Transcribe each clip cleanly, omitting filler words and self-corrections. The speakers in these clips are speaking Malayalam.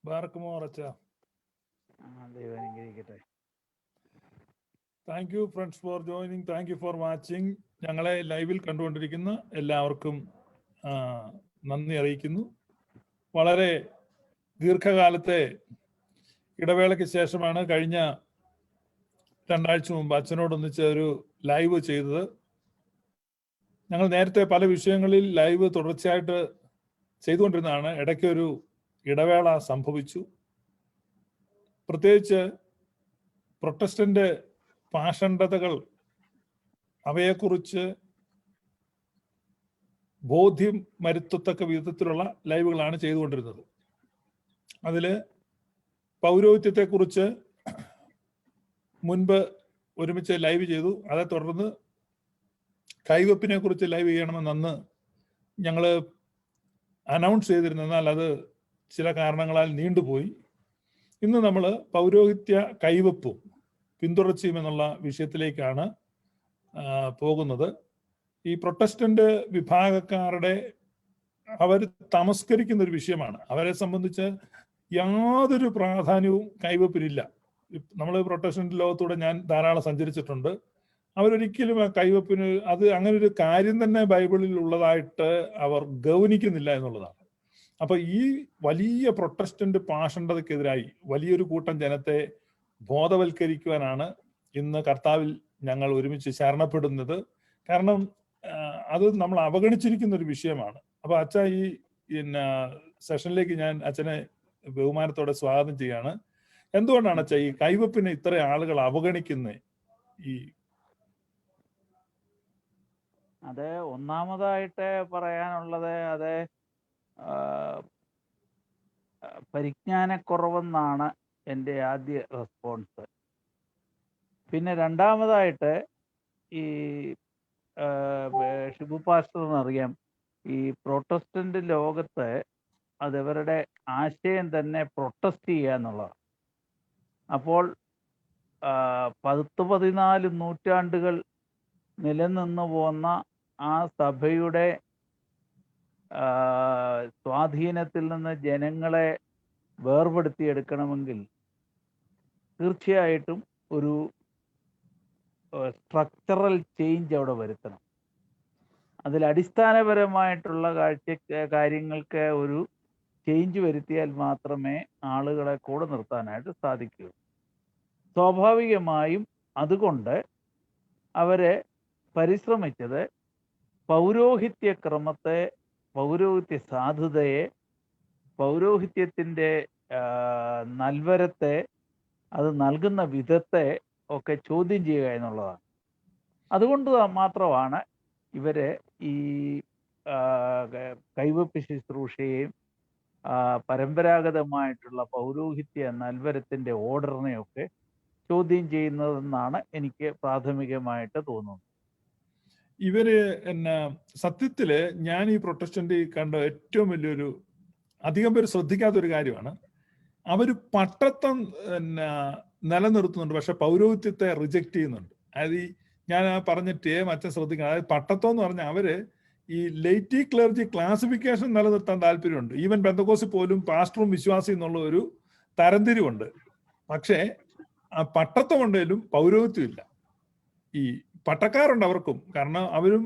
ബാറക്കുമോർ അച്ഛാ. ദൈവം അനുഗ്രഹിക്കട്ടെ. Thank you friends for joining. Thank you for watching. ഞങ്ങളെ ലൈവിൽ കണ്ടുകൊണ്ടിരിക്കുന്ന എല്ലാവർക്കും നന്ദി അറിയിക്കുന്നു. വളരെ ദീർഘകാലത്തെ ഇടവേളയ്ക്ക് ശേഷമാണ് കഴിഞ്ഞ 2 ആഴ്ച മുമ്പ് അച്ഛനോടൊന്നിച്ച് ഒരു ലൈവ് ചെയ്തത്. ഞങ്ങൾ നേരത്തെ പല വിഷയങ്ങളിൽ ലൈവ് തുടർച്ചയായിട്ട് ചെയ്തുകൊണ്ടിരുന്നതാണ്. ഇടയ്ക്കൊരു ഇടവേള സംഭവിച്ചു. പ്രത്യേകിച്ച് പ്രൊട്ടസ്റ്റന്റ് പാഷണ്ഡതകൾ, അവയെക്കുറിച്ച് ബോധ്യം വരുത്തത്തക്ക വിധത്തിലുള്ള ലൈവുകളാണ് ചെയ്തുകൊണ്ടിരുന്നത്. അതില് പൗരോഹിത്യത്തെക്കുറിച്ച് മുൻപ് ഒരുമിച്ച് ലൈവ് ചെയ്തു. അതേ തുടർന്ന് കൈവപ്പിനെ കുറിച്ച് ലൈവ് ചെയ്യണമെന്ന് അന്ന് ഞങ്ങൾ അനൗൺസ് ചെയ്തിരുന്നാൽ അത് ചില കാരണങ്ങളാൽ നീണ്ടുപോയി. ഇന്ന് നമ്മൾ പൗരോഹിത്യ കൈവപ്പും പിന്തുടർച്ചയും എന്നുള്ള വിഷയത്തിലേക്കാണ് പോകുന്നത്. ഈ പ്രൊട്ടസ്റ്റന്റ് വിഭാഗക്കാരുടെ അവർ തമസ്കരിക്കുന്ന ഒരു വിഷയമാണ്. അവരെ സംബന്ധിച്ച് യാതൊരു പ്രാധാന്യവും കൈവപ്പിനില്ല. നമ്മൾ പ്രൊട്ടസ്റ്റന്റ് ലോകത്തൂടെ ഞാൻ ധാരാളം സഞ്ചരിച്ചിട്ടുണ്ട്. അവരൊരിക്കലും ആ കൈവപ്പിന് അത് അങ്ങനെ ഒരു കാര്യം തന്നെ ബൈബിളിൽ ഉള്ളതായിട്ട് അവർ ഗൗനിക്കുന്നില്ല എന്നുള്ളതാണ്. അപ്പൊ ഈ വലിയ പ്രൊട്ടസ്റ്റന്റ് പാഷണ്ഡതയ്ക്കെതിരായി വലിയൊരു കൂട്ടം ജനത്തെ ബോധവൽക്കരിക്കുവാനാണ് ഇന്ന് കർത്താവിൽ ഞങ്ങൾ ഒരുമിച്ച് ശരണപ്പെടുന്നത്. കാരണം അത് നമ്മൾ അവഗണിച്ചിരിക്കുന്ന ഒരു വിഷയമാണ്. അപ്പൊ അച്ഛ ഈ സെഷനിലേക്ക് ഞാൻ അച്ഛനെ ബഹുമാനത്തോടെ സ്വാഗതം ചെയ്യാണ്. എന്തുകൊണ്ടാണ് അച്ഛ ഈ കൈവപ്പിനെ ഇത്ര ആളുകൾ അവഗണിക്കുന്നത്? അത് ഒന്നാമതായിട്ട് പറയാനുള്ളത് അത് പരിജ്ഞാനക്കുറവെന്നാണ് എൻ്റെ ആദ്യ റെസ്പോൺസ്. പിന്നെ രണ്ടാമതായിട്ട് ഈ ഷിബു പാസ്റ്ററിനറിയാം, ഈ പ്രൊട്ടസ്റ്റന്റ് ലോകത്ത് അതവരുടെ ആശയം തന്നെ പ്രൊട്ടസ്റ്റ് ചെയ്യുക എന്നുള്ളതാണ്. അപ്പോൾ 14 നൂറ്റാണ്ടുകൾ നിലനിന്നു പോന്ന ആ സഭയുടെ സ്വാധീനത്തിൽ നിന്ന് ജനങ്ങളെ വേർപെടുത്തിയെടുക്കണമെങ്കിൽ തീർച്ചയായിട്ടും ഒരു സ്ട്രക്ചറൽ ചേഞ്ച് അവിടെ വരുത്തണം. അതിൽ അടിസ്ഥാനപരമായിട്ടുള്ള കാര്യങ്ങൾക്ക് ഒരു ചേഞ്ച് വരുത്തിയാൽ മാത്രമേ ആളുകളെ കൂടെ നിർത്താനായിട്ട് സാധിക്കൂ. സ്വാഭാവികമായും അതുകൊണ്ട് അവര് പരിശ്രമിച്ചത് പൗരോഹിത്യ ക്രമത്തെ, പൗരോഹിത്യ സാധുതയെ, പൗരോഹിത്യത്തിൻ്റെ നൽവരത്തെ, അത് നൽകുന്ന വിധത്തെ ഒക്കെ ചോദ്യം ചെയ്യുക എന്നുള്ളതാണ്. അതുകൊണ്ട് മാത്രമാണ് ഇവര് ഈ കൈവപ്പ് ശുശ്രൂഷയെയും പരമ്പരാഗതമായിട്ടുള്ള പൗരോഹിത്യ നൽവരത്തിൻ്റെ ഓർഡറിനെയൊക്കെ ചോദ്യം ചെയ്യുന്നതെന്നാണ് എനിക്ക് പ്രാഥമികമായിട്ട് തോന്നുന്നത്. ഇവര് സത്യത്തില് ഞാൻ ഈ പ്രൊട്ടസ്റ്റന്റ് കണ്ട ഏറ്റവും വലിയൊരു അധികം പേര് ശ്രദ്ധിക്കാത്തൊരു കാര്യമാണ്, അവര് പട്ടത്വം നിലനിർത്തുന്നുണ്ട്, പക്ഷെ പൗരോഹിത്യത്തെ റിജക്റ്റ് ചെയ്യുന്നുണ്ട്. അതായത് ഈ ഞാൻ പറഞ്ഞിട്ട് അച്ഛൻ ശ്രദ്ധിക്കണം. അതായത് പട്ടത്വം എന്ന് പറഞ്ഞാൽ അവര് ഈ ലേറ്റി ക്ലർജി ക്ലാസിഫിക്കേഷൻ നിലനിർത്താൻ താല്പര്യമുണ്ട്. ഈവൻ പെന്തക്കോസിൽ പോലും പാസ്റ്ററും വിശ്വാസി എന്നുള്ള ഒരു തരംതിരിവുണ്ട്. പക്ഷേ ആ പട്ടത്വം ഉണ്ടെങ്കിലും പൗരോഹിത്യം ഇല്ല. ഈ പട്ടക്കാരുണ്ട് അവർക്കും, കാരണം അവരും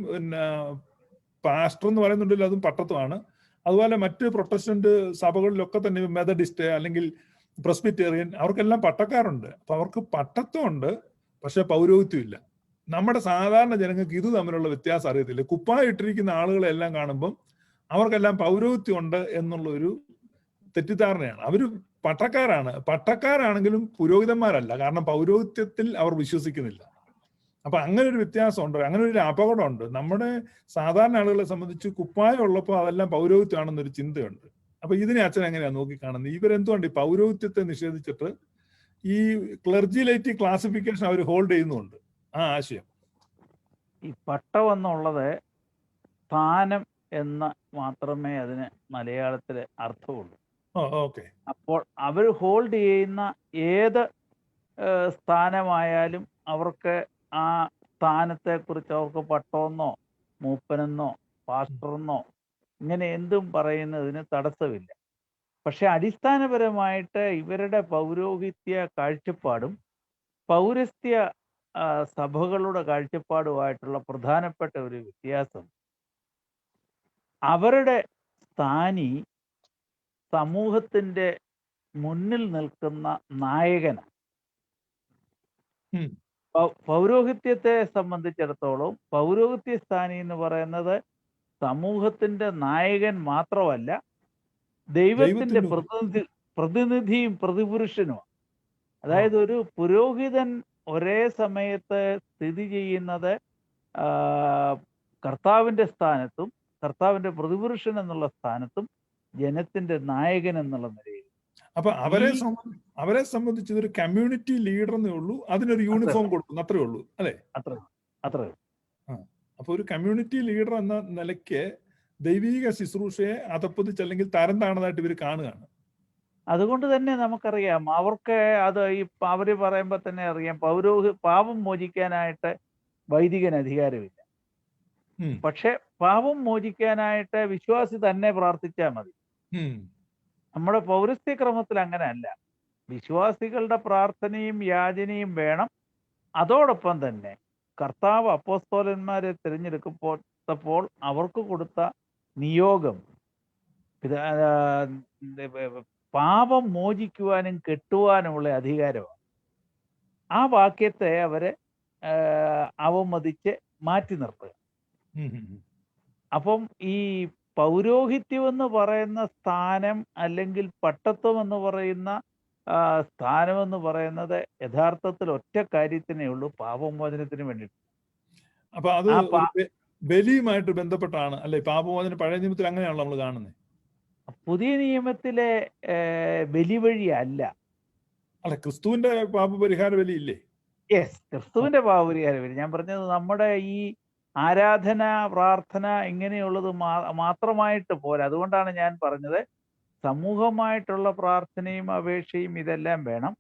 പാസ്റ്റർ എന്ന് പറയുന്നുണ്ടല്ലോ, അതും പട്ടത്വമാണ്. അതുപോലെ മറ്റ് പ്രൊട്ടസ്റ്റന്റ് സഭകളിലൊക്കെ തന്നെ മെത്തഡിസ്റ്റ് അല്ലെങ്കിൽ പ്രസ്ബിറ്റേറിയൻ, അവർക്കെല്ലാം പട്ടക്കാരുണ്ട്. അപ്പൊ അവർക്ക് പട്ടത്വം ഉണ്ട്, പക്ഷെ പൗരോഹിത്യം ഇല്ല. നമ്മുടെ സാധാരണ ജനങ്ങൾക്ക് ഇത് തമ്മിലുള്ള വ്യത്യാസം അറിയത്തില്ല. കുപ്പായ ഇട്ടിരിക്കുന്ന ആളുകളെല്ലാം കാണുമ്പം അവർക്കെല്ലാം പൗരോഹിത്യം ഉണ്ട് എന്നുള്ളൊരു തെറ്റിദ്ധാരണയാണ്. അവര് പട്ടക്കാരാണെങ്കിലും പുരോഹിതന്മാരല്ല, കാരണം പൗരോഹിത്യത്തിൽ അവർ വിശ്വസിക്കുന്നില്ല. അപ്പൊ അങ്ങനെ ഒരു വ്യത്യാസമുണ്ട്, അങ്ങനെ ഒരു അപകടമുണ്ട്. നമ്മുടെ സാധാരണ ആളുകളെ സംബന്ധിച്ച് കുപ്പായം ഉള്ളപ്പോൾ അതെല്ലാം പൗരോഹിത്യമാണെന്നൊരു ചിന്തയുണ്ട്. അപ്പൊ ഇതിനെ അച്ഛൻ എങ്ങനെയാ നോക്കിക്കാണുന്നത്? ഇവരെന്തുകൊണ്ട് ഈ പൗരോഹിത്യത്തെ നിഷേധിച്ചിട്ട് ഈ ക്ലർജിലേറ്റി ക്ലാസിഫിക്കേഷൻ അവർ ഹോൾഡ് ചെയ്യുന്നുണ്ട് ആ ആശയം? ഈ പട്ടം എന്നുള്ളത് സ്ഥാനം എന്ന് മാത്രമേ അതിന് മലയാളത്തിൽ അർത്ഥമുള്ളൂ. അപ്പോൾ അവർ ഹോൾഡ് ചെയ്യുന്ന ഏത് സ്ഥാനമായാലും അവർക്ക് ആ സ്ഥാനത്തെക്കുറിച്ച് അവർക്ക് പട്ടമെന്നോ മൂപ്പനെന്നോ പാസ്റ്ററെന്നോ ഇങ്ങനെ എന്തും പറയുന്നതിന് തടസ്സമില്ല. പക്ഷെ അടിസ്ഥാനപരമായിട്ട് ഇവരുടെ പൗരോഹിത്യ കാഴ്ചപ്പാടും പൗരസ്ത്യ സഭകളുടെ കാഴ്ചപ്പാടുമായിട്ടുള്ള പ്രധാനപ്പെട്ട ഒരു വ്യത്യാസം, അവരുടെ സ്ഥാനി സമൂഹത്തിന്റെ മുന്നിൽ നിൽക്കുന്ന നായകനാണ്. ഉം. പൗരോഹിത്യത്തെ സംബന്ധിച്ചിടത്തോളം പൗരോഹിത്യ സ്ഥാനി എന്ന് പറയുന്നത് സമൂഹത്തിന്റെ നായകൻ മാത്രമല്ല, ദൈവത്തിന്റെ ദൈവത്തിന്റെ പ്രതിനിധിയും പ്രതിപുരുഷനുമാണ്. അതായത് ഒരു പുരോഹിതൻ ഒരേ സമയത്ത് സ്ഥിതി ചെയ്യുന്നത് ആ, കർത്താവിന്റെ സ്ഥാനത്തും കർത്താവിന്റെ പ്രതിപുരുഷൻ എന്നുള്ള സ്ഥാനത്തും ജനത്തിന്റെ നായകൻ എന്നുള്ള നിലയിൽ. അപ്പൊ ഈ അവരെ സംബന്ധിച്ച് ഇതൊരു കമ്മ്യൂണിറ്റി ലീഡർ എന്നേ ഉള്ളൂ, അതിനൊരു യൂണിഫോം കൊടുക്കുന്നു, അത്രേ ഉള്ളൂ അല്ലെ? അത്ര അത്ര അപ്പൊ ഒരു കമ്മ്യൂണിറ്റി ലീഡർ എന്ന നിലയ്ക്ക് ദൈവീക ശുശ്രൂഷയെ അതപ്പതിച്ച് അല്ലെങ്കിൽ തരം താണതായിട്ട് ഇവർ കാണുകയാണ്. അതുകൊണ്ട് തന്നെ നമുക്കറിയാം അവർക്ക് അത് ഈ അവര് പറയുമ്പോൾ തന്നെ അറിയാം, പാപം മോചിക്കാനായിട്ട് വൈദികന് അധികാരമില്ല. ഉം. പക്ഷെ പാപം മോചിക്കാനായിട്ട് വിശ്വാസി തന്നെ പ്രാർത്ഥിച്ചാൽ മതി. ഉം. നമ്മുടെ പൗരസ്ത്യ ക്രമത്തിൽ അങ്ങനെയല്ല. വിശ്വാസികളുടെ പ്രാർത്ഥനയും യാചനയും വേണം. അതോടൊപ്പം തന്നെ കർത്താവ് അപ്പോസ്തലന്മാരെ തിരഞ്ഞെടുക്കപ്പെട്ടപ്പോൾ അവർക്ക് കൊടുത്ത നിയോഗം പാപം മോചിക്കുവാനും കെട്ടുവാനുമുള്ള അധികാരമാണ്. ആ വാക്യത്തെ അവരെ അവമതിച്ച് മാറ്റി നിർത്തുക. അപ്പം ഈ പൗരോഹിത്യം എന്ന് പറയുന്ന സ്ഥാനം അല്ലെങ്കിൽ പട്ടത്വം എന്ന് പറയുന്ന സ്ഥാനം എന്ന് പറയുന്നത് യഥാർത്ഥത്തിൽ ഒറ്റ കാര്യത്തിനേ ഉള്ളൂ, പാപമോചനത്തിന് വേണ്ടിയിട്ട്. അപ്പൊ അത് ബലിയുമായിട്ട് ബന്ധപ്പെട്ടാണ് അല്ലെ? പാപമോചനം പഴയ നിയമത്തിൽ അങ്ങനെയാണല്ലോ നമ്മൾ കാണുന്നത്. പുതിയ നിയമത്തിലെ ബലി വഴി അല്ല. അല്ല, ക്രിസ്തുവിന്റെ പാപപരിഹാര ബലി ഇല്ലേ? യെസ്, ക്രിസ്തുവിന്റെ പാപപരിഹാര ബലി. ഞാൻ പറഞ്ഞത് നമ്മുടെ ഈ ആരാധന, പ്രാർത്ഥന ഇങ്ങനെയുള്ളത് മാത്രമായിട്ട് പോരാ. അതുകൊണ്ടാണ് ഞാൻ പറഞ്ഞത് സമൂഹമായിട്ടുള്ള പ്രാർത്ഥനയും അപേക്ഷയും ഇതെല്ലാം വേണം.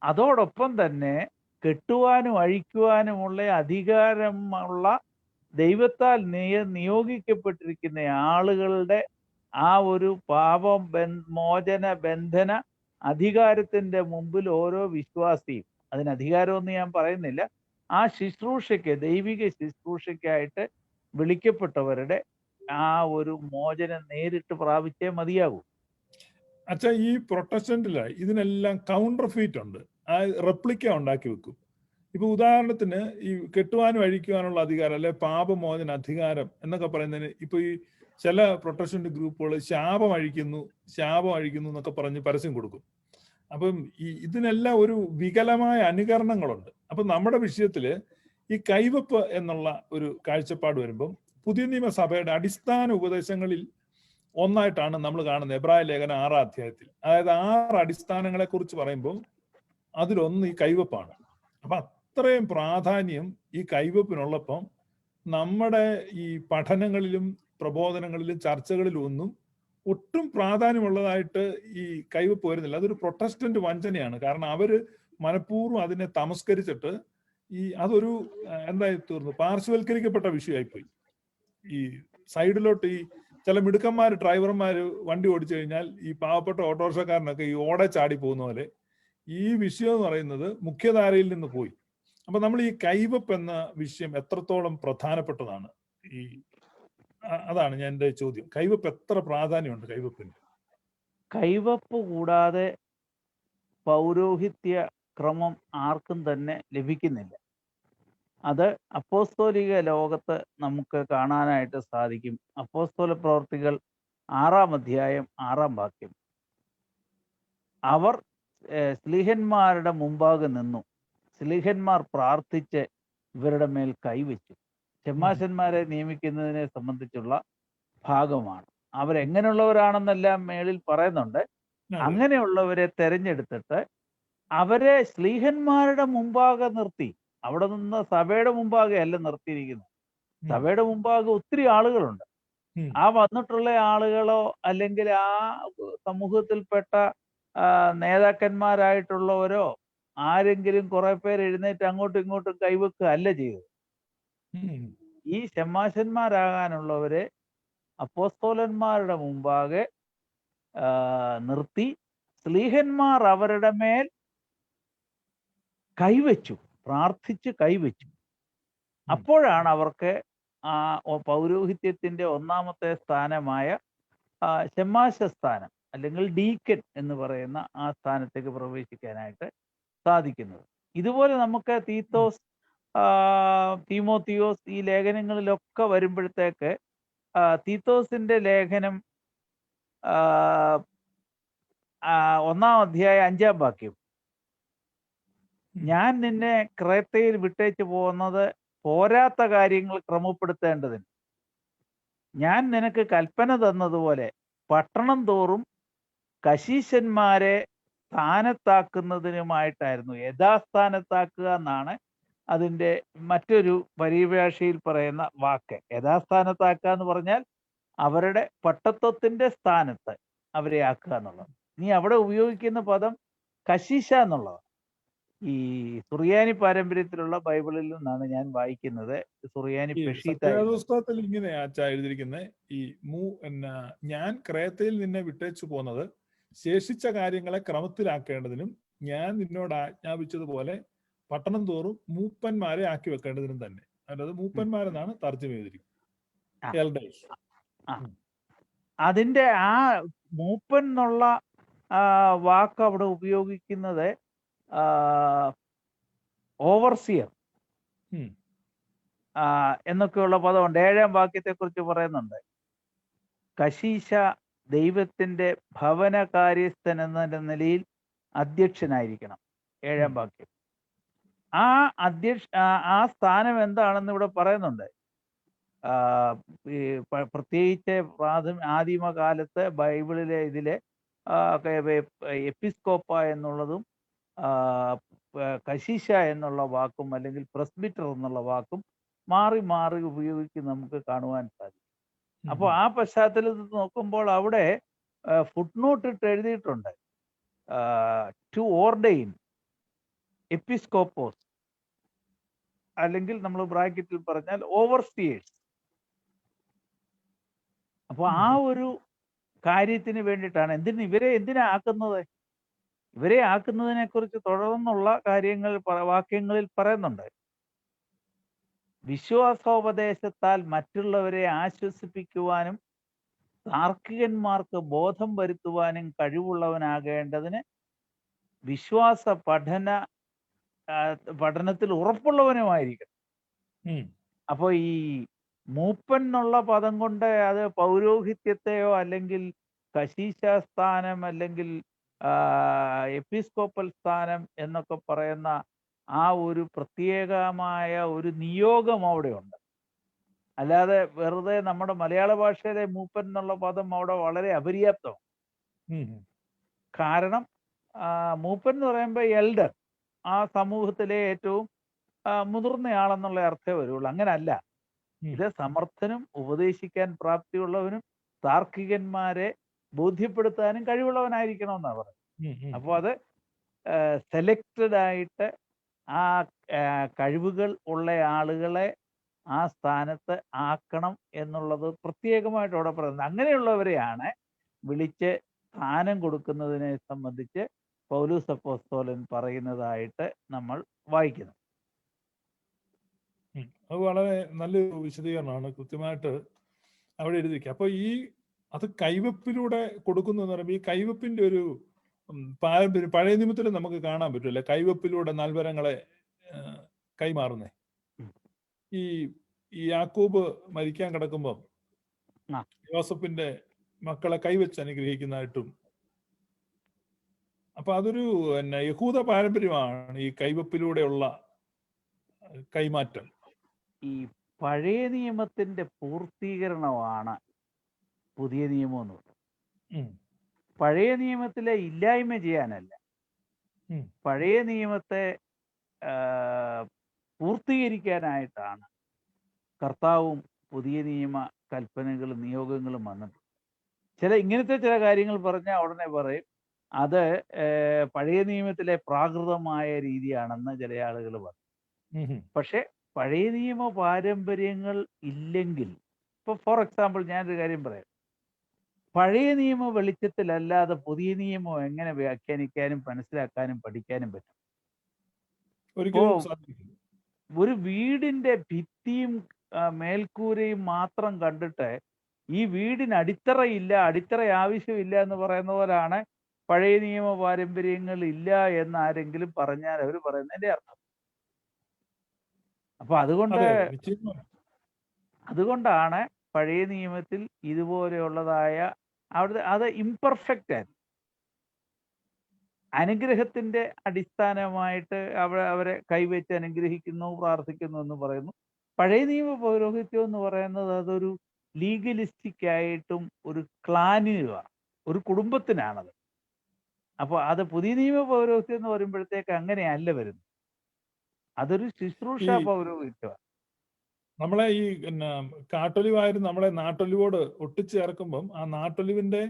അതോടൊപ്പം തന്നെ കെട്ടുവാനും അഴിക്കുവാനുമുള്ള അധികാരമുള്ള ദൈവത്താൽ നിയോഗിക്കപ്പെട്ടിരിക്കുന്ന ആളുകളുടെ ആ ഒരു മോചന ബന്ധന അധികാരത്തിന്റെ മുമ്പിൽ ഓരോ വിശ്വാസിയും, അതിന് അധികാരമൊന്നും ഞാൻ പറയുന്നില്ല, ആ ശുശ്രൂഷയ്ക്ക്, ദൈവിക ശുശ്രൂഷയ്ക്കായിട്ട് വിളിക്കപ്പെട്ടവരുടെ ആ ഒരു മോചനം നേരിട്ട് പ്രാപിച്ചേ മതിയാകൂ. അച്ഛാ, ഈ പ്രൊട്ടസ്റ്റന്റില് ഇതിനെല്ലാം കൗണ്ടർ ഫീറ്റ് ഉണ്ട്, ആ റെപ്ലിക്ക ഉണ്ടാക്കി വെക്കും. ഇപ്പൊ ഉദാഹരണത്തിന് ഈ കെട്ടുവാനും അഴിക്കുവാനുള്ള അധികാരം അല്ലെ പാപമോചന അധികാരം എന്നൊക്കെ പറയുന്നതിന് ഇപ്പൊ ഈ ചില പ്രൊട്ടസ്റ്റന്റ് ഗ്രൂപ്പുകൾ ശാപം അഴിക്കുന്നു എന്നൊക്കെ പറഞ്ഞ് പരസ്യം കൊടുക്കും. അപ്പം ഇതിനെല്ലാം ഒരു വികലമായ അനുകരണങ്ങളുണ്ട്. അപ്പൊ നമ്മുടെ വിഷയത്തില് ഈ കൈവപ്പ് എന്നുള്ള ഒരു കാഴ്ചപ്പാട് വരുമ്പം പുതിയ നിയമസഭയുടെ അടിസ്ഥാന ഉപദേശങ്ങളിൽ ഒന്നായിട്ടാണ് നമ്മൾ കാണുന്നത് എബ്രായ ലേഖനം 6-ാം അധ്യായത്തിൽ. അതായത് 6 അടിസ്ഥാനങ്ങളെ കുറിച്ച് പറയുമ്പോൾ അതിലൊന്ന് ഈ കൈവപ്പാണ്. അപ്പൊ അത്രയും പ്രാധാന്യം ഈ കൈവപ്പിനുള്ളപ്പം നമ്മുടെ ഈ പഠനങ്ങളിലും പ്രബോധനങ്ങളിലും ചർച്ചകളിലും ഒന്നും ഒട്ടും പ്രാധാന്യമുള്ളതായിട്ട് ഈ കൈവപ്പ് വരുന്നില്ല. അതൊരു പ്രൊട്ടസ്റ്റന്റ് വഞ്ചനയാണ്. കാരണം അവര് മനഃപൂർവ്വം അതിനെ തമസ്കരിച്ചിട്ട് അതൊരു എന്തായി തീർന്നു, പാർശ്വവൽക്കരിക്കപ്പെട്ട വിഷയമായിപ്പോയി. ഈ സൈഡിലോട്ട് ഈ ചില മിടുക്കന്മാര് ഡ്രൈവർമാര് വണ്ടി ഓടിച്ചു കഴിഞ്ഞാൽ ഈ പാവപ്പെട്ട ഓട്ടോറിക്ഷക്കാരനൊക്കെ ഈ ഓടെ ചാടി പോകുന്ന പോലെ ഈ വിഷയം എന്ന് പറയുന്നത് മുഖ്യധാരയിൽ നിന്ന് പോയി. അപ്പൊ നമ്മൾ ഈ കൈവപ്പ് എന്ന വിഷയം എത്രത്തോളം പ്രധാനപ്പെട്ടതാണ്? അതാണ് ഞാൻ എൻ്റെ ചോദ്യം. കൈവപ്പ് എത്ര പ്രാധാന്യമുണ്ട് കൈവപ്പിന്? കൈവപ്പ് കൂടാതെ പൗരോഹിത്യ ക്രമം ആർക്കും തന്നെ ലഭിക്കുന്നില്ല. അത് അപ്പോസ്തോലിക ലോകത്ത് നമുക്ക് കാണാനായിട്ട് സാധിക്കും. അപ്പോസ്തല പ്രവർത്തികൾ 6-ാം അധ്യായം 6-ാം വാക്യം. അവർ സ്ലീഹന്മാരുടെ മുമ്പാകെ നിന്നു, സ്ലീഹന്മാർ പ്രാർത്ഥിച്ച് ഇവരുടെ മേൽ കൈവച്ചു. ഷെമാശന്മാരെ നിയമിക്കുന്നതിനെ സംബന്ധിച്ചുള്ള ഭാഗമാണ്. അവരെങ്ങനെയുള്ളവരാണെന്നെല്ലാം മേളിൽ പറയുന്നുണ്ട്. അങ്ങനെയുള്ളവരെ തെരഞ്ഞെടുത്തിട്ട് അവരെ സ്ലീഹന്മാരുടെ മുമ്പാകെ നിർത്തി. അവിടെ നിന്ന് സഭയുടെ മുമ്പാകെ അല്ല നിർത്തിയിരിക്കുന്നത്. സഭയുടെ മുമ്പാകെ ഒത്തിരി ആളുകളുണ്ട്. ആ വന്നിട്ടുള്ള ആളുകളോ അല്ലെങ്കിൽ ആ സമൂഹത്തിൽപ്പെട്ട നേതാക്കന്മാരായിട്ടുള്ളവരോ ആരെങ്കിലും കുറെ പേര് എഴുന്നേറ്റ് അങ്ങോട്ടും ഇങ്ങോട്ടും കൈവെക്കുക അല്ല ചെയ്തത്. ഈ ഷെമാശന്മാരാകാനുള്ളവരെ അപ്പോസ്തോലന്മാരുടെ മുമ്പാകെ നിർത്തി സ്ലീഹന്മാർ അവരുടെ മേൽ കൈവച്ചു, പ്രാർത്ഥിച്ച് കൈവച്ചു. അപ്പോഴാണ് അവർക്ക് പൗരോഹിത്യത്തിന്റെ ഒന്നാമത്തെ സ്ഥാനമായ ശമ്മാശ സ്ഥാനം അല്ലെങ്കിൽ ഡീക്കൻ എന്ന് പറയുന്ന ആ സ്ഥാനത്തേക്ക് പ്രവേശിക്കാനായിട്ട് സാധിക്കുന്നത്. ഇതുപോലെ നമുക്ക് തീത്തോസ്, തീമോത്തിയോസ് ഈ ലേഖനങ്ങളിലൊക്കെ വരുമ്പോഴത്തേക്ക് തീത്തോസിന്റെ ലേഖനം 1-ാം അധ്യായം 5-ാം വാക്യം, ഞാൻ നിന്നെ ക്രേത്തയിൽ വിട്ടേച്ചു പോകുന്നത് പോരാത്ത കാര്യങ്ങൾ ക്രമപ്പെടുത്തേണ്ടതിന് ഞാൻ നിനക്ക് കൽപ്പന തന്നതുപോലെ പട്ടണം തോറും കശീശന്മാരെ സ്ഥാനത്താക്കുന്നതിനുമായിട്ടായിരുന്നു. യഥാസ്ഥാനത്താക്കുക എന്നാണ് അതിൻ്റെ മറ്റൊരു പരിഭാഷയിൽ പറയുന്ന വാക്ക്. യഥാസ്ഥാനത്താക്കുക എന്ന് പറഞ്ഞാൽ അവരുടെ പട്ടത്വത്തിന്റെ സ്ഥാനത്ത് അവരെ ആക്കുക എന്നുള്ളത്. നീ അവിടെ ഉപയോഗിക്കുന്ന പദം കശീശ എന്നുള്ളത്. ഈ സുറിയാനി പാരമ്പര്യത്തിലുള്ള ബൈബിളിൽ നിന്നാണ് ഞാൻ വായിക്കുന്നത്. സുറിയാനി പുസ്തകത്തിൽ ഇങ്ങനെയാ എഴുതിയിരിക്കുന്നത്, ഈ ഞാൻ ക്രേത്തയിൽ നിന്നെ വിട്ടേച്ചു പോകുന്നത് ശേഷിച്ച കാര്യങ്ങളെ ക്രമത്തിലാക്കേണ്ടതിനും ഞാൻ നിന്നോട് ആജ്ഞാപിച്ചതുപോലെ പട്ടണം തോറും മൂപ്പന്മാരെ ആക്കി വെക്കേണ്ടതിനും തന്നെ. അതായത് മൂപ്പന്മാരെന്നാണ് തർജ്ജമ ചെയ്തിരിക്കുന്നത്. അതിന്റെ ആ മൂപ്പൻ എന്നുള്ള വാക്ക് അവിടെ ഉപയോഗിക്കുന്നത് ഓവർസിയർ എന്നൊക്കെയുള്ള പദമുണ്ട്. 7-ാം വാക്യത്തെ കുറിച്ച് പറയുന്നുണ്ട്. കശീശ ദൈവത്തിന്റെ ഭവന കാര്യസ്ഥൻ എന്ന നിലയിൽ അധ്യക്ഷനായിരിക്കണം. 7-ാം വാക്യം. ആ സ്ഥാനം എന്താണെന്ന് ഇവിടെ പറയുന്നുണ്ട്. പ്രത്യേകിച്ച് ആദിമകാലത്ത് ബൈബിളിലെ ഇതിലെ എപ്പിസ്കോപ്പ എന്നുള്ളതും കശീശ എന്നുള്ള വാക്കും അല്ലെങ്കിൽ പ്രസ്ബിറ്റർ എന്നുള്ള വാക്കും മാറി മാറി ഉപയോഗിച്ച് നമുക്ക് കാണുവാൻ സാധിക്കും. അപ്പോൾ ആ പശ്ചാത്തലത്തിൽ നോക്കുമ്പോൾ അവിടെ ഫുട്നോട്ട് ഇട്ട് എഴുതിയിട്ടുണ്ട്, ടു ഓർഡെയിൻ എപ്പിസ്കോപ്പോസ്, അല്ലെങ്കിൽ നമ്മൾ ബ്രാക്കറ്റിൽ പറഞ്ഞാൽ ഓവർസിയേഴ്സ്. അപ്പോൾ ആ ഒരു കാര്യത്തിന് വേണ്ടിയിട്ടാണ്. ഇവരെ എന്തിനാ ആക്കുന്നത്? ഇവരെ ആക്കുന്നതിനെ കുറിച്ച് തുടർന്നുള്ള കാര്യങ്ങൾ വാക്യങ്ങളിൽ പറയുന്നുണ്ട്. വിശ്വാസോപദേശത്താൽ മറ്റുള്ളവരെ ആശ്വസിപ്പിക്കുവാനും താർക്കികന്മാർക്ക് ബോധം വരുത്തുവാനും കഴിവുള്ളവനാകേണ്ടതിന് വിശ്വാസ പഠനത്തിൽ ഉറപ്പുള്ളവനുമായിരിക്കണം. അപ്പോൾ ഈ മൂപ്പൻ എന്നുള്ള പദം കൊണ്ട് അത് പൗരോഹിത്യത്തെയോ അല്ലെങ്കിൽ കശീശ സ്ഥാനം അല്ലെങ്കിൽ എപ്പിസ്കോപ്പൽ സ്ഥാനം എന്നൊക്കെ പറയുന്ന ആ ഒരു പ്രത്യേകമായ ഒരു നിയോഗം അവിടെ ഉണ്ട്. അല്ലാതെ വെറുതെ നമ്മുടെ മലയാള ഭാഷയിലെ മൂപ്പൻ എന്നുള്ള പദം അവിടെ വളരെ അപര്യാപ്തമാണ്. കാരണം മൂപ്പൻ എന്ന് പറയുമ്പോൾ എൽഡർ, ആ സമൂഹത്തിലെ ഏറ്റവും മുതിർന്നയാളെന്നുള്ള അർത്ഥമേ വരുള്ളൂ. അങ്ങനല്ല. ഇത് സമർത്ഥനും ഉപദേശിക്കാൻ പ്രാപ്തിയുള്ളവനും താർക്കികന്മാരെ ബോധ്യപ്പെടുത്താനും കഴിവുള്ളവനായിരിക്കണമെന്നാണ് പറയുന്നത്. അപ്പോൾ അത് സെലക്റ്റഡ് ആയിട്ട് ആ കഴിവുകൾ ഉള്ള ആളുകളെ ആ സ്ഥാനത്ത് ആക്കണം എന്നുള്ളത് പ്രത്യേകമായിട്ട് അവിടെ പറയുന്നത്. അങ്ങനെയുള്ളവരെയാണ് വിളിച്ച് സ്ഥാനം കൊടുക്കുന്നതിനെ സംബന്ധിച്ച് പൗലോസ് അപ്പോസ്തലൻ പറയുന്നതായിട്ട് നമ്മൾ വായിക്കുന്നു. അത് വളരെ നല്ലൊരു വിശദീകരണമാണ്. കൃത്യമായിട്ട് അവിടെ എഴുതിയിരിക്കുക. അപ്പൊ അത് കൈവപ്പിലൂടെ കൊടുക്കുന്നു എന്ന് പറയുമ്പോൾ ഈ കൈവപ്പിന്റെ ഒരു പാരമ്പര്യം പഴയ നിയമത്തിൽ നമുക്ക് കാണാൻ പറ്റില്ല. കൈവപ്പിലൂടെ നൽവരങ്ങളെ കൈമാറുന്നേ. ഈ യാക്കോബ് മരിക്കാൻ കിടക്കുമ്പോൾ യോസഫിന്റെ മക്കളെ കൈവച്ച് അനുഗ്രഹിക്കുന്നതായിട്ടും. അപ്പൊ അതൊരു യഹൂദ പാരമ്പര്യമാണ് ഈ കൈവപ്പിലൂടെയുള്ള കൈമാറ്റം. ഈ പഴയ നിയമത്തിന്റെ പൂർത്തീകരണമാണ് പുതിയ നിയമം എന്ന് പറയുന്നത്. പഴയ നിയമത്തിലെ ഇല്ലായ്മ ചെയ്യാനല്ല, പഴയ നിയമത്തെ പൂർത്തീകരിക്കാനായിട്ടാണ് കർത്താവും പുതിയ നിയമ കൽപ്പനകളും നിയോഗങ്ങളും വന്നിട്ടുണ്ട്. ഇങ്ങനത്തെ ചില കാര്യങ്ങൾ പറഞ്ഞാൽ ഉടനെ പറയും അത് പഴയ നിയമത്തിലെ പ്രാകൃതമായ രീതിയാണെന്ന് ചില ആളുകൾ പറയും. പക്ഷെ പഴയ നിയമ പാരമ്പര്യങ്ങൾ ഇല്ലെങ്കിൽ, ഇപ്പൊ ഫോർ എക്സാമ്പിൾ ഞാനൊരു കാര്യം പറയാം. പഴയ നിയമ വെളിച്ചത്തിലല്ലാതെ പുതിയ നിയമം എങ്ങനെ വ്യാഖ്യാനിക്കാനും മനസ്സിലാക്കാനും പഠിക്കാനും പറ്റും? ഇപ്പോ ഒരിക്കലും സാധിക്കില്ല. ഒരു വീടിന്റെ ഭിത്തിയും മേൽക്കൂരയും മാത്രം കണ്ടിട്ട് ഈ വീടിന് അടിത്തറയില്ല, അടിത്തറ ആവശ്യമില്ല എന്ന് പറയുന്ന പോലാണ് പഴയ നിയമ പാരമ്പര്യങ്ങൾ ഇല്ല എന്ന് ആരെങ്കിലും പറഞ്ഞാൽ അവർ പറയുന്നതിന്റെ അർത്ഥം. അപ്പൊ അതെ, നിശ്ചയമായും. അതുകൊണ്ടാണ് പഴയ നിയമത്തിൽ ഇതുപോലെയുള്ളതായ അവിടുത്തെ അത് ഇംപെർഫെക്റ്റ് ആയിരുന്നു. അനുഗ്രഹത്തിന്റെ അടിസ്ഥാനമായിട്ട് അവരെ കൈവച്ച് അനുഗ്രഹിക്കുന്നു, പ്രാർത്ഥിക്കുന്നു എന്ന് പറയുന്നു. പഴയ നിയമ പൗരോഹിത്യം എന്ന് പറയുന്നത് അതൊരു ലീഗലിസ്റ്റിക് ആയിട്ടും ഒരു ക്ലാനിനുമാണ്, ഒരു കുടുംബത്തിനാണത്. അപ്പോൾ അത് പുതിയ നിയമ പൗരോഹിത്യം എന്ന് പറയുമ്പോഴത്തേക്ക് അങ്ങനെയല്ല വരുന്നത്. അതൊരു ശുശ്രൂഷ ഈ പൗരോഹിത്യമാണ്. നമ്മളെ ഈ കാട്ടൊലിവായിരുന്നു നമ്മളെ നാട്ടൊലിവോട് ഒട്ടിച്ചേർക്കുമ്പം ആ നാട്ടൊലിവിന്റെ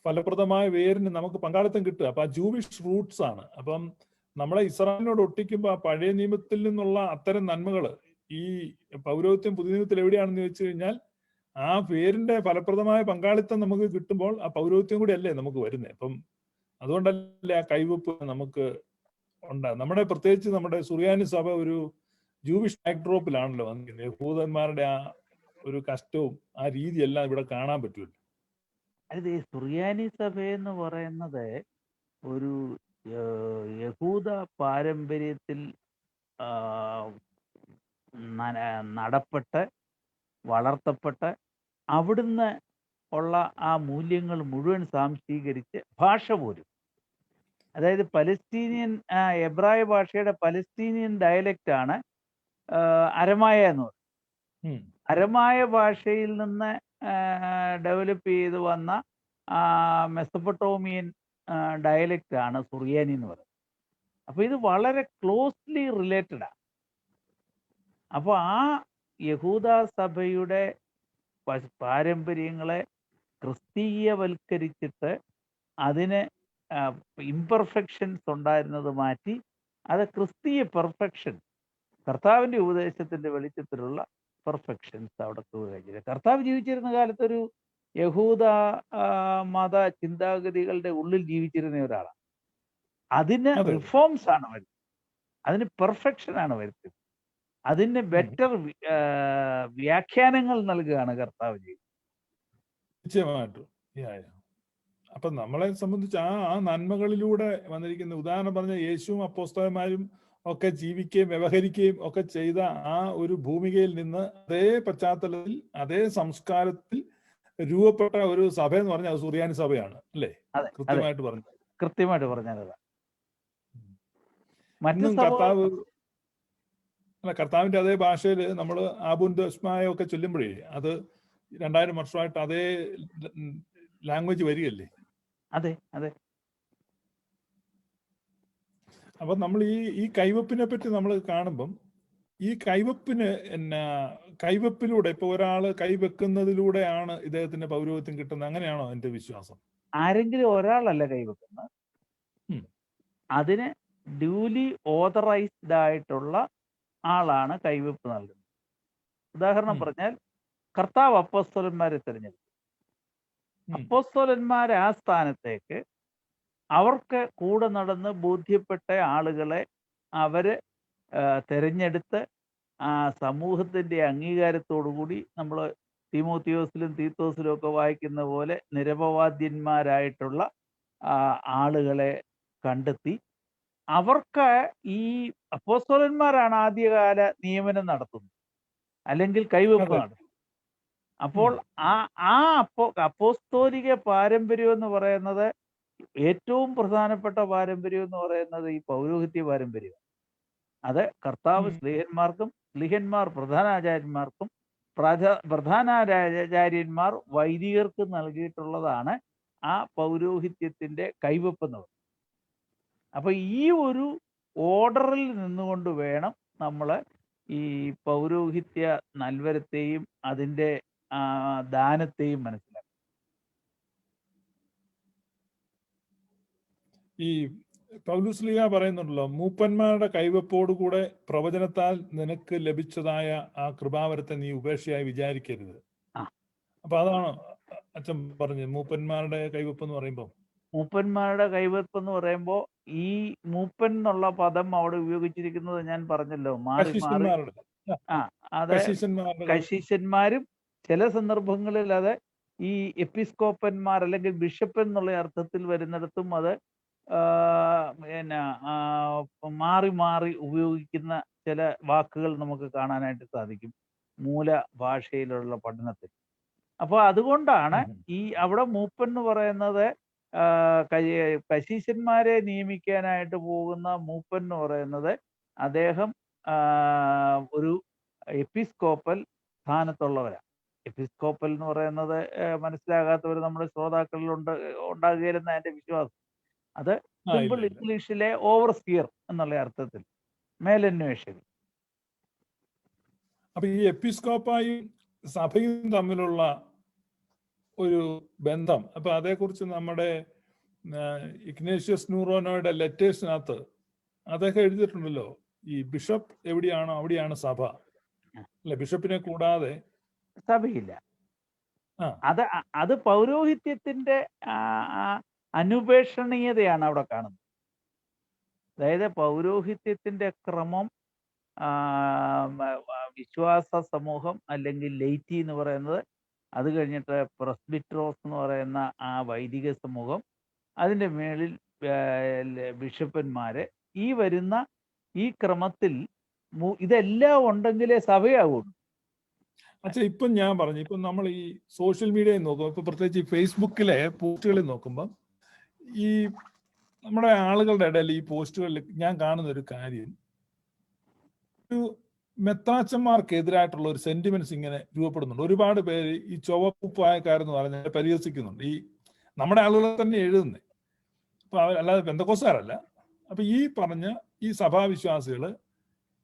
ഫലപ്രദമായ വേരിന് നമുക്ക് പങ്കാളിത്തം കിട്ടുക. അപ്പൊ ആ ജൂവിഷ് റൂട്ട്സ് ആണ്. അപ്പം നമ്മളെ ഇസ്രായേലിനോട് ഒട്ടിക്കുമ്പോൾ ആ പഴയ നിയമത്തിൽ നിന്നുള്ള അത്തരം നന്മകൾ ഈ പൗരോഹിത്യം പുതിയ നിയമത്തിൽ എവിടെയാണെന്ന് ചോദിച്ചു കഴിഞ്ഞാൽ ആ പേരിന്റെ ഫലപ്രദമായ പങ്കാളിത്തം നമുക്ക് കിട്ടുമ്പോൾ ആ പൗരോഹിത്യം കൂടി അല്ലേ നമുക്ക് വരുന്നത്. അപ്പം അതുകൊണ്ടല്ലേ ആ കൈവപ്പ് നമുക്ക് ഉണ്ടാകും. നമ്മുടെ പ്രത്യേകിച്ച് നമ്മുടെ സുറിയാനി സഭ ഒരു ജൂവിഷ് ബാക്ക്ഡ്രോപ്പിലാണല്ലോ വന്നിരിക്കുന്നത്. യഹൂദന്മാരുടെ ആ ഒരു കഷ്ടവും ആ രീതിയെല്ലാം ഇവിടെ കാണാൻ പറ്റുമല്ലോ. അത് ഈ സുറിയാനി സഭ എന്ന് പറയുന്നത് ഒരു യഹൂദ പാരമ്പര്യത്തിൽ നടപ്പെട്ട് വളർത്തപ്പെട്ട് അവിടുന്ന് ഉള്ള ആ മൂല്യങ്ങൾ മുഴുവൻ സ്വാംശീകരിച്ച് ഭാഷ പോലും, അതായത് പലസ്തീനിയൻ എബ്രായ ഭാഷയുടെ പലസ്തീനിയൻ ഡയലക്റ്റ് ആണ് അരമായ എന്ന് പറയുന്നത്. അരമായ ഭാഷയിൽ നിന്ന് ഡെവലപ്പ് ചെയ്ത് വന്ന മെസപ്പൊട്ടോമിയൻ ഡയലക്റ്റ് ആണ് സുറിയാനി എന്ന് പറയുന്നത്. അപ്പോൾ ഇത് വളരെ ക്ലോസ്ലി റിലേറ്റഡാണ്. അപ്പോൾ ആ യഹൂദ സഭയുടെ പാരമ്പര്യങ്ങളെ ക്രിസ്തീയവൽക്കരിച്ചിട്ട് അതിന് ഇംപെർഫെക്ഷൻസ് ഉണ്ടായിരുന്നത് മാറ്റി അത് ക്രിസ്തീയ പെർഫെക്ഷൻ, കർത്താവിൻ്റെ ഉപദേശത്തിൻ്റെ വെളിച്ചത്തിലുള്ള പെർഫെക്ഷൻസ് അവിടെ കഴിഞ്ഞില്ല. കർത്താവ് ജീവിച്ചിരുന്ന കാലത്തൊരു യഹൂദ മത ചിന്താഗതികളുടെ ഉള്ളിൽ ജീവിച്ചിരുന്ന ഒരാളാണ്. അതിന് റിഫോംസ് ആണ് വരുന്നത്, അതിന് പെർഫെക്ഷൻ ആണ് വരുന്നത്, അതിന് ബെറ്റർ വ്യാഖ്യാനങ്ങൾ നൽകുകയാണ് കർത്താവ് ചെയ്യുന്നത്. നിശ്ചയമായിട്ടും. അപ്പൊ നമ്മളെ സംബന്ധിച്ച് ആ നന്മകളിലൂടെ വന്നിരിക്കുന്ന, ഉദാഹരണം പറഞ്ഞ യേശുവും അപ്പോസ്തലന്മാരും ഒക്കെ ജീവിക്കുകയും വ്യവഹരിക്കുകയും ഒക്കെ ചെയ്ത ആ ഒരു ഭൂമികയിൽ നിന്ന് അതേ പശ്ചാത്തലത്തിൽ അതേ സംസ്കാരത്തിൽ രൂപപ്പെട്ട ഒരു സഭ എന്ന് പറഞ്ഞാൽ അത് സുറിയാനി സഭയാണ് അല്ലേ? കൃത്യമായിട്ട് പറഞ്ഞാൽ കർത്താവിന്റെ അതേ ഭാഷയിൽ നമ്മൾ ആബുന്ദസ്മായ ഒക്കെ ചൊല്ലുമ്പോഴേ അത് 2000 വർഷമായിട്ട് അതേ ലാംഗ്വേജ് വരികയല്ലേ? അതെ അതെ. അപ്പൊ നമ്മൾ ഈ കൈവപ്പിനെ പറ്റി നമ്മൾ കാണുമ്പം ഈ കൈവപ്പിലൂടെ ഇപ്പൊ ഒരാള് കൈവെക്കുന്നതിലൂടെയാണ് ഇദ്ദേഹത്തിന്റെ പൗരോഹിത്യം കിട്ടുന്നത്, അങ്ങനെയാണോ എന്റെ വിശ്വാസം? ആരെങ്കിലും ഒരാളല്ല കൈവെക്കുന്നത്, അതിന് ഡ്യൂലി ഓതറൈസ്ഡ് ആയിട്ടുള്ള ആളാണ് കൈവെപ്പ് നൽകുന്നത്. ഉദാഹരണം പറഞ്ഞാൽ കർത്താവ് അപ്പോസ്തലന്മാരെ തിരഞ്ഞെടുത്തു. അപ്പോസ്തലന്മാരെ ആ സ്ഥാനത്തേക്ക് അവർക്ക് കൂടെ നടന്ന് ബോധ്യപ്പെട്ട ആളുകളെ അവര് തിരഞ്ഞെടുത്ത് ആ സമൂഹത്തിന്റെ അംഗീകാരത്തോടുകൂടി നമ്മൾ തീമോത്തിയോസിലും തീത്തോസിലും ഒക്കെ വായിക്കുന്ന പോലെ നിരപവാദ്യന്മാരായിട്ടുള്ള ആളുകളെ കണ്ടെത്തി അവർക്ക് ഈ അപ്പോസ്തലന്മാരാണ് ആദ്യകാല നിയമനം നടത്തുന്നത്, അല്ലെങ്കിൽ കൈവെപ്പ് നടത്തുന്നത്. അപ്പോൾ അപ്പോസ്തോലിക പാരമ്പര്യം എന്ന് പറയുന്നത് ഏറ്റവും പ്രധാനപ്പെട്ട പാരമ്പര്യം എന്ന് പറയുന്നത് ഈ പൗരോഹിത്യ പാരമ്പര്യം. അത് കർത്താവ് സ്ലീഹന്മാർക്കും സ്ലീഹന്മാർ പ്രധാനാചാര്യന്മാർക്കും പ്രധാനാചാര്യന്മാർ വൈദികർക്കും നൽകിയിട്ടുള്ളതാണ് ആ പൗരോഹിത്യത്തിന്റെ കൈവെപ്പ് എന്ന് പറയുന്നത്. അപ്പൊ ഈ ഒരു ഓർഡറിൽ നിന്നുകൊണ്ട് വേണം നമ്മൾ ഈ പൗരോഹിത്യ നൽവരത്തെയും അതിൻ്റെ ദാനത്തെയും മനസ്സിലാക്കാം. ഈ പൗലോസ് ശ്ലീഹ പറയുന്നുണ്ടല്ലോ, മൂപ്പന്മാരുടെ കൈവപ്പോടുകൂടെ പ്രവചനത്താൽ നിനക്ക് ലഭിച്ചതായ ആ കൃപാവരത്തെ നീ ഉപേക്ഷയായി വിചാരിക്കരുത്. അപ്പൊ അച്ഛൻ പറഞ്ഞു മൂപ്പന്മാരുടെ കൈവപ്പ് എന്ന് പറയുമ്പോൾ മൂപ്പന്മാരുടെ കൈവെപ്പ് എന്ന് പറയുമ്പോൾ ഈ മൂപ്പൻ എന്നുള്ള പദം അവിടെ ഉപയോഗിച്ചിരിക്കുന്നത് ഞാൻ പറഞ്ഞല്ലോ, മാറി മാറി. കശീശന്മാരുടെ ആ അത് കശീശന്മാരുടെ കശീശന്മാരും ചില സന്ദർഭങ്ങളിൽ അത് ഈ എപ്പിസ്കോപ്പന്മാർ അല്ലെങ്കിൽ ബിഷപ്പ് എന്നുള്ള അർത്ഥത്തിൽ വരുന്നിടത്തും അത് പിന്നെ മാറി മാറി ഉപയോഗിക്കുന്ന ചില വാക്കുകൾ നമുക്ക് കാണാനായിട്ട് സാധിക്കും മൂല ഭാഷയിലുള്ള പഠനത്തിൽ. അപ്പോൾ അതുകൊണ്ടാണ് ഈ അവിടെ മൂപ്പൻ എന്ന് പറയുന്നത് കശീശന്മാരെ നിയമിക്കാനായിട്ട് പോകുന്ന മൂപ്പൻ എന്ന് പറയുന്നത് അദ്ദേഹം ഒരു എപ്പിസ്കോപ്പൽ സ്ഥാനത്തുള്ളവരാണ്. എപ്പിസ്കോപ്പൽ എന്ന് പറയുന്നത് മനസ്സിലാകാത്തവർ നമ്മുടെ ശ്രോതാക്കളിൽ ഉണ്ടാകുകയില്ലെന്ന എൻ്റെ വിശ്വാസം. അത് സിമ്പിൾ ഇംഗ്ലീഷിലെ ഓവർസിയർ എന്നുള്ള അർത്ഥത്തിൽ മേലന്വേഷകൻ. അപ്പൊ ഈ എപ്പിസ്കോപ്പായും സഭയും തമ്മിലുള്ള ഒരു ബന്ധം, അപ്പൊ അതേക്കുറിച്ച് നമ്മുടെ ഇഗ്നേഷ്യസ് ന്യൂറോനോയുടെ ലെറ്റേഴ്സിനകത്ത് അദ്ദേഹം എഴുതിയിട്ടുണ്ടല്ലോ, ഈ ബിഷപ്പ് എവിടെയാണോ അവിടെയാണ് സഭ, അല്ലെ? ബിഷപ്പിനെ കൂടാതെ സഭയില്ല. അത് പൗരോഹിത്യത്തിന്റെ അനുപേക്ഷണീയതയാണ് അവിടെ കാണുന്നത്. അതായത് പൗരോഹിത്യത്തിന്റെ ക്രമം, വിശ്വാസ സമൂഹം അല്ലെങ്കിൽ ലൈറ്റി എന്ന് പറയുന്നത്, അത് കഴിഞ്ഞിട്ട് പ്രസ്ബിറ്ററോസ് എന്ന് പറയുന്ന ആ വൈദിക സമൂഹം, അതിൻ്റെ മേളിൽ ബിഷപ്പന്മാര്, ഈ വരുന്ന ഈ ക്രമത്തിൽ ഇതെല്ലാം ഉണ്ടെങ്കിലേ സഭയാകുള്ളൂ. അച്ഛാ, ഇപ്പം ഞാൻ പറഞ്ഞു, ഇപ്പം നമ്മൾ ഈ സോഷ്യൽ മീഡിയയിൽ നോക്കുമ്പോൾ, ഇപ്പൊ പ്രത്യേകിച്ച് ഈ ഫേസ്ബുക്കിലെ പോസ്റ്റുകളിൽ നോക്കുമ്പോൾ, ഈ നമ്മുടെ ആളുകളുടെ ഇടയിൽ ഈ പോസ്റ്റുകളിൽ ഞാൻ കാണുന്ന ഒരു കാര്യം, ഒരു മെത്രാച്ചന്മാർക്കെതിരായിട്ടുള്ള ഒരു സെന്റിമെന്റ്സ് ഇങ്ങനെ രൂപപ്പെടുന്നുണ്ട്. ഒരുപാട് പേര് ഈ ചുവപ്പുപ്പായക്കാരെന്ന് പറഞ്ഞാൽ പരിഹസിക്കുന്നുണ്ട്. ഈ നമ്മുടെ ആളുകളെ തന്നെ എഴുതുന്നത്. അപ്പൊ അല്ലാതെ പെന്തക്കോസ്തുകാരല്ല. അപ്പൊ ഈ പറഞ്ഞ ഈ സഭാവിശ്വാസികള്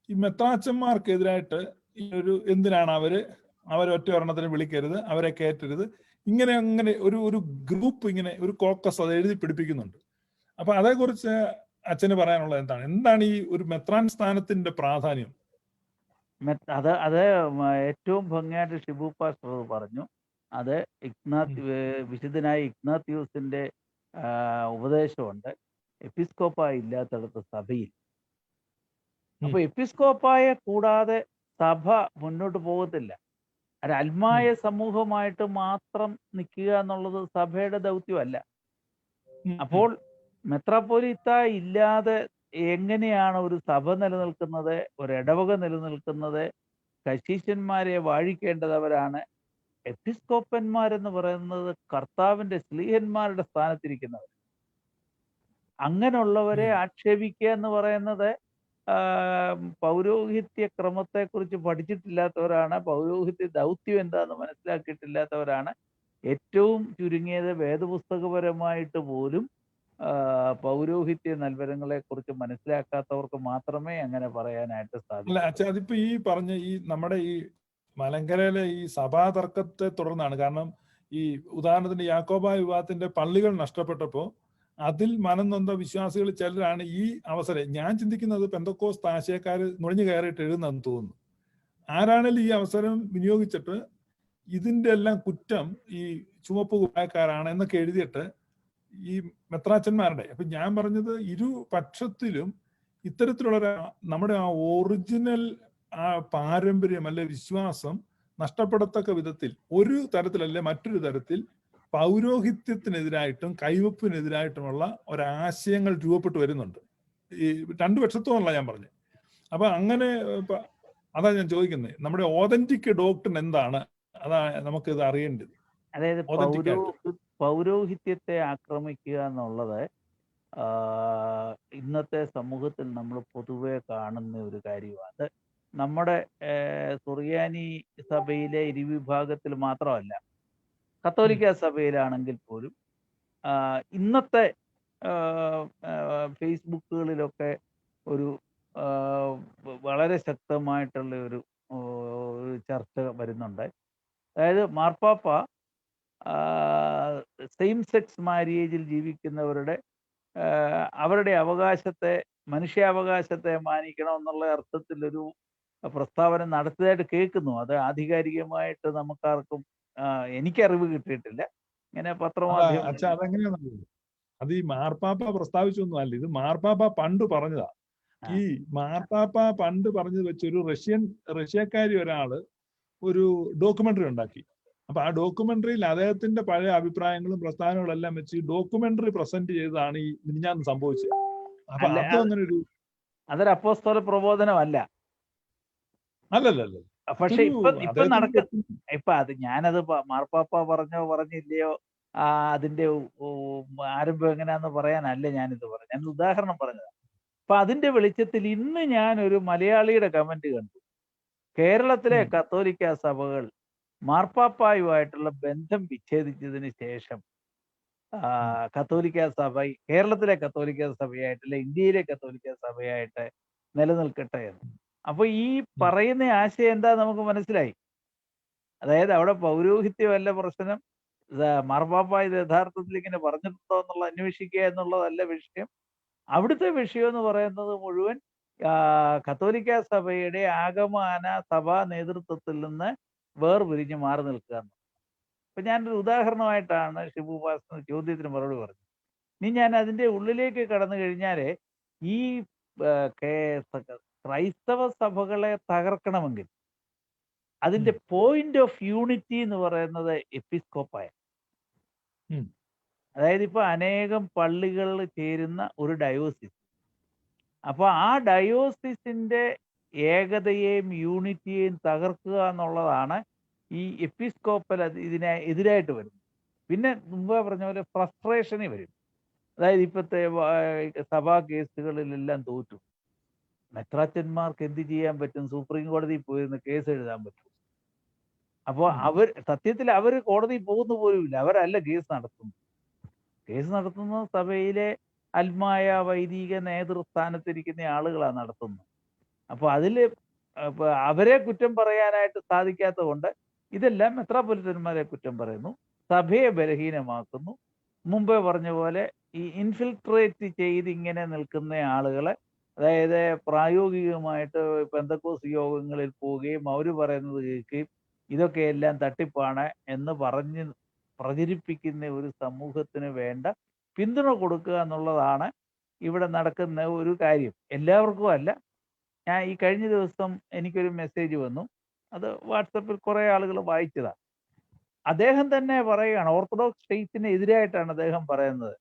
ഈ മെത്രാച്ചന്മാർക്കെതിരായിട്ട് ഈ ഒരു എന്തിനാണ് അവരെ ഒറ്റ ഒരെണ്ണത്തിന് വിളിക്കരുത്, അവരെ കയറ്റരുത്, അങ്ങനെ ഒരു ഗ്രൂപ്പ്, ഇങ്ങനെ ഒരു കോക്കസ് അത് എഴുതി പിടിപ്പിക്കുന്നുണ്ട്. അപ്പൊ അതേക്കുറിച്ച് അച്ഛന് പറയാനുള്ളത് എന്താണ് ഈ ഒരു മെത്രാൻ സ്ഥാനത്തിന്റെ പ്രാധാന്യം? അത് ഏറ്റവും ഭംഗിയായിട്ട് ഷിബു പാസ്റ്റർ പറഞ്ഞു. അത് വിശുദ്ധനായ ഇഗ്നാത്യൂസിന്റെ ഉപദേശമുണ്ട്, എപ്പിസ്കോപ്പായ ഇല്ലാത്തടത്ത് സഭയിൽ. അപ്പൊ എപ്പിസ്കോപ്പായെ കൂടാതെ സഭ മുന്നോട്ട് പോകത്തില്ല. ഒരു അൽമായ സമൂഹമായിട്ട് മാത്രം നിൽക്കുക എന്നുള്ളത് സഭയുടെ ദൗത്യമല്ല. അപ്പോൾ മെത്രാപ്പോലീത്ത ഇല്ലാതെ എങ്ങനെയാണ് ഒരു സഭ നിലനിൽക്കുന്നത്, ഒരു ഇടവക നിലനിൽക്കുന്നത്? കശീശന്മാരെ വാഴിക്കേണ്ടതവരാണ്. എപ്പിസ്കോപ്പന്മാരെന്ന് പറയുന്നത് കർത്താവിന്റെ സ്ലീഹന്മാരുടെ സ്ഥാനത്തിരിക്കുന്നവർ. അങ്ങനെയുള്ളവരെ ആക്ഷേപിക്കുക എന്ന് പറയുന്നത് പൗരോഹിത്യ ക്രമത്തെക്കുറിച്ച് പഠിച്ചിട്ടില്ലാത്തവരാണ്, പൗരോഹിത്യ ദൗത്യം എന്താണെന്ന് മനസ്സിലാക്കിയിട്ടില്ലാത്തവരാണ്. ഏറ്റവും ചുരുങ്ങിയത് വേദപുസ്തകപരമായിട്ട് പോലും പൗരോഹിത്യ നൽവരങ്ങളെ കുറിച്ച് മനസ്സിലാക്കാത്തവർക്ക് മാത്രമേ അങ്ങനെ പറയാനായിട്ട് സാധിക്കൂ. അച്ഛാ, അതിപ്പോ ഈ പറഞ്ഞ ഈ നമ്മുടെ ഈ മലങ്കരയിലെ ഈ സഭാ തർക്കത്തെ തുടർന്നാണ്. കാരണം ഈ ഉദാഹരണത്തിന് യാക്കോബായ വിവാഹത്തിന്റെ പള്ളികൾ നഷ്ടപ്പെട്ടപ്പോൾ അതിൽ മനം നൊന്ത വിശ്വാസികൾ ചിലരാണ് ഈ അവസരം, ഞാൻ ചിന്തിക്കുന്നത് പെന്തക്കോസ്ത് ആശയക്കാര് നുഴഞ്ഞു കയറിയിട്ട് എഴുതുന്നെന്ന് തോന്നുന്നു. ആരാണെങ്കിലും ഈ അവസരം വിനിയോഗിച്ചിട്ട് ഇതിന്റെ എല്ലാം കുറ്റം ഈ ചുവപ്പ് കുപ്പായക്കാരാണ് എന്നൊക്കെ എഴുതിയിട്ട് ഈ മെത്രാച്ചന്മാരുടെ, അപ്പൊ ഞാൻ പറഞ്ഞത് ഇരുപക്ഷത്തിലും ഇത്തരത്തിലുള്ള നമ്മുടെ ആ ഒറിജിനൽ ആ പാരമ്പര്യം അല്ലെ വിശ്വാസം നഷ്ടപ്പെടത്തക്ക വിധത്തിൽ ഒരു തരത്തിലല്ലേ മറ്റൊരു തരത്തിൽ പൗരോഹിത്യത്തിനെതിരായിട്ടും കൈവപ്പിനെതിരായിട്ടുമുള്ള ഒരാശയങ്ങൾ രൂപപ്പെട്ടു വരുന്നുണ്ട്. ഈ രണ്ടു പക്ഷത്തുമല്ല ഞാൻ പറഞ്ഞത്. അപ്പൊ അങ്ങനെ അതാ ഞാൻ ചോദിക്കുന്നത്, നമ്മുടെ ഓതന്റിക് ഡോക്ട്രിൻ എന്താണ്? അതാ നമുക്കിത് അറിയേണ്ടത്. അതായത് പൗരോഹിത്യത്തെ ആക്രമിക്കുക എന്നുള്ളത് ഇന്നത്തെ സമൂഹത്തിൽ നമ്മൾ പൊതുവെ കാണുന്ന ഒരു കാര്യമാണ്. നമ്മുടെ സുറിയാനി സഭയിലെ ഇരുവിഭാഗത്തിൽ മാത്രമല്ല, കത്തോലിക്ക സഭയിലാണെങ്കിൽ പോലും ഇന്നത്തെ ഫേസ്ബുക്കുകളിലൊക്കെ ഒരു വളരെ ശക്തമായിട്ടുള്ള ഒരു ചർച്ച വരുന്നുണ്ട്. അതായത് മാർപ്പാപ്പ സെയിം സെക്സ് മാര്യേജിൽ ജീവിക്കുന്നവരുടെ അവരുടെ അവകാശത്തെ, മനുഷ്യാവകാശത്തെ മാനിക്കണം എന്നുള്ള അർത്ഥത്തിലൊരു പ്രസ്താവന നടത്തിയതായിട്ട് കേൾക്കുന്നു. അത് ആധികാരികമായിട്ട് നമുക്കാർക്കും എനിക്കറിവ് കിട്ടിയിട്ടില്ല. ഇങ്ങനെ അച്ഛാ പത്രമാധ്യമങ്ങളിൽ. അതെങ്ങനെയാണെന്നറിയോ? അത് ഈ മാർപ്പാപ്പ പ്രസ്താവിച്ചൊന്നും അല്ല, ഇത് മാർപ്പാപ്പ പണ്ട് പറഞ്ഞതാ. ആ, ഈ മാർപ്പാപ്പ പണ്ട് പറഞ്ഞത് വെച്ച് ഒരു റഷ്യക്കാരി ഒരാള് ഒരു ഡോക്യുമെന്ററി ഉണ്ടാക്കി. അപ്പൊ ആ ഡോക്യുമെന്ററിയിൽ അദ്ദേഹത്തിന്റെ പഴയ അഭിപ്രായങ്ങളും പ്രസ്ഥാനങ്ങളും എല്ലാം വെച്ച് ഡോക്യുമെന്ററി പ്രസന്റ് ചെയ്തതാണ് ഈ മിനിഞ്ഞാന്ന് സംഭവിച്ചത്. അപ്പൊ അല്ല, അതും അങ്ങനെ ഒരു അതൊരു അപ്പോസ്തല പ്രബോധനമല്ല. അല്ലല്ല, പക്ഷെ അതൊരു ഇപ്പൊ അദ്ദേഹത്തിന്റെ ഇപ്പൊ അത് ഞാനത് മാർപ്പാപ്പ പറഞ്ഞോ പറഞ്ഞില്ലയോ, അതിന്റെ ആരംഭം എങ്ങനെയാന്ന് പറയാനല്ല ഞാനിത് പറഞ്ഞത്. ഞാൻ ഉദാഹരണം പറഞ്ഞത്. അപ്പൊ അതിന്റെ വെളിച്ചത്തിൽ ഇന്ന് ഞാൻ ഒരു മലയാളിയുടെ കമന്റ് കണ്ടു. കേരളത്തിലെ കത്തോലിക്ക സഭകൾ മാർപ്പാപ്പായുമായിട്ടുള്ള ബന്ധം വിച്ഛേദിച്ചതിന് ശേഷം കത്തോലിക്ക സഭ കേരളത്തിലെ കത്തോലിക്ക സഭയായിട്ടല്ല ഇന്ത്യയിലെ കത്തോലിക്ക സഭയായിട്ട് നിലനിൽക്കട്ടെ എന്ന്. അപ്പൊ ഈ പറയുന്ന ആശയം എന്താ നമുക്ക് മനസ്സിലായി. അതായത് അവിടെ പൗരോഹിത്യമല്ല പ്രശ്നം, മാർപ്പാപ്പ ഇത് യഥാർത്ഥത്തിൽ ഇങ്ങനെ പറഞ്ഞിട്ടുണ്ടോ എന്നുള്ള അന്വേഷിക്കുക എന്നുള്ളതല്ല വിഷയം. അവിടുത്തെ വിഷയം എന്ന് പറയുന്നത് മുഴുവൻ കത്തോലിക്ക സഭയുടെ ആഗമന സഭാ നേതൃത്വത്തിൽ നിന്ന് വേർപിരിഞ്ഞ് മാറി നിൽക്കുക. അപ്പൊ ഞാനൊരു ഉദാഹരണമായിട്ടാണ് ഷിബു പാസ്റ്റർ ചോദ്യത്തിന് മറുപടി പറഞ്ഞത്. ഇനി ഞാൻ അതിന്റെ ഉള്ളിലേക്ക് കടന്നു കഴിഞ്ഞാല് ഈ ക്രൈസ്തവ സഭകളെ തകർക്കണമെങ്കിൽ അതിന്റെ പോയിന്റ് ഓഫ് യൂണിറ്റി എന്ന് പറയുന്നത് എപ്പിസ്കോപ്പായ. അതായത് ഇപ്പൊ അനേകം പള്ളികളിൽ ചേരുന്ന ഒരു ഡയോസിസ്. അപ്പൊ ആ ഡയോസിസിന്റെ ഏകതയെയും യൂണിറ്റിയെയും തകർക്കുക എന്നുള്ളതാണ് ഈ എപ്പിസ്കോപ്പൽ ഇതിനെ എതിരായിട്ട് വരുന്നത്. പിന്നെ മുമ്പേ പറഞ്ഞ പോലെ ഫ്രസ്ട്രേഷന് വരും. അതായത് ഇപ്പോഴത്തെ സഭാ കേസുകളിലെല്ലാം തോറ്റു. മെത്രാച്ചന്മാർക്ക് എന്ത് ചെയ്യാൻ പറ്റും? സുപ്രീം കോടതിയിൽ പോയിരുന്ന് കേസ് എഴുതാൻ പറ്റും. അപ്പോൾ സത്യത്തിൽ അവർ കോടതിയിൽ പോകുന്ന പോലുമില്ല. അവരല്ല കേസ് നടത്തുന്നത്. കേസ് നടത്തുന്നത് സഭയിലെ ആത്മായ വൈദിക നേതൃസ്ഥാനത്തിരിക്കുന്ന ആളുകളാണ് നടത്തുന്നത്. അപ്പോൾ അതിൽ അവരെ കുറ്റം പറയാനായിട്ട് സാധിക്കാത്തത് കൊണ്ട് ഇതെല്ലാം മെത്രാപ്പൊലിത്തന്മാരെ കുറ്റം പറയുന്നു, സഭയെ ബലഹീനമാക്കുന്നു. മുമ്പേ പറഞ്ഞ പോലെ ഈ ഇൻഫിൽട്രേറ്റ് ചെയ്ത് ഇങ്ങനെ നിൽക്കുന്ന ആളുകളെ, അതായത് പ്രായോഗികമായിട്ട് പെന്തക്കോസ് യോഗങ്ങളിൽ പോവുകയും അവർ പറയുന്നത് കേൾക്കുകയും ഇതൊക്കെയെല്ലാം തട്ടിപ്പാണ് എന്ന് പറഞ്ഞ് പ്രചരിപ്പിക്കുന്ന ഒരു സമൂഹത്തിന് വേണ്ട പിന്തുണ കൊടുക്കുക എന്നുള്ളതാണ് ഇവിടെ നടക്കുന്ന ഒരു കാര്യം. എല്ലാവർക്കും അല്ല. ഞാൻ ഈ കഴിഞ്ഞ ദിവസം എനിക്കൊരു മെസ്സേജ് വന്നു. അത് വാട്സപ്പിൽ കുറേ ആളുകൾ വായിച്ചതാണ്. അദ്ദേഹം തന്നെ പറയുകയാണ്, ഓർത്തഡോക്സ് സ്റ്റേറ്റിന് എതിരായിട്ടാണ് അദ്ദേഹം പറയുന്നത്.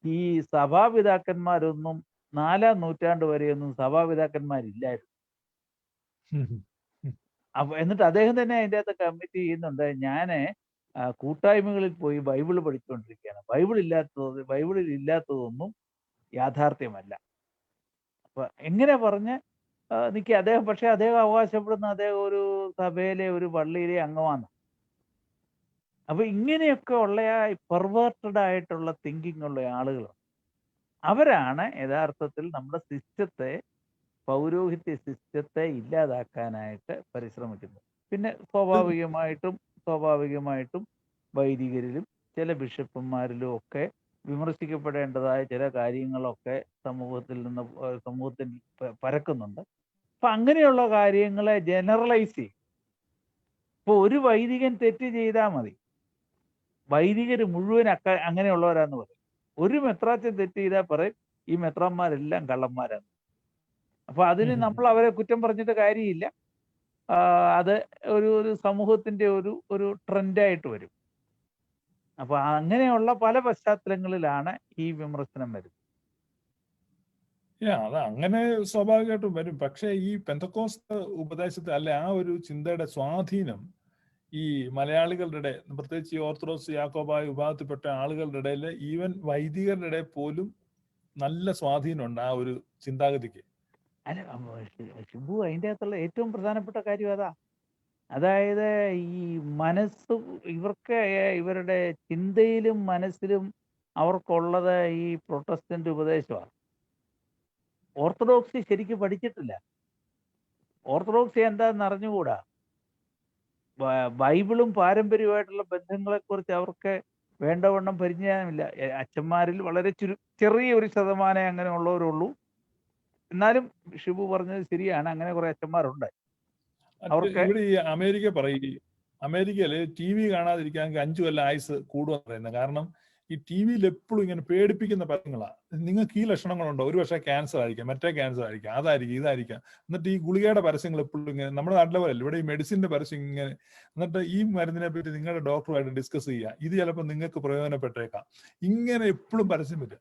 ഈ സഭാപിതാക്കന്മാരൊന്നും 4-ാം നൂറ്റാണ്ട് വരെയൊന്നും സഭാപിതാക്കന്മാരില്ലായിരുന്നു. അപ്പൊ എന്നിട്ട് അദ്ദേഹം തന്നെ അതിൻ്റെ അകത്ത് കമ്മിറ്റ് ചെയ്യുന്നുണ്ട്, ഞാന് കൂട്ടായ്മകളിൽ പോയി ബൈബിൾ പഠിച്ചുകൊണ്ടിരിക്കുകയാണ്. ബൈബിളിൽ ഇല്ലാത്തതൊന്നും യാഥാർത്ഥ്യമല്ല. അപ്പൊ എങ്ങനെ പറഞ്ഞ് നിൽക്കുക അദ്ദേഹം. പക്ഷെ അദ്ദേഹം അവകാശപ്പെടുന്ന അദ്ദേഹം ഒരു സഭയിലെ ഒരു പള്ളിയിലെ അംഗമാണ്. അപ്പൊ ഇങ്ങനെയൊക്കെ ഉള്ള പെർവേർട്ടഡ് ആയിട്ടുള്ള തിങ്കിങ് ഉള്ള ആളുകൾ, അവരാണ് യഥാർത്ഥത്തിൽ നമ്മുടെ സിസ്റ്റത്തെ, പൗരോഹിത്യ സിസ്റ്റത്തെ ഇല്ലാതാക്കാനായിട്ട് പരിശ്രമിക്കുന്നത്. പിന്നെ സ്വാഭാവികമായിട്ടും വൈദികരിലും ചില ബിഷപ്പന്മാരിലും ഒക്കെ വിമർശിക്കപ്പെടേണ്ടതായ ചില കാര്യങ്ങളൊക്കെ സമൂഹത്തിൽ പരക്കുന്നുണ്ട്. അപ്പൊ അങ്ങനെയുള്ള കാര്യങ്ങളെ ജനറലൈസ് ചെയ്യും. ഇപ്പൊ ഒരു വൈദികൻ തെറ്റ് ചെയ്താൽ മതി, വൈദികര് മുഴുവൻ അങ്ങനെയുള്ളവരാന്ന് പറയും. ഒരു മെത്രാച്ചൻ തെറ്റ് ചെയ്താൽ പറയും ഈ മെത്രാന്മാരെല്ലാം കള്ളന്മാരാണ്. അപ്പൊ അതിന് നമ്മൾ അവരെ കുറ്റം പറഞ്ഞിട്ട് കാര്യമില്ല. അത് ഒരു സമൂഹത്തിന്റെ ഒരു ട്രെൻഡായിട്ട് വരും. അപ്പൊ അങ്ങനെയുള്ള പല പശ്ചാത്തലങ്ങളിലാണ് ഈ വിമർശനം വരുന്നത്. അത് അങ്ങനെ സ്വാഭാവികമായിട്ടും വരും. പക്ഷേ ഈ പെന്തക്കോസ്ത് ഉപദേശത്തെ അല്ലെ ആ ഒരു ചിന്തയുടെ സ്വാധീനം ഈ മലയാളികളുടെ, പ്രത്യേകിച്ച് ഈ ഓർത്തഡോക്സ് യാക്കോബായ വിഭാഗത്തിൽപ്പെട്ട ആളുകളുടെ ഇടയിൽ, ഈവൻ വൈദികരുടെ ഇടയിൽ പോലും നല്ല സ്വാധീനമുണ്ട് ആ ഒരു ചിന്താഗതിക്ക്. അല്ല ഷിബു, അതിൻ്റെ അകത്തുള്ള ഏറ്റവും പ്രധാനപ്പെട്ട കാര്യം അതാ. അതായത് ഈ മനസ്സ്, ഇവരുടെ ചിന്തയിലും മനസ്സിലും അവർക്കുള്ളത് ഈ പ്രൊട്ടസ്റ്റന്റ് ഉപദേശമാണ്. ഓർത്തഡോക്സി ശരിക്കും പഠിച്ചിട്ടില്ല. ഓർത്തഡോക്സി എന്താണെന്ന് അറിഞ്ഞുകൂടാ. ബൈബിളും പാരമ്പര്യമായിട്ടുള്ള ബന്ധങ്ങളെക്കുറിച്ച് അവർക്ക് വേണ്ടവണ്ണം പരിജ്ഞാനമില്ല. അച്ഛന്മാരിൽ വളരെ ചെറിയ ഒരു ശതമാനം അങ്ങനെ ഉള്ളവരുള്ളൂ. എന്നാലും ഷിബു പറഞ്ഞത് ശരിയാണ്, അങ്ങനെ കുറെ അച്ഛന്മാരുണ്ട്. അവർക്ക് ഇവിടെ ഈ അമേരിക്ക അമേരിക്കയിൽ TV കാണാതിരിക്കാമെങ്കിൽ 5 കൊല്ലം ആയുസ് കൂടുമെന്ന് പറയുന്നത്. കാരണം ഈ TVയിൽ എപ്പോഴും ഇങ്ങനെ പേടിപ്പിക്കുന്ന പരസ്യങ്ങളാണ്. നിങ്ങൾക്ക് ഈ ലക്ഷണങ്ങളുണ്ടോ, ഒരു പക്ഷേ ക്യാൻസർ ആയിരിക്കാം, മറ്റേ ക്യാൻസർ ആയിരിക്കാം, അതായിരിക്കും, ഇതായിരിക്കാം. എന്നിട്ട് ഈ ഗുളികയുടെ പരസ്യങ്ങൾ എപ്പോഴും ഇങ്ങനെ, നമ്മുടെ നാട്ടിലെ പോലെ ഇവിടെ ഈ മെഡിസിന്റെ പരസ്യം ഇങ്ങനെ. എന്നിട്ട് ഈ മരുന്നിനെ പറ്റി നിങ്ങളുടെ ഡോക്ടറുമായിട്ട് ഡിസ്കസ് ചെയ്യുക, ഇത് ചിലപ്പോൾ നിങ്ങൾക്ക് പ്രയോജനപ്പെട്ടേക്കാം, ഇങ്ങനെ എപ്പോഴും പരസ്യം വരിക.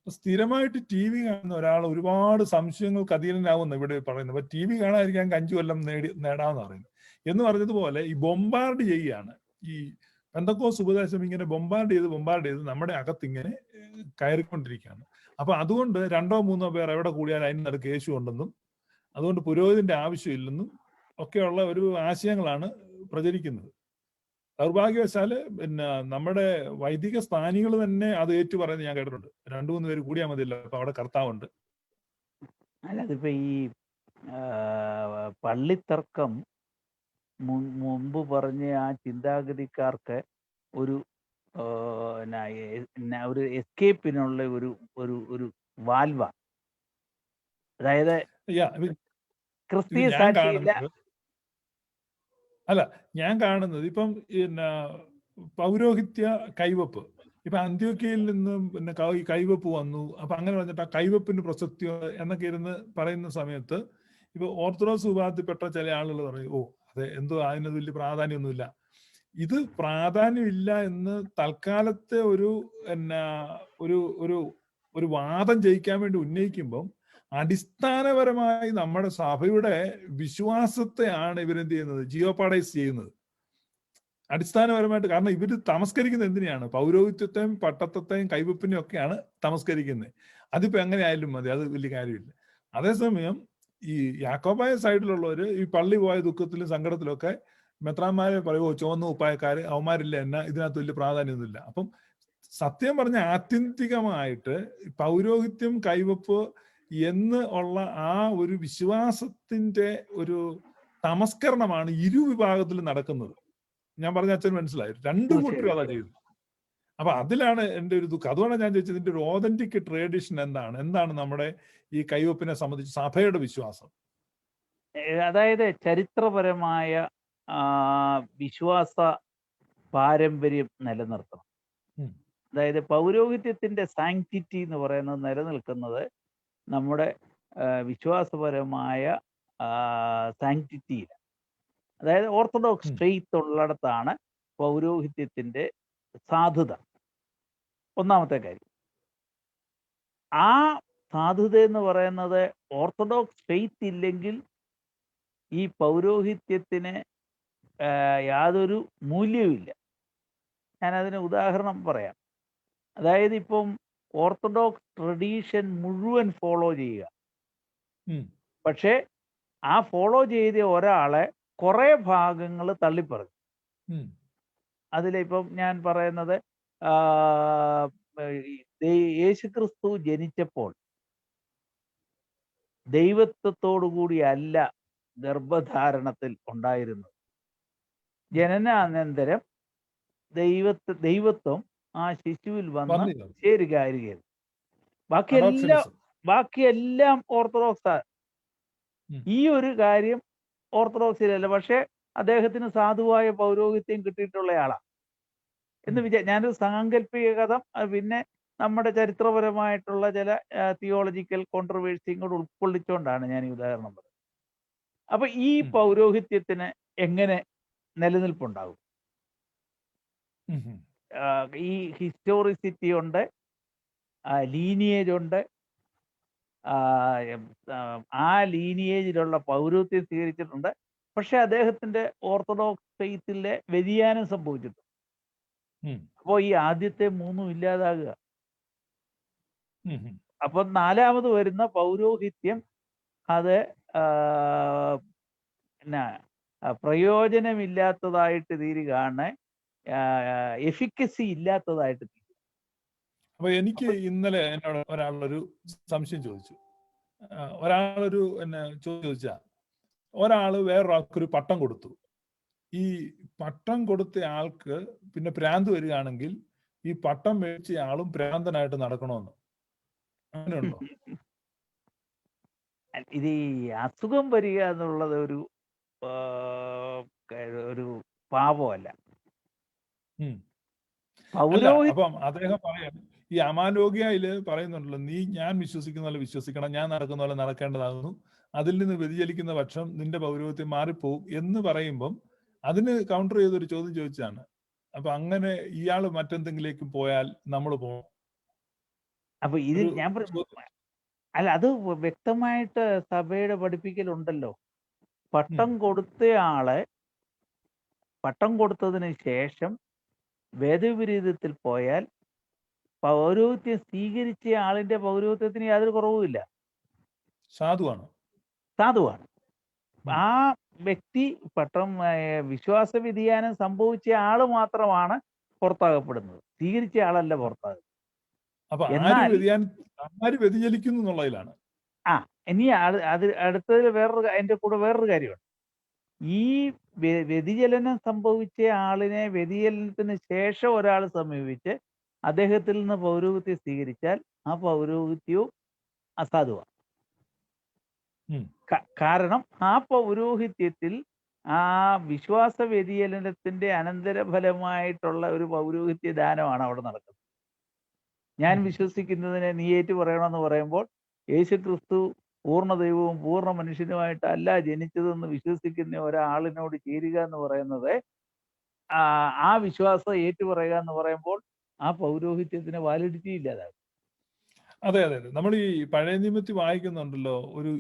സ്ഥിരമായിട്ട് TV കാണുന്ന ഒരാൾ ഒരുപാട് സംശയങ്ങൾക്ക് അധീനനാവുന്ന ഇവിടെ പറയുന്നത്. അപ്പൊ TV കാണാതിരിക്കാൻ 5 കൊല്ലം നേടാമെന്ന് പറയുന്നത്. എന്ന് പറഞ്ഞതുപോലെ ഈ ബൊമ്പാർഡ് ചെയ്യുകയാണ്. ഈ പെന്തക്കോസ് ഉപദേശം ഇങ്ങനെ ബൊമ്പാർഡ് ചെയ്ത് നമ്മുടെ അകത്ത് ഇങ്ങനെ കയറിക്കൊണ്ടിരിക്കുകയാണ്. അപ്പൊ അതുകൊണ്ട് 2 or 3 പേർ എവിടെ കൂടിയാൽ അതിന് നടുക്ക് യേശു ഉണ്ടെന്നും അതുകൊണ്ട് പുരോഹിതന്റെ ആവശ്യമില്ലെന്നും ഒക്കെയുള്ള ഒരു ആശയങ്ങളാണ് പ്രചരിക്കുന്നത്. ദൗർഭാഗ്യവശാല് പിന്നെ നമ്മുടെ വൈദിക സ്ഥാനികൾ തന്നെ അത് ഏറ്റു പറയുന്നത് ഞാൻ കേട്ടിട്ടുണ്ട്. 2-3 പേര് കൂടിയാൽ മതിയല്ലോ, അപ്പൊ അവിടെ കർത്താവുണ്ട്. അല്ല, അതിപ്പോ ഈ പള്ളിത്തർക്കം മുമ്പ് പറഞ്ഞ ആ ചിന്താഗതിക്കാർക്ക് ഒരു ഒരു എസ്കേപ്പിനുള്ള ഒരു ഒരു ഒരു വാൽവ. അതായത് ക്രിസ്തീയ സാക്ഷിയില്ല. അല്ല, ഞാൻ കാണുന്നത് ഇപ്പം പിന്നെ പൗരോഹിത്യ കൈവപ്പ്. ഇപ്പൊ അന്ത്യോക്യയിൽ നിന്ന് പിന്നെ കൈവപ്പ് വന്നു. അപ്പൊ അങ്ങനെ പറഞ്ഞിട്ട് ആ കൈവപ്പിന് പ്രസക്തി എന്നൊക്കെ ഇരുന്ന് പറയുന്ന സമയത്ത് ഇപ്പൊ ഓർത്തഡോക്സ് വിഭാഗത്തിൽപ്പെട്ട ചില ആളുകൾ പറയും, ഓ അതെ, എന്തോ അതിന് വലിയ പ്രാധാന്യമൊന്നുമില്ല. ഇത് പ്രാധാന്യമില്ല എന്ന് തൽക്കാലത്തെ ഒരു എന്നാ ഒരു ഒരു ഒരു വാദം ജയിക്കാൻ വേണ്ടി ഉന്നയിക്കുമ്പം അടിസ്ഥാനപരമായി നമ്മുടെ സഭയുടെ വിശ്വാസത്തെയാണ് ഇവരെന്ത് ചെയ്യുന്നത്, ജിയോപാഡൈസ് ചെയ്യുന്നത് അടിസ്ഥാനപരമായിട്ട്. കാരണം ഇവർ തമസ്കരിക്കുന്നത് എന്തിനാണ്? പൗരോഹിത്യത്തെയും പട്ടത്വത്തെയും കൈവപ്പിനെയും ഒക്കെയാണ് തമസ്കരിക്കുന്നത്. അതിപ്പോ എങ്ങനെയായാലും മതി, അത് വലിയ കാര്യമില്ല. അതേസമയം ഈ യാക്കോബായ സൈഡിലുള്ളവർ ഈ പള്ളി പോയ ദുഃഖത്തിലും സങ്കടത്തിലും ഒക്കെ മെത്രാന്മാരെ പറയുമോ, ചുവന്ന ഉപ്പായക്കാര് അവന്മാരില്ല, എന്നാ ഇതിനകത്ത് വലിയ പ്രാധാന്യമൊന്നുമില്ല. അപ്പം സത്യം പറഞ്ഞ ആത്യന്തികമായിട്ട് പൗരോഹിത്യം കൈവപ്പ് എന്ന് ഉള്ള ആ ഒരു വിശ്വാസത്തിന്റെ ഒരു തമസ്കരണമാണ് ഇരു വിഭാഗത്തിലും നടക്കുന്നത്. ഞാൻ പറഞ്ഞ അച്ഛൻ മനസ്സിലായി, രണ്ടു കൂട്ടരും അതാ ചെയ്തു. അപ്പൊ അതിലാണ് എൻ്റെ ഒരു ദുഃഖം. അതുകൊണ്ടാണ് ഞാൻ ചോദിച്ചത്, ഇതിന്റെ ഒരു ഓതന്റിക് ട്രഡീഷൻ എന്താണ് നമ്മുടെ ഈ കൈവപ്പിനെ സംബന്ധിച്ച് സഭയുടെ വിശ്വാസം? അതായത് ചരിത്രപരമായ വിശ്വാസ പാരമ്പര്യം നിലനിർത്തണം. അതായത് പൗരോഹിത്യത്തിന്റെ സാങ്ക്ടിറ്റി എന്ന് പറയുന്നത് നിലനിൽക്കുന്നത് നമ്മുടെ വിശ്വാസപരമായ സാങ്ക്ടിറ്റിയിലാണ്. അതായത് ഓർത്തഡോക്സ് ഫെയ്ത്ത് ഉള്ളിടത്താണ് പൗരോഹിത്യത്തിന്റെ സാധുത. ഒന്നാമത്തെ കാര്യം. ആ സാധുത എന്ന് പറയുന്നത് ഓർത്തഡോക്സ് ഫെയ്ത്ത് ഇല്ലെങ്കിൽ ഈ പൗരോഹിത്യത്തിന് യാതൊരു മൂല്യവുമില്ല. ഞാനതിന് ഉദാഹരണം പറയാം. അതായത് ഇപ്പം ഓർത്തഡോക്സ് ട്രഡീഷൻ മുഴുവൻ ഫോളോ ചെയ്യുക, പക്ഷേ ആ ഫോളോ ചെയ്ത ഒരാളെ കുറെ ഭാഗങ്ങൾ തള്ളിപ്പറഞ്ഞു. അതിലിപ്പം ഞാൻ പറയുന്നത്, യേശുക്രിസ്തു ജനിച്ചപ്പോൾ ദൈവത്വത്തോടുകൂടി അല്ല ഗർഭധാരണത്തിൽ ഉണ്ടായിരുന്നത്. ജനനാനന്തരം ദൈവത്വം ആ ശിശുവിൽ വന്ന ചേരുകയായിരുന്നു. ബാക്കിയെല്ലാം ഓർത്തഡോക്സ്. ഈ ഒരു കാര്യം ഓർത്തഡോക്സിലല്ല, പക്ഷെ അദ്ദേഹത്തിന് സാധുവായ പൗരോഹിത്യം കിട്ടിയിട്ടുള്ളയാളാണ് എന്ന് ഞാനൊരു സാങ്കല്പിക കഥ, പിന്നെ നമ്മുടെ ചരിത്രപരമായിട്ടുള്ള ചില തിയോളജിക്കൽ കോൺട്രവേഴ്സിയും കൂടെ ഉൾക്കൊള്ളിച്ചുകൊണ്ടാണ് ഞാൻ ഈ ഉദാഹരണം പറയുന്നത്. അപ്പൊ ഈ പൗരോഹിത്യത്തിന് എങ്ങനെ നിലനിൽപ്പുണ്ടാകും? ഈ ഹിസ്റ്റോറിസിറ്റി ഉണ്ട്, ലീനിയേജ് ഉണ്ട്. ആ ലീനിയേജിലുള്ള പൗരോഹിത്യം സ്വീകരിച്ചിട്ടുണ്ട്, പക്ഷെ അദ്ദേഹത്തിന്റെ ഓർത്തഡോക്സ് ഫെയ്ത്തിലെ വ്യതിയാനം സംഭവിച്ചിട്ടുണ്ട്. അപ്പോൾ ഈ ആദ്യത്തെ മൂന്നും ഇല്ലാതാകുക. അപ്പൊ നാലാമത് വരുന്ന പൗരോഹിത്യം അത് പ്രയോജനമില്ലാത്തതായിട്ട് തീരുകയാണ്, എഫിക്കസി ഇല്ലാത്തതായിട്ട് തീരുക. അപ്പൊ എനിക്ക് ഇന്നലെ എന്നോട് ഒരാളൊരു സംശയം ചോദിച്ചു. ഒരാളൊരു ചോദിച്ചാ, ഒരാള് വേറൊരാൾക്കൊരു പട്ടം കൊടുത്തു. ഈ പട്ടം കൊടുത്ത ആൾക്ക് പിന്നെ ഭ്രാന്ത് വരികയാണെങ്കിൽ ഈ പട്ടം മേടിച്ച ആളും ഭ്രാന്തനായിട്ട് നടക്കണമെന്ന്, അങ്ങനെയുണ്ടോ? ഇത് ഈ അസുഖം വരിക എന്നുള്ളത് ഒരു പാപമല്ല. ഉം. അല്ല, പൗരോഹിത്യം അപ്പം അദ്ദേഹം പറയാം, ഈ അമാലോകിയയില് പറയുന്നുണ്ടല്ലോ, നീ ഞാൻ വിശ്വസിക്കുന്ന പോലെ വിശ്വസിക്കണം, ഞാൻ നടക്കുന്ന പോലെ നടക്കേണ്ടതാകുന്നു, അതിൽ നിന്ന് വ്യതിചലിക്കുന്ന പക്ഷം നിന്റെ പൗരോഹിത്യം മാറിപ്പോവും എന്ന് പറയുമ്പം അതിന് കൗണ്ടർ ചെയ്തൊരു ചോദ്യം ചോദിച്ചാണ്. അപ്പൊ അങ്ങനെ ഇയാൾ മറ്റെന്തെങ്കിലേക്കും പോയാൽ നമ്മൾ പോകും. അപ്പൊ ഇതിൽ ഒരു ഞാൻ അല്ല, അത് വ്യക്തമായിട്ട് സഭയുടെ പഠിപ്പിക്കലുണ്ടല്ലോ. പട്ടം കൊടുത്തയാളെ പട്ടം കൊടുത്തതിന് ശേഷം വേദവിപരീതത്തിൽ പോയാൽ പൗരോഹിത്യം സ്വീകരിച്ച ആളിന്റെ പൗരോഹിത്യത്തിന് യാതൊരു കുറവുമില്ല, സാധുവാണ്. സാധുവാണ്. ആ വ്യക്തി വിശ്വാസ വ്യതിയാനം സംഭവിച്ച ആള് മാത്രമാണ് പുറത്താകപ്പെടുന്നത്, സ്വീകരിച്ച ആളല്ല പുറത്താകുന്നത്. അപ്പൊ എന്നാൽ ആര് വ്യതിചലിക്കുന്നു എന്നുള്ളതിലാണ്. ഇനി അടുത്തതിൽ അതിന്റെ കൂടെ വേറൊരു കാര്യമുണ്ട്. ഈ വ്യതിചലനം സംഭവിച്ച ആളിനെ വ്യതിചലനത്തിന് ശേഷം ഒരാൾ സമീപിച്ച് അദ്ദേഹത്തിൽ നിന്ന് പൗരോഹിത്യം സ്വീകരിച്ചാൽ ആ പൗരോഹിത്യവും അസാധുവാണ്. കാരണം ആ പൗരോഹിത്യത്തിൽ ആ വിശ്വാസ വ്യതിചലനത്തിന്റെ അനന്തരഫലമായിട്ടുള്ള ഒരു പൗരോഹിത്യ ദാനമാണ് അവിടെ നടക്കുന്നത്. ഞാൻ വിശ്വസിക്കുന്നതിനെ നീ ഏറ്റു പറയണമെന്ന് പറയുമ്പോൾ യേശുക്രിസ്തു പൂർണ്ണ ദൈവവും പൂർണ്ണ മനുഷ്യനുമായിട്ടല്ല ജനിച്ചതെന്ന് വിശ്വസിക്കുന്ന ഒരാളിനോട് ചേരുക എന്ന് പറയുന്നത്, ആ വിശ്വാസം ഏറ്റുപറയുക എന്ന് പറയുമ്പോൾ ആ പൗരോഹിത്യത്തിന് വാലിഡിറ്റി ഇല്ലാതാകും. അതെ അതെ അതെ. നമ്മൾ ഈ പഴയ നിയമത്തിൽ വായിക്കുന്നുണ്ടല്ലോ, ഒരു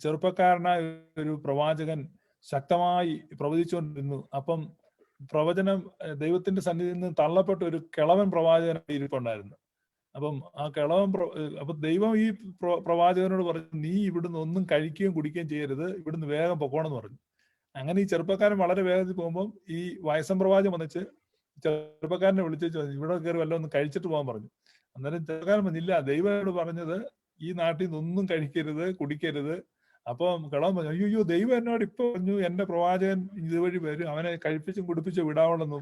ചെറുപ്പക്കാരനായ ഒരു പ്രവാചകൻ ശക്തമായി പ്രവചിച്ചുകൊണ്ടിരുന്നു. അപ്പം പ്രവചനം ദൈവത്തിന്റെ സന്നിധിയിൽ നിന്ന് തള്ളപ്പെട്ട ഒരു കിളവൻ പ്രവാചകൻ ഇരിപ്പുണ്ടായിരുന്നു. അപ്പം ആ കിളവൻ അപ്പൊ ദൈവം ഈ പ്രവാചകനോട് പറഞ്ഞു, നീ ഇവിടുന്ന് ഒന്നും കഴിക്കുകയും കുടിക്കുകയും ചെയ്യരുത്, ഇവിടുന്ന് വേഗം പൊക്കോണെന്ന് പറഞ്ഞു. അങ്ങനെ ഈ ചെറുപ്പക്കാരൻ വളരെ വേഗത്തിൽ പോകുമ്പോൾ ഈ വയസ്സൻ പ്രവാചകൻ വന്നിച്ച് ചെറുപ്പക്കാരനെ വിളിച്ചു, ഇവിടെ കയറി വല്ലതും ഒന്ന് കഴിച്ചിട്ട് പോകാൻ പറഞ്ഞു. അന്നേരം ചെറുപ്പക്കാരൻ പറഞ്ഞില്ല, ദൈവനോട് പറഞ്ഞത് ഈ നാട്ടിൽ നിന്ന് ഒന്നും കഴിക്കരുത്, കുടിക്കരുത്. അപ്പം കിളവൻ പറഞ്ഞു, അയ്യോ ദൈവം എന്നോട് ഇപ്പൊ പറഞ്ഞു എന്റെ പ്രവാചകൻ ഇതുവഴി വരും, അവനെ കഴിപ്പിച്ചും കുടിപ്പിച്ചും വിടാവണമെന്ന്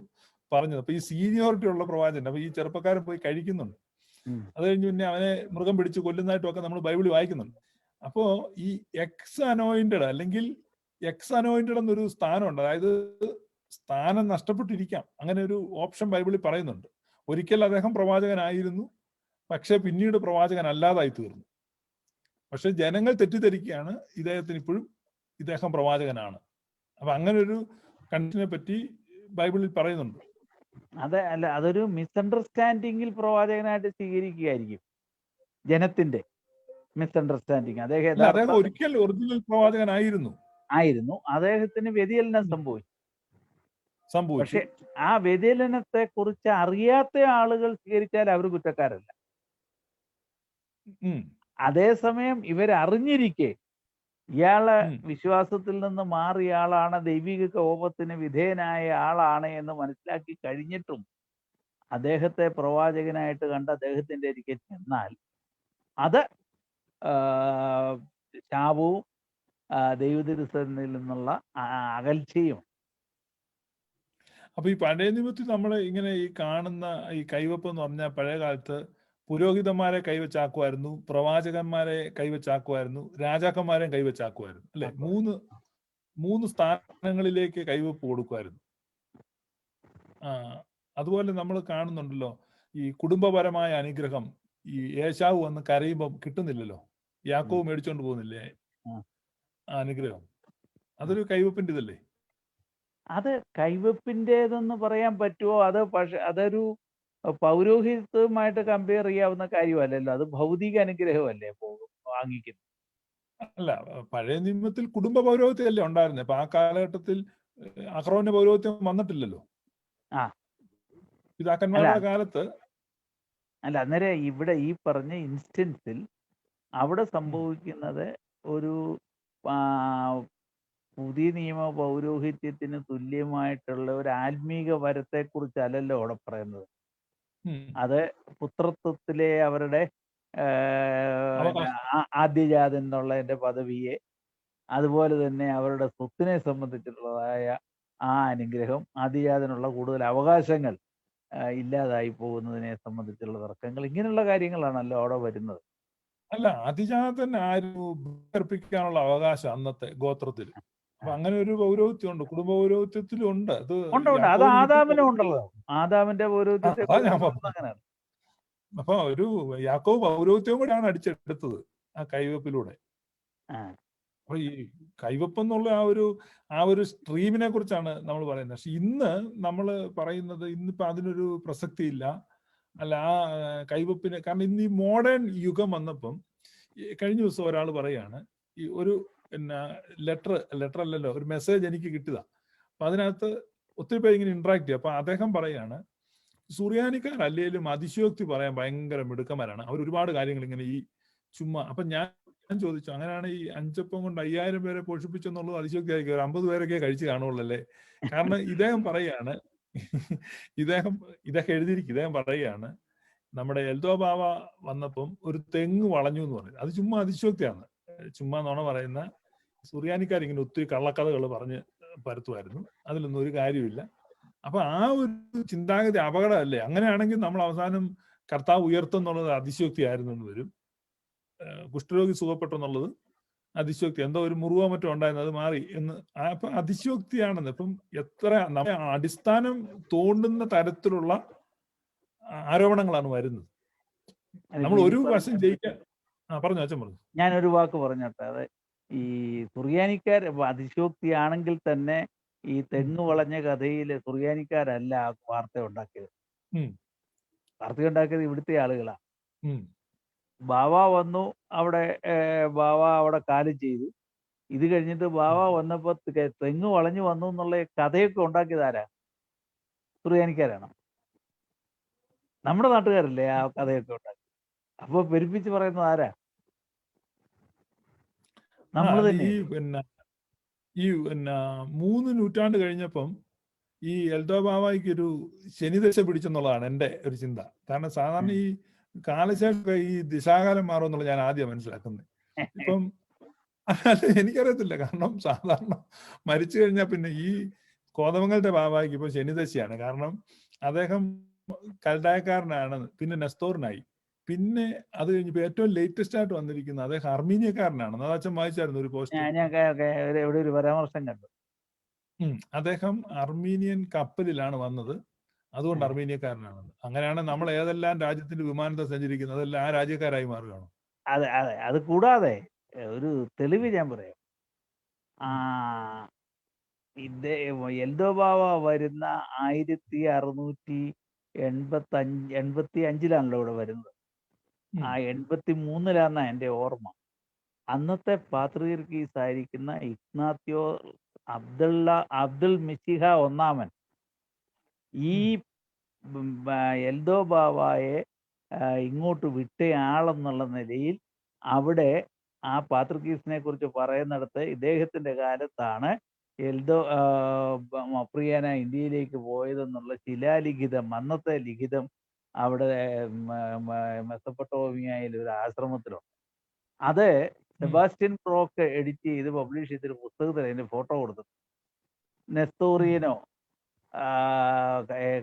പറഞ്ഞത്. അപ്പൊ ഈ സീനിയോറിറ്റി ഉള്ള പ്രവാചകൻ, അപ്പൊ ഈ ചെറുപ്പക്കാരൻ പോയി കഴിക്കുന്നുണ്ട്. അത് കഴിഞ്ഞ് പിന്നെ അവനെ മൃഗം പിടിച്ച് കൊല്ലുന്നതായിട്ടും ഒക്കെ നമ്മൾ ബൈബിളിൽ വായിക്കുന്നുണ്ട്. അപ്പോ ഈ എക്സ് അനോയിന്റഡ് അല്ലെങ്കിൽ എക്സ് അനോയിന്റഡ് എന്നൊരു സ്ഥാനമുണ്ട്. അതായത് സ്ഥാനം നഷ്ടപ്പെട്ടിരിക്കാം, അങ്ങനെ ഒരു ഓപ്ഷൻ ബൈബിളിൽ പറയുന്നുണ്ട്. ഒരിക്കൽ അദ്ദേഹം പ്രവാചകനായിരുന്നു, പക്ഷെ പിന്നീട് പ്രവാചകൻ അല്ലാതായി തീർന്നു. പക്ഷെ ജനങ്ങൾ തെറ്റിദ്ധരിക്കുകയാണ് ഇദ്ദേഹത്തിന് ഇപ്പോഴും ഇദ്ദേഹം പ്രവാചകനാണ്. അപ്പൊ അങ്ങനെ ഒരു കണ്ടീഷനെ പറ്റി ബൈബിളിൽ പറയുന്നുണ്ട്. അതെ, അല്ല, അതൊരു മിസ്അണ്ടർസ്റ്റാൻഡിങ്ങിൽ പ്രവാചകനായിട്ട് സ്വീകരിക്കുകയായിരിക്കും, ജനത്തിന്റെ മിസ്അണ്ടർസ്റ്റാൻഡിങ്. അദ്ദേഹം ഒരിക്കൽ ഒറിജിനൽ പ്രവാചകനായിരുന്നു, അദ്ദേഹത്തിന് വ്യതിചലനം സംഭവിച്ചു. പക്ഷെ ആ വ്യതിചലനത്തെ കുറിച്ച് അറിയാത്ത ആളുകൾ സ്വീകരിച്ചാൽ അവർ കുറ്റക്കാരല്ല. അതേസമയം ഇവരറിഞ്ഞിരിക്കെ ഇയാള് വിശ്വാസത്തിൽ നിന്ന് മാറിയ ആളാണ്, ദൈവിക കോപത്തിന് വിധേയനായ ആളാണ് എന്ന് മനസ്സിലാക്കി കഴിഞ്ഞിട്ടും അദ്ദേഹത്തെ പ്രവാചകനായിട്ട് കണ്ട് അദ്ദേഹത്തിന്റെ അരികെ ചെന്നാൽ അത് ശാപവും ദൈവതിരുസന്നിധിയിൽ നിന്നുള്ള അകൽച്ചയും. അപ്പൊ ഈ പഴയ നിയമത്തിൽ നമ്മൾ ഇങ്ങനെ ഈ കാണുന്ന ഈ കൈവപ്പ് എന്ന് പറഞ്ഞാൽ, പഴയ കാലത്ത് പുരോഹിതന്മാരെ കൈവച്ചാക്കുമായിരുന്നു, പ്രവാചകന്മാരെ കൈവച്ചാക്കുമായിരുന്നു, രാജാക്കന്മാരെയും കൈവച്ചാക്കുമായിരുന്നു, അല്ലെ? മൂന്ന് സ്ഥാനങ്ങളിലേക്ക് കൈവപ്പ് കൊടുക്കുമായിരുന്നു. അതുപോലെ നമ്മൾ കാണുന്നുണ്ടല്ലോ, ഈ കുടുംബപരമായ അനുഗ്രഹം ഈ ഏശാവ് വന്ന് കരയുമ്പം കിട്ടുന്നില്ലല്ലോ, യാക്കോവ് മേടിച്ചോണ്ട് പോകുന്നില്ലേ ആ അനുഗ്രഹം? അതൊരു കൈവപ്പിന്റെ ഇതല്ലേ? അത് കൈവപ്പിൻ്റെതെന്ന് പറയാൻ പറ്റുമോ? പക്ഷെ അതൊരു പൗരോഹിത്യവുമായിട്ട് കമ്പയർ ചെയ്യാവുന്ന കാര്യമല്ലല്ലോ, അത് ഭൗതിക അനുഗ്രഹമല്ലേ വാങ്ങിക്കുന്നത്. അല്ല, പഴയ നിയമത്തിൽ കുടുംബ പൗരോഹിത്യമല്ലേ ഉണ്ടായിരുന്നത്. അപ്പൊ ആ കാലഘട്ടത്തിൽ അഹ്റോന്റെ പൗരോഹിത്യം വന്നിട്ടില്ലല്ലോ പിതാക്കന്മാരുടെ കാലത്ത്. അല്ല, അന്നേരം ഇവിടെ ഈ പറഞ്ഞ ഇൻസ്റ്റൻസിൽ അവിടെ സംഭവിക്കുന്നത് ഒരു പുതിയ നിയമ പൗരോഹിത്യത്തിന് തുല്യമായിട്ടുള്ള ഒരു ആത്മീക വരത്തെ കുറിച്ചല്ലല്ലോ അവിടെ പറയുന്നത്. അത് പുത്രത്വത്തിലെ അവരുടെ ആദ്യജാതൻ എന്നുള്ളതിന്റെ പദവിയെ, അതുപോലെ തന്നെ അവരുടെ സ്വത്തിനെ സംബന്ധിച്ചിട്ടുള്ളതായ ആ അനുഗ്രഹം, ആദ്യജാതനുള്ള കൂടുതൽ അവകാശങ്ങൾ ഇല്ലാതായി പോകുന്നതിനെ സംബന്ധിച്ചുള്ള തർക്കങ്ങൾ, ഇങ്ങനെയുള്ള കാര്യങ്ങളാണല്ലോ അവിടെ വരുന്നത്. അല്ല, ആദിജാതൻ ആരും അർപ്പിക്കാനുള്ള അവകാശം അന്നത്തെ ഗോത്രത്തിൽ അപ്പൊ അങ്ങനെ ഒരു പൗരോഹിത്യം ഉണ്ട്, കുടുംബ പൗരോഹിത്യത്തിലും ഉണ്ട്. അത് ഉണ്ട് ഉണ്ട്. അത് യാക്കോബിന് ആദാമിനും കിട്ടിയ ഉണ്ടല്ലോ. ആദാമിന്റെ പൗരോഹിത്യത്തെ അതാ കുറിച്ച് ഞാൻ പറയുന്നത് പറഞ്ഞത്. അങ്ങനെയാണ്. അപ്പൊ ഒരു യാക്കോബ് പൗരോഹിത്യവും കൂടെയാണ് അടിച്ചെടുത്തത് ആ കൈവപ്പിലൂടെ. ആ. അപ്പൊ ഈ കൈവപ്പ് എന്നുള്ള ആ ഒരു സ്ട്രീമിനെ കുറിച്ചാണ് നമ്മൾ പറയുന്നത്. പക്ഷെ ഇന്ന് നമ്മൾ പറയുന്നത് ഇന്നിപ്പോ അതിനൊരു പ്രസക്തി ഇല്ല. അല്ല, ആ കൈവപ്പിന്, കാരണം ഇന്ന് ഈ മോഡേൺ യുഗം വന്നപ്പം കഴിഞ്ഞ ദിവസം ഒരാൾ പറയാണ്, ഈ ഒരു പിന്നെ ലെറ്റർ അല്ലല്ലോ, ഒരു മെസ്സേജ് എനിക്ക് കിട്ടിയതാ. അപ്പൊ അതിനകത്ത് ഒത്തിരി പേര് ഇങ്ങനെ ഇന്ററാക്ട് ചെയ്യും. അപ്പൊ അദ്ദേഹം പറയാണ്, സുറിയാനിക്കാരല്ലേലും അതിശയോക്തി പറയാൻ ഭയങ്കര മിടുക്കന്മാരാണ് അവർ, ഒരുപാട് കാര്യങ്ങൾ ഇങ്ങനെ ഈ ചുമ്മാ. അപ്പൊ ഞാൻ ചോദിച്ചു, അങ്ങനെയാണ് ഈ 5 അപ്പം കൊണ്ട് 5000 പേരെ പോഷിപ്പിച്ചെന്നുള്ളത് അതിശയോക്തി ആയിരിക്കും, ഒരു 50 പേരൊക്കെ കഴിച്ച് കാണുള്ളല്ലേ. കാരണം ഇദ്ദേഹം പറയാണ്, ഇദ്ദേഹം എഴുതിയിരിക്കും, ഇദ്ദേഹം പറയാണ്, നമ്മുടെ എൽദോ ബാവ വന്നപ്പം ഒരു തെങ്ങ് വളഞ്ഞു എന്ന് പറയും. അത് ചുമ്മാ അതിശയോക്തിയാണ്, ചുമ്മാ നോണ പറയുന്ന സുറിയാനിക്കാർ ഇങ്ങനെ ഒത്തിരി കള്ളക്കഥകൾ പറഞ്ഞ് പരത്തുമായിരുന്നു, അതിലൊന്നും ഒരു കാര്യമില്ല. അപ്പൊ ആ ഒരു ചിന്താഗതി അപകടമല്ലേ. അങ്ങനെയാണെങ്കിൽ നമ്മൾ അവസാനം കർത്താവ് ഉയർത്തുന്നുള്ളത് അതിശയോക്തി എന്ന് വരും. കുഷ്ഠരോഗി സുഖപ്പെട്ടെന്നുള്ളത് അതിശയോക്തി, എന്തോ ഒരു മുറിവോ മറ്റോ ഉണ്ടായിരുന്നു, അത് മാറി എന്ന്. അപ്പൊ അതിശയോക്തിയാണെന്ന്. ഇപ്പം എത്ര നമ്മുടെ അടിസ്ഥാനം തോണ്ടുന്ന തരത്തിലുള്ള ആരോപണങ്ങളാണ് വരുന്നത്. നമ്മൾ ഒരു വശം ജയിക്കാൻ പറഞ്ഞു, അച്ഛൻ പറഞ്ഞു. ഞാനൊരു വാക്ക് പറഞ്ഞോട്ടെ. അത് ഈ സുറിയാനിക്കാർ അതിശയോക്തിയാണെങ്കിൽ തന്നെ ഈ തെങ്ങ് വളഞ്ഞ കഥയിൽ സുറിയാനിക്കാരല്ല ആ വാർത്ത ഉണ്ടാക്കിയത്. വാർത്ത ഉണ്ടാക്കിയത് ഇവിടുത്തെ ആളുകളാ. ബാവ വന്നു, അവിടെ ബാവ അവിടെ കാലം ചെയ്തു. ഇത് കഴിഞ്ഞിട്ട് ബാവ വന്നപ്പോ തെങ്ങ് വളഞ്ഞു വന്നു എന്നുള്ള കഥയൊക്കെ ഉണ്ടാക്കിയത് ആരാ? സുറിയാനിക്കാരാണ്. നമ്മുടെ നാട്ടുകാരല്ലേ ആ കഥയൊക്കെ ഉണ്ടാക്കി. അപ്പൊ പെരുപ്പിച്ച് പറയുന്നത് ആരാ? നമ്മൾ തന്നെ. ഈ 3 നൂറ്റാണ്ട് കഴിഞ്ഞപ്പം ഈ എൽദോ ബാവായിക്ക് ഒരു ശനിദശ പിടിച്ചെന്നുള്ളതാണ് എൻ്റെ ഒരു ചിന്ത. കാരണം സാധാരണ ഈ കാലശേഷം ഈ ദിശാകാലം മാറുമെന്നുള്ള ഞാൻ ആദ്യം മനസ്സിലാക്കുന്നത്. ഇപ്പം എനിക്കറിയത്തില്ല, കാരണം സാധാരണ മരിച്ചു കഴിഞ്ഞാൽ പിന്നെ ഈ കോതമംഗലത്തെ ബാവായിക്ക് ഇപ്പൊ ശനിദശയാണ്. കാരണം അദ്ദേഹം കൽദായക്കാരനാണ്, പിന്നെ നെസ്തോറിനായി, പിന്നെ അത് കഴിഞ്ഞപ്പോ ഏറ്റവും ലേറ്റസ്റ്റ് ആയിട്ട് വന്നിരിക്കുന്നത് അദ്ദേഹം അർമീനിയക്കാരനാണ്. അത് അച്ഛൻ വായിച്ചായിരുന്നു ഒരു പോസ്റ്റ്. എവിടെ ഒരു പരാമർശം കണ്ടു. അദ്ദേഹം അർമീനിയൻ കപ്പലിലാണ് വന്നത്, അതുകൊണ്ട് അർമീനിയക്കാരനാണെന്ന്. അങ്ങനെയാണ് നമ്മൾ ഏതെല്ലാം രാജ്യത്തിന്റെ വിമാനത്തിൽ സഞ്ചരിക്കുന്നത് അതെല്ലാം ആ രാജ്യക്കാരായി മാറുകയാണ്. അതെ അതെ. അത് കൂടാതെ ഒരു തെളിവ് ഞാൻ പറയാം. എൽദോ ബാവ വരുന്ന 1685 ഇവിടെ വരുന്നത്. 83 എൻ്റെ ഓർമ്മ. അന്നത്തെ പാത്രീർക്കീസ് ആയിരിക്കുന്ന ഇഗ്നാത്യോ അബ്ദുൾ മിശിഹ ഒന്നാമൻ ഈ എൽദോ ബാവായെ ഇങ്ങോട്ട് വിട്ടയാളെന്നുള്ള നിലയിൽ അവിടെ ആ പാത്രീർക്കീസിനെ കുറിച്ച് പറയുന്നിടത്ത് ഇദ്ദേഹത്തിന്റെ കാലത്താണ് എൽദോ മപ്രിയാന ഇന്ത്യയിലേക്ക് പോയതെന്നുള്ള ശിലാലിഖിതം, അന്നത്തെ ലിഖിതം അവിടെ മെസപ്പൊട്ടോമിയയിൽ ഒരു ആശ്രമത്തിലുണ്ട്. അത് സെബാസ്റ്റ്യൻ ബ്രോക്ക് എഡിറ്റ് ചെയ്ത് പബ്ലിഷ് ചെയ്തൊരു പുസ്തകത്തിൽ അതിന്റെ ഫോട്ടോ കൊടുത്തു. നെസ്തോറിയനോ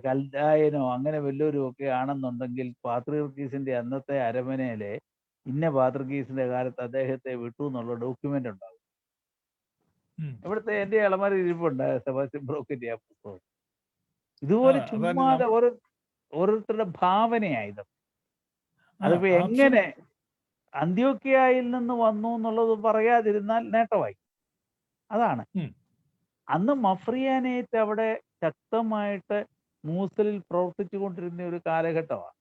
കൽദായനോ അങ്ങനെ വല്ലവരും ഒക്കെ ആണെന്നുണ്ടെങ്കിൽ പാത്രീർക്കീസിന്റെ അന്നത്തെ അരമനയിലെ ഇന്ന പാത്രീർക്കീസിന്റെ കാലത്ത് അദ്ദേഹത്തെ വിട്ടു എന്നുള്ള ഡോക്യുമെന്റ് ഉണ്ടാകും. ഇവിടുത്തെ എന്റെ അളമാരി ഇരിപ്പുണ്ട് സെബാസ്റ്റ്യൻ ബ്രോക്കിന്റെ ആ പുസ്തകം. ഇതുപോലെ ചുമ്മാതെ ഓരോരുത്തരുടെ ഭാവനയായത്. അതിപ്പോ എങ്ങനെ അന്ത്യോക്യയിൽ നിന്ന് വന്നു എന്നുള്ളത് പറയാതിരുന്നാൽ നേട്ടമായി. അതാണ്. അന്ന് മഫ്രിയാനേറ്റ് അവിടെ ശക്തമായിട്ട് മൂസലിൽ പ്രവർത്തിച്ചു കൊണ്ടിരുന്ന ഒരു കാലഘട്ടമാണ്.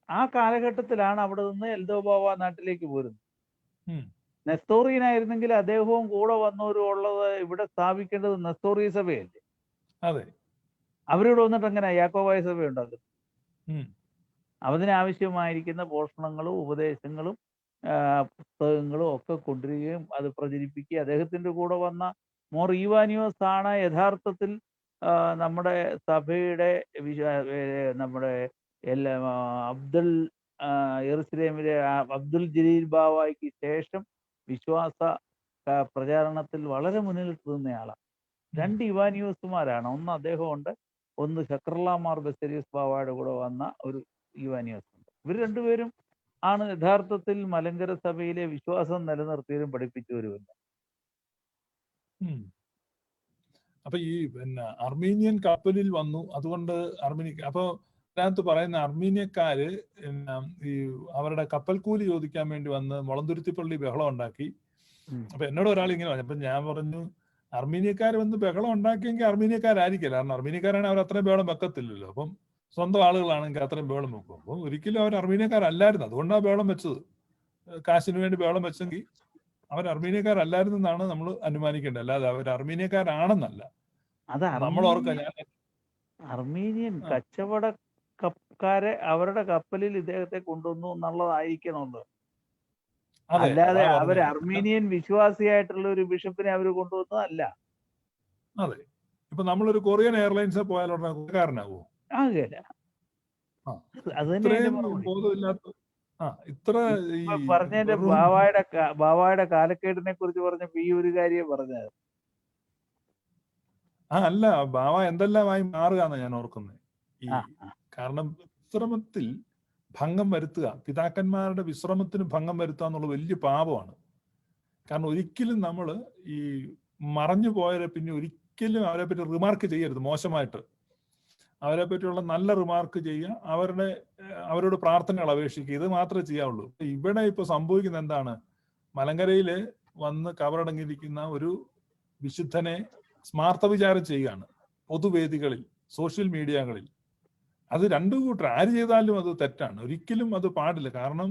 ആ കാലഘട്ടത്തിലാണ് അവിടെ നിന്ന് എൽദോ ബാവ നാട്ടിലേക്ക് പോരുന്നത്. നെസ്തോറിയനായിരുന്നെങ്കിൽ അദ്ദേഹവും കൂടെ വന്നവരും ഉള്ളത് ഇവിടെ സ്ഥാപിക്കേണ്ടത് നെസ്തോറിയ സഭയല്ലേ. അതെ, അവരിവിടെ വന്നിട്ട് എങ്ങനെ യാക്കോബായ സഭ ഉണ്ടാക്കും? അതിനാവശ്യമായിരിക്കുന്ന പോഷണങ്ങളും ഉപദേശങ്ങളും പുസ്തകങ്ങളും ഒക്കെ കൊണ്ടുവരികയും അത് പ്രചരിപ്പിക്കുകയും അദ്ദേഹത്തിന്റെ കൂടെ വന്ന മോർ ഈവാനിയോസ് ആണ് യഥാർത്ഥത്തിൽ നമ്മുടെ സഭയുടെ നമ്മുടെ യെറുശലേമിലെ അബ്ദുൽ ജലീൽ ബാവായ്ക്ക് ശേഷം വിശ്വാസ പ്രചാരണത്തിൽ വളരെ മുന്നിൽ നിന്നയാളാണ്. 2 ഇവാനിയോസുമാരാണ്. ഒന്ന് അദ്ദേഹമുണ്ട്, ഒന്ന് ശക്രല്ല മാർ ബസേലിയസ് ബാവയുടെ കൂടെ വന്ന ഒരു ഇവാനിയോസ് ഉണ്ട്. ഇവർ രണ്ടുപേരും ആണ് യഥാർത്ഥത്തിൽ മലങ്കര സഭയിലെ വിശ്വാസം നിലനിർത്തിയവരും പഠിപ്പിച്ചവരുമില്ല. ഉം. അപ്പൊ ഈ പിന്നെ അർമീനിയൻ കപ്പലിൽ വന്നു. അതുകൊണ്ട് അപ്പൊ അതിനകത്ത് പറയുന്ന അർമീനിയക്കാര് പിന്നെ ഈ അവരുടെ കപ്പൽ കൂലി ചോദിക്കാൻ വേണ്ടി വന്ന് മുളന്തുരുത്തിപ്പള്ളി ബഹളം ഉണ്ടാക്കി. ഉം. അപ്പൊ എന്നോട് ഒരാൾ ഇങ്ങനെ പറഞ്ഞു. അപ്പൊ ഞാൻ പറഞ്ഞു, അർമീനിയക്കാർ വന്ന് ബഹളം ഉണ്ടാക്കിയെങ്കിൽ അർമീനിയക്കാരായിരിക്കില്ല. കാരണം അർമീനിയക്കാരാണെങ്കിൽ അവർ അത്രയും ബഹളം വെക്കത്തില്ലല്ലോ. അപ്പം സ്വന്തം ആളുകളാണെങ്കിൽ അത്രയും ബഹളം വെക്കും. അപ്പൊ ഒരിക്കലും അവർ അർമീനിയക്കാരല്ലായിരുന്നു. അതുകൊണ്ടാണ് ബഹളം വെച്ചത്. കാശിന് വേണ്ടി ബഹളം വെച്ചെങ്കിൽ അവർ അർമീനിയക്കാരല്ലായിരുന്നെന്നാണ് നമ്മൾ അനുമാനിക്കേണ്ടത്. അല്ലാതെ അവർ അർമീനിയക്കാരാണെന്നല്ല. അത് നമ്മൾ ഓർക്കുക, അർമീനിയൻ ആ, കച്ചവടക്കാരെ അവരുടെ കപ്പലിൽ ഇദ്ദേഹത്തെ കൊണ്ടുവന്നു എന്നുള്ളതായിരിക്കണമല്ലോ. അതെ, അല്ലാതെ അതാ അവർ പറഞ്ഞത്. അർമീനിയൻ വിശ്വാസിയായിട്ടുള്ള ഒരു ബിഷപ്പിനെ അവർ കൊണ്ടുവന്നതല്ല. അതെ, ഇപ്പൊ നമ്മളൊരു കൊറിയൻ എയർലൈൻസിൽ പോയാൽ ഉടനെ കൊറിയക്കാരനാവോ? ആകേല. ആ, അത് തന്നെ അതിന്റെ ഇത്രയും മറുപടി. ബോധമില്ലാത്ത, ഇത്ര ഈ ഇപ്പൊ പറഞ്ഞതിന്റെ വെറും ബാവായുടെ കാലക്കേടിനെ കുറിച്ച് പറഞ്ഞപ്പോ ഈ ഒരു കാര്യം പറഞ്ഞത്. അല്ല, ബാവ എന്തെല്ലാമായി മാറുകയെന്ന് ഞാൻ ഓർക്കുന്നത്. ഈ ആ കാരണം വിശ്രമത്തിൽ ഭംഗം വരുത്തുക, പിതാക്കന്മാരുടെ വിശ്രമത്തിന് ഭംഗം വരുത്തുക എന്നുള്ള വലിയ പാപമാണ്. കാരണം ഒരിക്കലും നമ്മൾ ഈ മറഞ്ഞു പോയവരെ പിന്നെ ഒരിക്കലും അവരെ പറ്റി റിമാർക്ക് ചെയ്യരുത് മോശമായിട്ട്. അവരെ പറ്റിയുള്ള നല്ല റിമാർക്ക് ചെയ്യുക, അവരോട് പ്രാർത്ഥനകൾ അപേക്ഷിക്കുക, ഇത് മാത്രമേ ചെയ്യാവുള്ളൂ. ഇവിടെ ഇപ്പൊ സംഭവിക്കുന്നത് എന്താണ്? മലങ്കരയില് വന്ന് കവറടങ്ങിയിരിക്കുന്ന ഒരു വിശുദ്ധനെ സ്മാർത്ഥ വിചാരം ചെയ്യുകയാണ് പൊതുവേദികളിൽ, സോഷ്യൽ മീഡിയകളിൽ. അത് രണ്ടു കൂട്ടർ ആര് ചെയ്താലും അത് തെറ്റാണ്. ഒരിക്കലും അത് പാടില്ല. കാരണം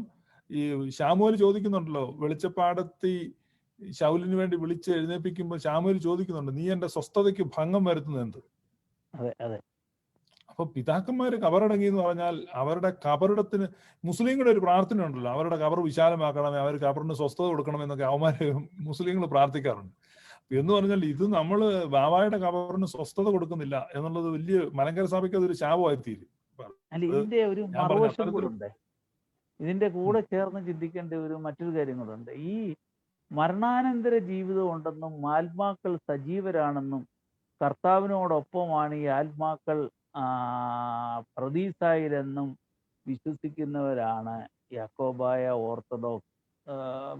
ഈ ശാമുവേൽ ചോദിക്കുന്നുണ്ടല്ലോ, വെളിച്ചപ്പാടത്തി ശൗലിന് വേണ്ടി വിളിച്ച് എഴുന്നേൽപ്പിക്കുമ്പോൾ ശാമുവേൽ ചോദിക്കുന്നുണ്ട്, നീ എന്റെ സ്വസ്ഥതയ്ക്ക് ഭംഗം വരുത്തുന്നത് എന്ത്? അതെ അതെ. അപ്പൊ പിതാക്കന്മാര് കബറടങ്ങി എന്ന് പറഞ്ഞാൽ അവരുടെ കബറിടത്തിന്, മുസ്ലിങ്ങളുടെ ഒരു പ്രാർത്ഥന ഉണ്ടല്ലോ, അവരുടെ കബർ വിശാലമാക്കണമേ, അവർ കബറിന് സ്വസ്ഥത കൊടുക്കണമെന്നൊക്കെ അവന്മാര് മുസ്ലിങ്ങൾ പ്രാർത്ഥിക്കാറുണ്ട്. എന്ന് പറഞ്ഞാൽ ഇത് നമ്മള് ബാബായുടെ കബറിന് സ്വസ്ഥത കൊടുക്കുന്നില്ല എന്നുള്ളത് വലിയ മലങ്കര സഭയ്ക്ക് അതൊരു ശാപമായി തീരും. അല്ല, ഇതിന്റെ ഒരു ഞാൻ പറഞ്ഞ മറുവശം അത്തരത്തിൽ കൂടുണ്ട്. ഇതിന്റെ കൂടെ ചേർന്ന് ചിന്തിക്കേണ്ട ഒരു മറ്റൊരു കാര്യം കൂടെ. ഈ മരണാനന്തര ജീവിതം ഉണ്ടെന്നും ആത്മാക്കൾ സജീവരാണെന്നും കർത്താവിനോടൊപ്പമാണ് ഈ ആത്മാക്കൾ പ്രതീസായിലെന്നും വിശ്വസിക്കുന്നവരാണ് യാക്കോബായ ഓർത്തഡോക്സ്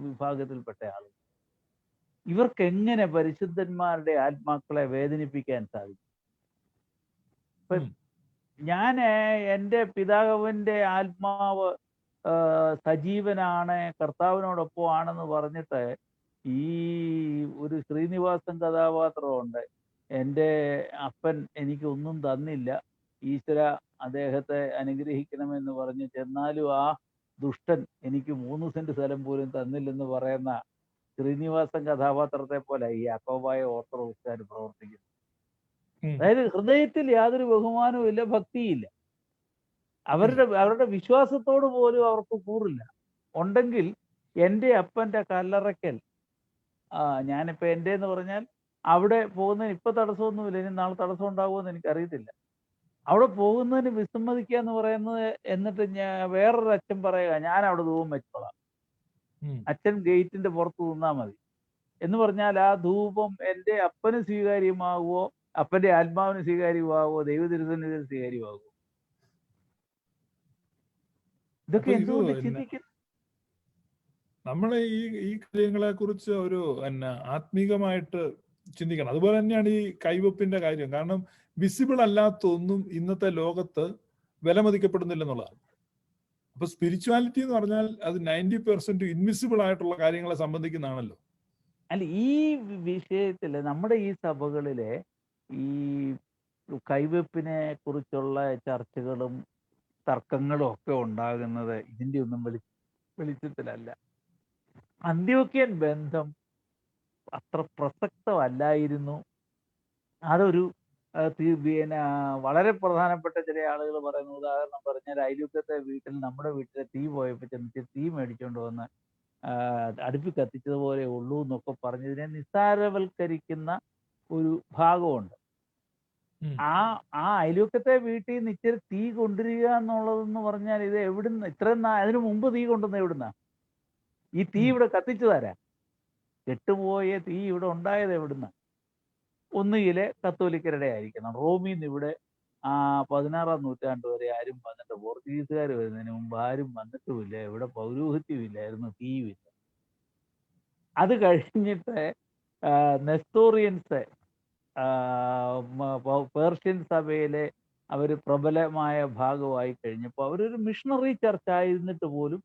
വിഭാഗത്തിൽപ്പെട്ട ആളുകൾ. ഇവർക്ക് എങ്ങനെ പരിശുദ്ധന്മാരുടെ ആത്മാക്കളെ വേദനിപ്പിക്കാൻ സാധിക്കും? ഇപ്പൊ ഞാൻ എൻ്റെ പിതാവിൻ്റെ ആത്മാവ് സജീവനാണ്, കർത്താവിനോടൊപ്പമാണെന്ന് പറഞ്ഞിട്ട് ഈ ഒരു ശ്രീനിവാസൻ കഥാപാത്രമുണ്ട്, എൻ്റെ അപ്പൻ എനിക്ക് ഒന്നും തന്നില്ല, ഈശ്വര അദ്ദേഹത്തെ അനുഗ്രഹിക്കണമെന്ന് പറഞ്ഞ് ചെന്നാലും ആ ദുഷ്ടൻ എനിക്ക് 3 സെന്റ് സ്ഥലം പോലും തന്നില്ലെന്ന് പറയുന്ന ശ്രീനിവാസൻ കഥാപാത്രത്തെ പോലെ ഈ യാക്കോബായ ഓർത്തഡോക്സുകാർ പ്രവർത്തിക്കുന്നു. അതായത് ഹൃദയത്തിൽ യാതൊരു ബഹുമാനവും ഇല്ല, ഭക്തിയില്ല. അവരുടെ വിശ്വാസത്തോട് പോലും അവർക്ക് കൂറില്ല. ഉണ്ടെങ്കിൽ എൻ്റെ അപ്പൻ്റെ കല്ലറയ്ക്കൽ, ഞാനിപ്പോ എൻ്റെ എന്ന് പറഞ്ഞാൽ അവിടെ പോകുന്നതിന് ഇപ്പൊ തടസ്സമൊന്നുമില്ല, ഇനി നാളെ തടസ്സം ഉണ്ടാകുമെന്ന് എനിക്കറിയത്തില്ല. അവിടെ പോകുന്നതിന് വിസമ്മതിക്കുക എന്ന് പറയുന്നത്, എന്നിട്ട് വേറൊരു അച്ഛൻ പറയുക ഞാൻ അവിടെ ധൂപം വെച്ചോളാം, അച്ഛൻ ഗേറ്റിന്റെ പുറത്ത് നിന്നാ മതി എന്ന് പറഞ്ഞാൽ ആ ധൂപം എൻ്റെ അപ്പന് സ്വീകാര്യമാകുമോ, അപ്പന്റെ ആത്മാവിന് സ്വീകാര്യമാകുമോ, ദൈവതിരുസന്നിധിയിൽ സ്വീകാര്യമാകുമോ? ഇതൊക്കെ എന്തുകൊണ്ട് ചിന്തിക്കുന്നു? നമ്മളെ ഈ കാര്യങ്ങളെ കുറിച്ച് ഒരു ആത്മീകമായിട്ട് ചിന്തിക്കണം. അതുപോലെ തന്നെയാണ് ഈ കൈവപ്പിന്റെ കാര്യം. കാരണം വിസിബിൾ അല്ലാത്ത ഒന്നും ഇന്നത്തെ ലോകത്ത് വിലമതിക്കപ്പെടുന്നില്ലെന്നുള്ളതാണ്. അപ്പൊ സ്പിരിച്വാലിറ്റി എന്ന് പറഞ്ഞാൽ അത് 90% ഇൻവിസിബിൾ ആയിട്ടുള്ള കാര്യങ്ങളെ സംബന്ധിക്കുന്നതാണല്ലോ. അല്ല, ഈ വിഷയത്തില് നമ്മുടെ ഈ സഭകളിലെ ഈ കൈവെപ്പിനെ കുറിച്ചുള്ള ചർച്ചകളും തർക്കങ്ങളും ഒക്കെ ഉണ്ടാകുന്നത് ഇതിന്റെ ഒന്നും വെളിച്ചത്തിലല്ല. അന്ത്യോക്യൻ ബന്ധം അത്ര പ്രസക്തമല്ലായിരുന്നു. അതൊരു പിന്നെ വളരെ പ്രധാനപ്പെട്ട ചില ആളുകൾ പറയുന്ന ഉദാഹരണം പറഞ്ഞാൽ, അയൽവക്കത്തെ വീട്ടിൽ നമ്മുടെ വീട്ടിലെ തീ പോയപ്പോൾ ചെന്നിട്ട് തീ മേടിച്ചുകൊണ്ട് വന്ന് അടുപ്പിൽ കത്തിച്ചതുപോലെ ഉള്ളൂ എന്നൊക്കെ പറഞ്ഞതിനെ നിസ്സാരവൽക്കരിക്കുന്ന ഒരു ഭാഗമുണ്ട്. ആ അയൽവക്കത്തെ വീട്ടിൽ നിന്ന് ഇച്ചിരി തീ കൊണ്ടുവരിക എന്നുള്ളതെന്ന് പറഞ്ഞാൽ ഇത് എവിടുന്ന് ഇത്രയും അതിനു മുമ്പ് തീ കൊണ്ടുവന്ന എവിടുന്ന? ഈ തീ ഇവിടെ കത്തിച്ചു തരാം. കെട്ടുപോയ തീ ഇവിടെ ഉണ്ടായത് എവിടുന്ന? ഒന്നുകിൽ കത്തോലിക്കരുടെ ആയിരിക്കണം. റോമിൽ നിന്ന് ഇവിടെ 16-ാം നൂറ്റാണ്ട് വരെ ആരും വന്നിട്ട്, പോർച്ചുഗീസുകാർ വരുന്നതിന് മുമ്പ് ആരും വന്നിട്ടുമില്ല. ഇവിടെ പൗരോഹിത്യമില്ലായിരുന്നു, തീയുമില്ല. അത് കഴിഞ്ഞിട്ട് നെസ്തോറിയൻസ് പേർഷ്യൻ സഭയിലെ അവർ പ്രബലമായ ഭാഗമായി കഴിഞ്ഞപ്പോൾ അവരൊരു മിഷണറി ചർച്ച ആയിരുന്നിട്ട് പോലും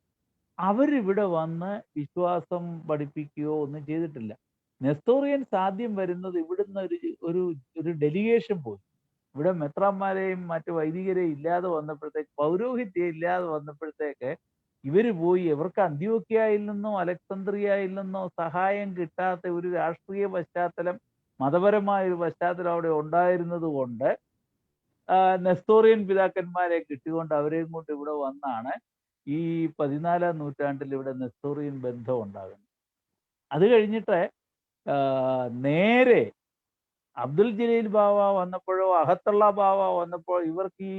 അവരിവിടെ വന്ന് വിശ്വാസം പഠിപ്പിക്കുകയോ ഒന്നും ചെയ്തിട്ടില്ല. നെസ്തോറിയൻസ് ആദ്യം വരുന്നത് ഇവിടുന്ന് ഒരു ഒരു ഡെലിഗേഷൻ പോയി. ഇവിടെ മെത്രാന്മാരെയും മറ്റു വൈദികരെയും ഇല്ലാതെ വന്നപ്പോഴത്തേക്ക്, പൗരോഹിത്യം ഇല്ലാതെ വന്നപ്പോഴത്തേക്ക് ഇവര് പോയി. ഇവർക്ക് അന്ത്യോക്യയിൽ നിന്നോ അലക്സന്ത്രിയയിൽ നിന്നോ സഹായം കിട്ടാത്ത ഒരു രാഷ്ട്രീയ പശ്ചാത്തലം, മതപരമായ ഒരു പശ്ചാത്തലം അവിടെ ഉണ്ടായിരുന്നത് കൊണ്ട് നെസ്തോറിയൻ പിതാക്കന്മാരെ കിട്ടിക്കൊണ്ട് അവരെയും കൊണ്ട് ഇവിടെ വന്നാണ് ഈ 14-ാം നൂറ്റാണ്ടിൽ ഇവിടെ നെസ്തോറിയൻ ബന്ധം ഉണ്ടാകുന്നത്. അത് കഴിഞ്ഞിട്ട് നേരെ അബ്ദുൽ ജലീൽ ബാവ വന്നപ്പോഴോ അഹത്തുള്ള ബാവ വന്നപ്പോൾ ഇവർക്ക് ഈ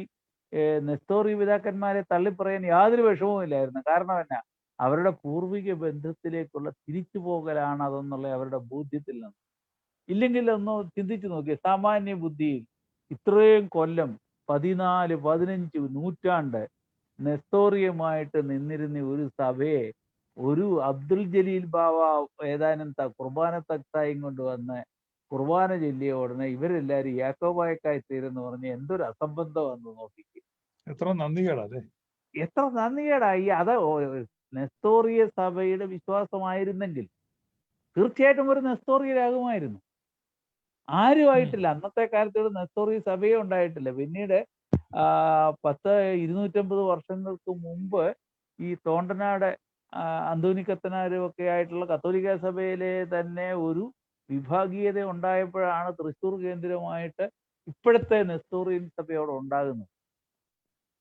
നെസ്തോറി പിതാക്കന്മാരെ തള്ളിപ്പറയാൻ യാതൊരു വിഷമവും ഇല്ലായിരുന്നു. കാരണം എന്നാ, അവരുടെ പൂർവിക ബന്ധത്തിലേക്കുള്ള തിരിച്ചു പോകലാണ് അതെന്നുള്ള അവരുടെ ബോധ്യത്തിൽ നിന്ന്. ഇല്ലെങ്കിൽ ഒന്ന് ചിന്തിച്ചു നോക്കിയേ, സാമാന്യ ബുദ്ധിയിൽ ഇത്രയും കൊല്ലം 14-15 നൂറ്റാണ്ട് നെസ്തോറിയമായിട്ട് നിന്നിരുന്ന ഒരു സഭയെ ഒരു അബ്ദുൽ ജലീൽ ബാവ ഏതാനും കുർബാന തക്തായും കൊണ്ടുവന്ന് കുർബാന ചൊല്ലിയ ഉടനെ ഇവരെല്ലാരും യാക്കോബായക്കായി തീരെന്ന് പറഞ്ഞ് എന്തൊരു അസംബന്ധം വന്ന് നോക്കിക്ക്. എത്ര നന്ദികേടാ അല്ലേ? എത്ര നന്ദികേടായി. അത് നെസ്തോറിയ സഭയുടെ വിശ്വാസമായിരുന്നെങ്കിൽ തീർച്ചയായിട്ടും ഒരു നെസ്തോറിയരാകുമായിരുന്നു. ആരുമായിട്ടില്ല. അന്നത്തെ കാലത്ത് ഇവിടെ നെസ്തോറിയ സഭയെ ഉണ്ടായിട്ടില്ല. പിന്നീട് 250 വർഷങ്ങൾക്ക് മുമ്പ് ഈ തോണ്ടനാട് അന്തോണിക്കത്തനാരും ഒക്കെ ആയിട്ടുള്ള കത്തോലിക്ക സഭയിലെ തന്നെ ഒരു വിഭാഗീയത ഉണ്ടായപ്പോഴാണ് തൃശ്ശൂർ കേന്ദ്രമായിട്ട് ഇപ്പോഴത്തെ നെസ്തോറിയൻ സഭ അവിടെ ഉണ്ടാകുന്നത്.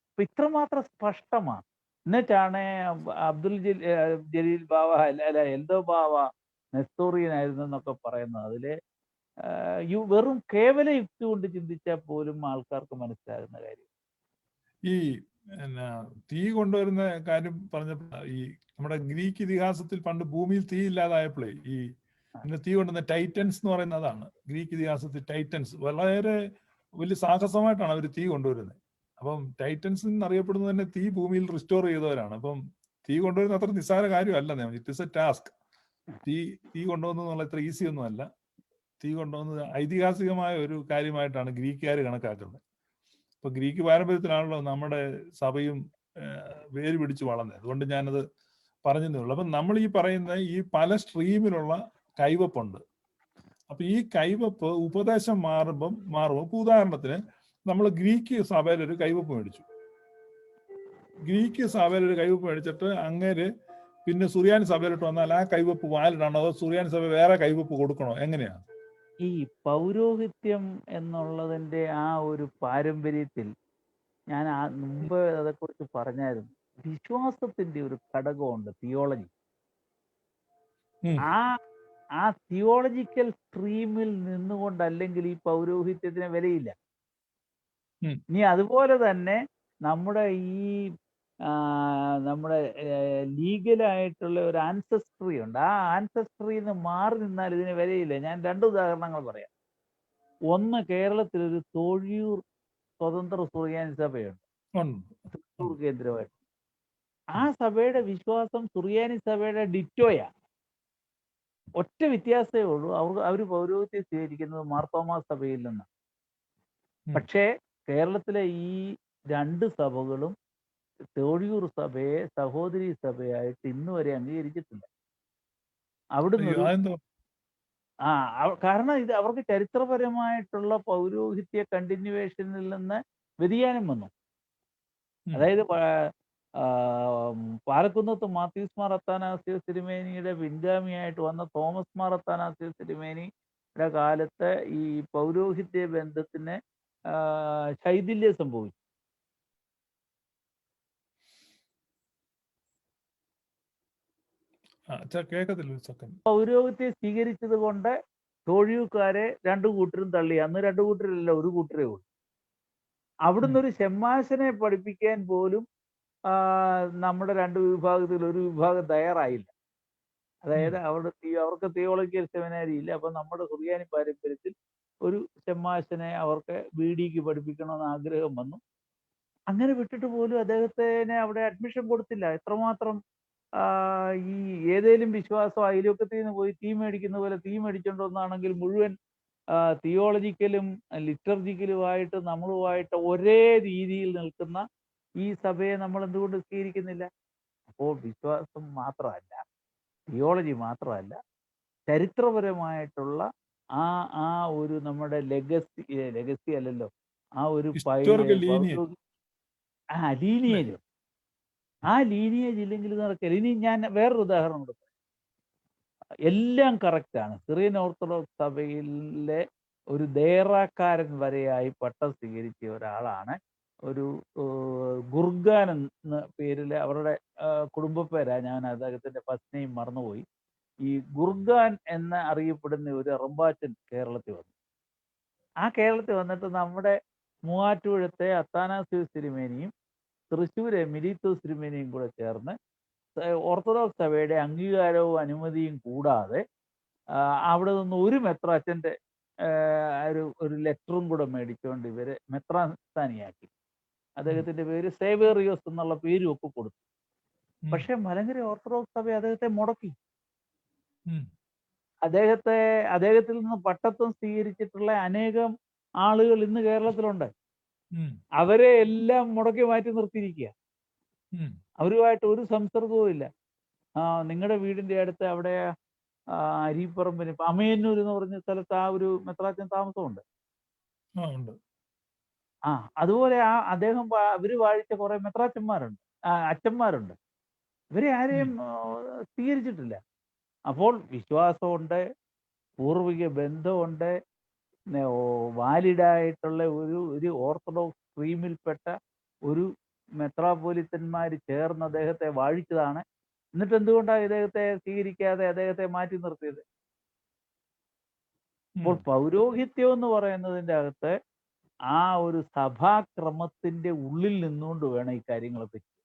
അപ്പൊ ഇത്രമാത്രം സ്പഷ്ടമാണ്. എന്നിട്ടാണ് അബ്ദുൽ ജലീൽ ബാവ അല്ല എൽദോ ബാവ നെസ്തോറിയൻ ആയിരുന്നു എന്നൊക്കെ പറയുന്നത്. അതില് വെറും കേവല യുക്തി കൊണ്ട് ചിന്തിച്ചാൽ പോലും ആൾക്കാർക്ക് മനസ്സിലാകുന്ന കാര്യം. ഈ തീ കൊണ്ടുവരുന്ന കാര്യം പറഞ്ഞപ്പോൾ ഈ നമ്മുടെ ഗ്രീക്ക് ഇതിഹാസത്തിൽ പണ്ട് ഭൂമിയിൽ തീ ഇല്ലാതായപ്പോഴേ ഈ തീ കൊണ്ടുവന്ന ടൈറ്റൻസ് എന്ന് പറയുന്ന അതാണ്. ഗ്രീക്ക് ഇതിഹാസത്തിൽ ടൈറ്റൻസ് വളരെ വലിയ സാഹസമായിട്ടാണ് അവർ തീ കൊണ്ടുവരുന്നത്. അപ്പം ടൈറ്റൻസ് എന്നറിയപ്പെടുന്നത് തന്നെ തീ ഭൂമിയിൽ റിസ്റ്റോർ ചെയ്തവരാണ്. അപ്പം തീ കൊണ്ടുവരുന്ന അത്ര നിസ്സാര കാര്യമല്ല. It is A task. തീ കൊണ്ടുവന്നുള്ള ഇത്ര ഈസി ഒന്നും അല്ല. തീ കൊണ്ടുവന്നത് ഐതിഹാസികമായ ഒരു കാര്യമായിട്ടാണ് ഗ്രീക്കുകാർ കണക്കാക്കുന്നത്. ഇപ്പൊ ഗ്രീക്ക് പാരമ്പര്യത്തിലാണല്ലോ നമ്മുടെ സഭയും വേര് പിടിച്ച് വളർന്നത്. അതുകൊണ്ട് ഞാനത് പറഞ്ഞതേ ഉള്ളൂ. അപ്പൊ നമ്മൾ ഈ പറയുന്ന ഈ പല സ്ട്രീമിലുള്ള കൈവപ്പുണ്ട്. അപ്പൊ ഈ കൈവപ്പ് ഉപദേശം മാറുമ്പോൾ ഉദാഹരണത്തിന് നമ്മൾ ഗ്രീക്ക് സഭയിൽ ഒരു കൈവപ്പ് മേടിച്ചു. ഗ്രീക്ക് സഭയിൽ ഒരു കൈവപ്പ് മേടിച്ചിട്ട് അങ്ങേര് പിന്നെ സുറിയാനി സഭയിലോട്ട് വന്നാൽ ആ കൈവപ്പ് വാലിഡ് ആണോ അതോ സുറിയാനി സഭ വേറെ കൈവപ്പ് കൊടുക്കണോ, എങ്ങനെയാണ്? ഈ പൗരോഹിത്യം എന്നുള്ളതിന്റെ ആ ഒരു പാരമ്പര്യത്തിൽ ഞാൻ മുമ്പ് അതേക്കുറിച്ച് പറഞ്ഞായിരുന്നു. വിശ്വാസത്തിന്റെ ഒരു ഘടകമുണ്ട്, തിയോളജി. ആ തിയോളജിക്കൽ സ്ട്രീമിൽ നിന്നുകൊണ്ടല്ലെങ്കിൽ ഈ പൗരോഹിത്യത്തിന് വിലയില്ല. ഇനി അതുപോലെ തന്നെ നമ്മുടെ ഈ നമ്മുടെ ലീഗലായിട്ടുള്ള ഒരു ആൻസസ്ട്രി ഉണ്ട്. ആ ആൻസസ്ട്രിയിൽ നിന്ന് മാറി നിന്നാൽ ഇതിന് വിലയില്ല. ഞാൻ 2 ഉദാഹരണങ്ങൾ പറയാം. ഒന്ന്, കേരളത്തിലൊരു തോഴിയൂർ സ്വതന്ത്ര സുറിയാനി സഭയുണ്ട്, തൃശ്ശൂർ കേന്ദ്രമായിട്ട്. ആ സഭയുടെ വിശ്വാസം സുറിയാനി സഭയുടെ ഡിറ്റോയാ. ഒറ്റ വ്യത്യാസമേ ഉള്ളൂ, അവർ പൗരോഹിത്യം സ്വീകരിക്കുന്നത് മാർത്തോമാ സഭയിൽ നിന്നാണ്. പക്ഷേ കേരളത്തിലെ ഈ 2 സഭകളും തോഴിയൂർ സഭയെ സഹോദരി സഭയായിട്ട് ഇന്ന് വരെ അംഗീകരിച്ചിട്ടില്ല. അവിടുന്ന് കാരണം ഇത് അവർക്ക് ചരിത്രപരമായിട്ടുള്ള പൗരോഹിത്യ കണ്ടിന്യൂവേഷനിൽ നിന്ന് വ്യതിയാനം വന്നു. അതായത് പാലക്കുന്നത്ത് മാത്യൂസ് മാർ അത്താനാസ്യോസ് തിരുമേനിയുടെ പിൻഗാമിയായിട്ട് വന്ന തോമസ് മാർ അത്താനാസ്യോസ് തിരുമേനിയുടെ കാലത്ത് ഈ പൗരോഹിത്യ ബന്ധത്തിന് ശൈഥില്യം സംഭവിച്ചു. പൗരോഹിത്യം സ്വീകരിച്ചത് കൊണ്ട് തോഴിയൂക്കാരെ 2 കൂട്ടരും തള്ളി. അന്ന് 2 കൂട്ടരല്ല, ഒരു കൂട്ടരേ ഉള്ളൂ. അവിടുന്ന് ഒരു ഷെമ്മാശനെ പഠിപ്പിക്കാൻ പോലും നമ്മുടെ 2 വിഭാഗത്തിൽ ഒരു വിഭാഗം തയ്യാറായില്ല. അതായത് അവർക്ക് തിയോളജിക്കൽ സെമിനാരി ഇല്ല. അപ്പൊ നമ്മുടെ സുറിയാനി പാരമ്പര്യത്തിൽ ഒരു ഷെമ്മാശനെ അവർക്ക് ബിഡിക്ക് പഠിപ്പിക്കണമെന്ന് ആഗ്രഹം വന്നു. അങ്ങനെ വിട്ടിട്ട് പോലും അദ്ദേഹത്തിന് അവിടെ അഡ്മിഷൻ കൊടുത്തില്ല. എത്രമാത്രം ഈ ഏതേലും വിശ്വാസം അയൽവക്കത്തിൽ നിന്ന് പോയി തീ മേടിക്കുന്ന പോലെ തീ മേടിച്ചോണ്ട് വന്നാണെങ്കിൽ മുഴുവൻ തിയോളജിക്കലും ലിറ്റർജിക്കലുമായിട്ട് നമ്മളുമായിട്ട് ഒരേ രീതിയിൽ നിൽക്കുന്ന ഈ സഭയെ നമ്മൾ എന്തുകൊണ്ട് സ്വീകരിക്കുന്നില്ല? അപ്പോൾ വിശ്വാസം മാത്രമല്ല, തിയോളജി മാത്രമല്ല, ചരിത്രപരമായിട്ടുള്ള ആ ആ ഒരു നമ്മുടെ ലെഗസി അല്ലല്ലോ, ആ ഒരു ഹിസ്റ്റോറിക്കൽ ലീനിയർ ലീനിയേജ്, ആ ലീനിയേജ് ഇല്ലെങ്കിൽ നടക്കില്ല. ഇനി ഞാൻ വേറൊരു ഉദാഹരണം കൊടുക്കാം. എല്ലാം കറക്റ്റാണ്. സിറിയൻ ഓർത്തഡോക്സ് സഭയിലെ ഒരു ദേറാക്കാരൻ വരെയായി പട്ടം സ്വീകരിച്ച ഒരാളാണ് ഒരു ഗുർഗാൻ എന്ന പേരിൽ അവരുടെ കുടുംബ പേരാ, ഞാൻ അദ്ദേഹത്തിന്റെ ഫസ്റ്റ് നെയിം മറന്നുപോയി. ഈ ഗുർഗാൻ എന്ന് അറിയപ്പെടുന്ന ഒരു റമ്പാച്ചൻ കേരളത്തിൽ വന്നു. ആ കേരളത്തിൽ വന്നിട്ട് നമ്മുടെ മൂവാറ്റുപുഴത്തെ അത്താനാസ്യൂസ് തിരുമേനിയും തൃശ്ശൂരെ മിലീത്തോസ് തിരുമേനിയും കൂടെ ചേർന്ന് ഓർത്തഡോക്സ് സഭയുടെ അംഗീകാരവും അനുമതിയും കൂടാതെ അവിടെ നിന്ന് ഒരു മെത്രാച്ചന്റെ ഒരു ലെറ്ററും കൂടെ മേടിച്ചുകൊണ്ട് ഇവരെ മെത്രാൻ സ്ഥാനിയാക്കി. അദ്ദേഹത്തിന്റെ പേര് സേവേറിയോസ് എന്നുള്ള പേരും ഒക്കെ കൊടുത്തു. പക്ഷെ മലങ്കര ഓർത്തഡോക്സ് സഭ അദ്ദേഹത്തെ മുടക്കി. അദ്ദേഹത്തിൽ നിന്ന് പട്ടത്വം സ്വീകരിച്ചിട്ടുള്ള അനേകം ആളുകൾ ഇന്ന് കേരളത്തിലുണ്ട്. അവരെ എല്ലാം മുടക്കി മാറ്റി നിർത്തിയിരിക്കുക. അവരുമായിട്ട് ഒരു സംസർഗവും ഇല്ല. നിങ്ങളുടെ വീടിന്റെ അടുത്ത് അവിടെ അരീപ്പറമ്പിന് അമയന്നൂർ എന്ന് പറഞ്ഞ സ്ഥലത്ത് ആ ഒരു മെത്രാച്ചൻ താമസമുണ്ട്. അതുപോലെ അവര് വാഴിച്ച കുറെ മെത്രാച്ചന്മാരുണ്ട്, അച്ഛന്മാരുണ്ട്. ഇവരെ ആരെയും സ്വീകരിച്ചിട്ടില്ല. അപ്പോൾ വിശ്വാസമുണ്ട്, പൂർവിക ബന്ധമുണ്ട്, വാലിഡായിട്ടുള്ള ഒരു ഓർത്തഡോക്സ് സ്ട്രീമിൽപ്പെട്ട ഒരു മെത്രാപോലിത്തന്മാർ ചേർന്ന് അദ്ദേഹത്തെ വാഴിച്ചതാണ്. എന്നിട്ട് എന്തുകൊണ്ടാണ് ഇദ്ദേഹത്തെ സ്വീകരിക്കാതെ അദ്ദേഹത്തെ മാറ്റി നിർത്തിയത്? അപ്പോൾ പൗരോഹിത്യം എന്ന് പറയുന്നതിൻ്റെ അകത്ത് ആ ഒരു സഭാക്രമത്തിന്റെ ഉള്ളിൽ നിന്നുകൊണ്ട് വേണം ഈ കാര്യങ്ങളൊക്കെ ചെയ്യാൻ.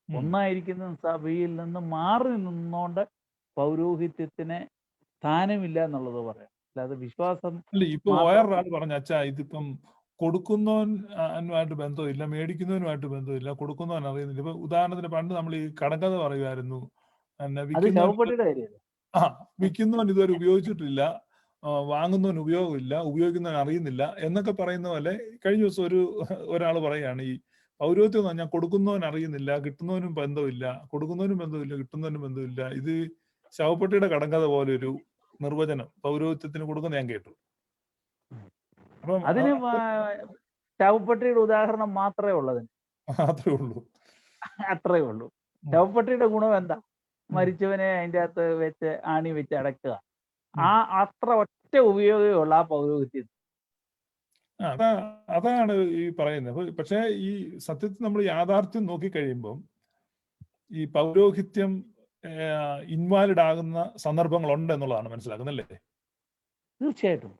ഒന്നായിരിക്കുന്ന സഭയിൽ നിന്ന് മാറി നിന്നുകൊണ്ട് പൗരോഹിത്യത്തിന് സ്ഥാനമില്ല എന്നുള്ളത് പറയാം. അല്ലാതെ വിശ്വാസം ഇപ്പൊ വേറൊരാൾ പറഞ്ഞ അച്ഛാ, ഇതിപ്പം കൊടുക്കുന്നവനുമായിട്ട് ബന്ധമില്ല, മേടിക്കുന്നവനുമായിട്ട് ബന്ധമില്ല, കൊടുക്കുന്നവൻ അറിയുന്നില്ല. ഇപ്പൊ ഉദാഹരണത്തിന് പണ്ട് നമ്മൾ ഈ കടങ്കഥ പറയുമായിരുന്നു, വിൽക്കുന്നവൻ ഇതുവരെ ഉപയോഗിച്ചിട്ടില്ല, വാങ്ങുന്നവൻ ഉപയോഗമില്ല, ഉപയോഗിക്കുന്നവൻ അറിയുന്നില്ല എന്നൊക്കെ പറയുന്ന പോലെ കഴിഞ്ഞ ദിവസം ഒരാൾ പറയുകയാണ്, ഈ പൗരോഹിത്യം എന്ന് പറഞ്ഞാൽ കൊടുക്കുന്നവൻ അറിയുന്നില്ല, കിട്ടുന്നവനും ബന്ധമില്ല, കൊടുക്കുന്നവനും ബന്ധമില്ല, കിട്ടുന്നവനും ബന്ധമില്ല. ഇത് ശവപ്പെട്ടിയുടെ കടങ്കഥ പോലെ ഒരു നിർവചനം പൗരോഹിത്യത്തിന് കൊടുക്കുന്ന ഞാൻ കേട്ടു. അതിന് ശവപ്പെട്ടിയുടെ ഉദാഹരണം മാത്രമേ ഉള്ളതിന്. അത്രേ ഉള്ളൂ. ശവപ്പെട്ടിയുടെ ഗുണം എന്താ? മരിച്ചവനെ അതിൻ്റെ അകത്ത് വെച്ച് ആണി വെച്ച് അടക്കുക. അത്ര ഒറ്റ ഉപയോഗമേ ഉള്ളൂ ആ പൗരോഹിത്യത്തിൽ. അതാണ് ഈ പറയുന്നത്. പക്ഷേ ഈ സത്യത്തിൽ നമ്മൾ യാഥാർത്ഥ്യം നോക്കിക്കഴിയുമ്പം ഈ പൗരോഹിത്യം ഇൻവാലിഡ് ആകുന്ന സന്ദർഭങ്ങളുണ്ട് എന്നുള്ളതാണ് മനസ്സിലാക്കുന്നല്ലേ? തീർച്ചയായിട്ടും.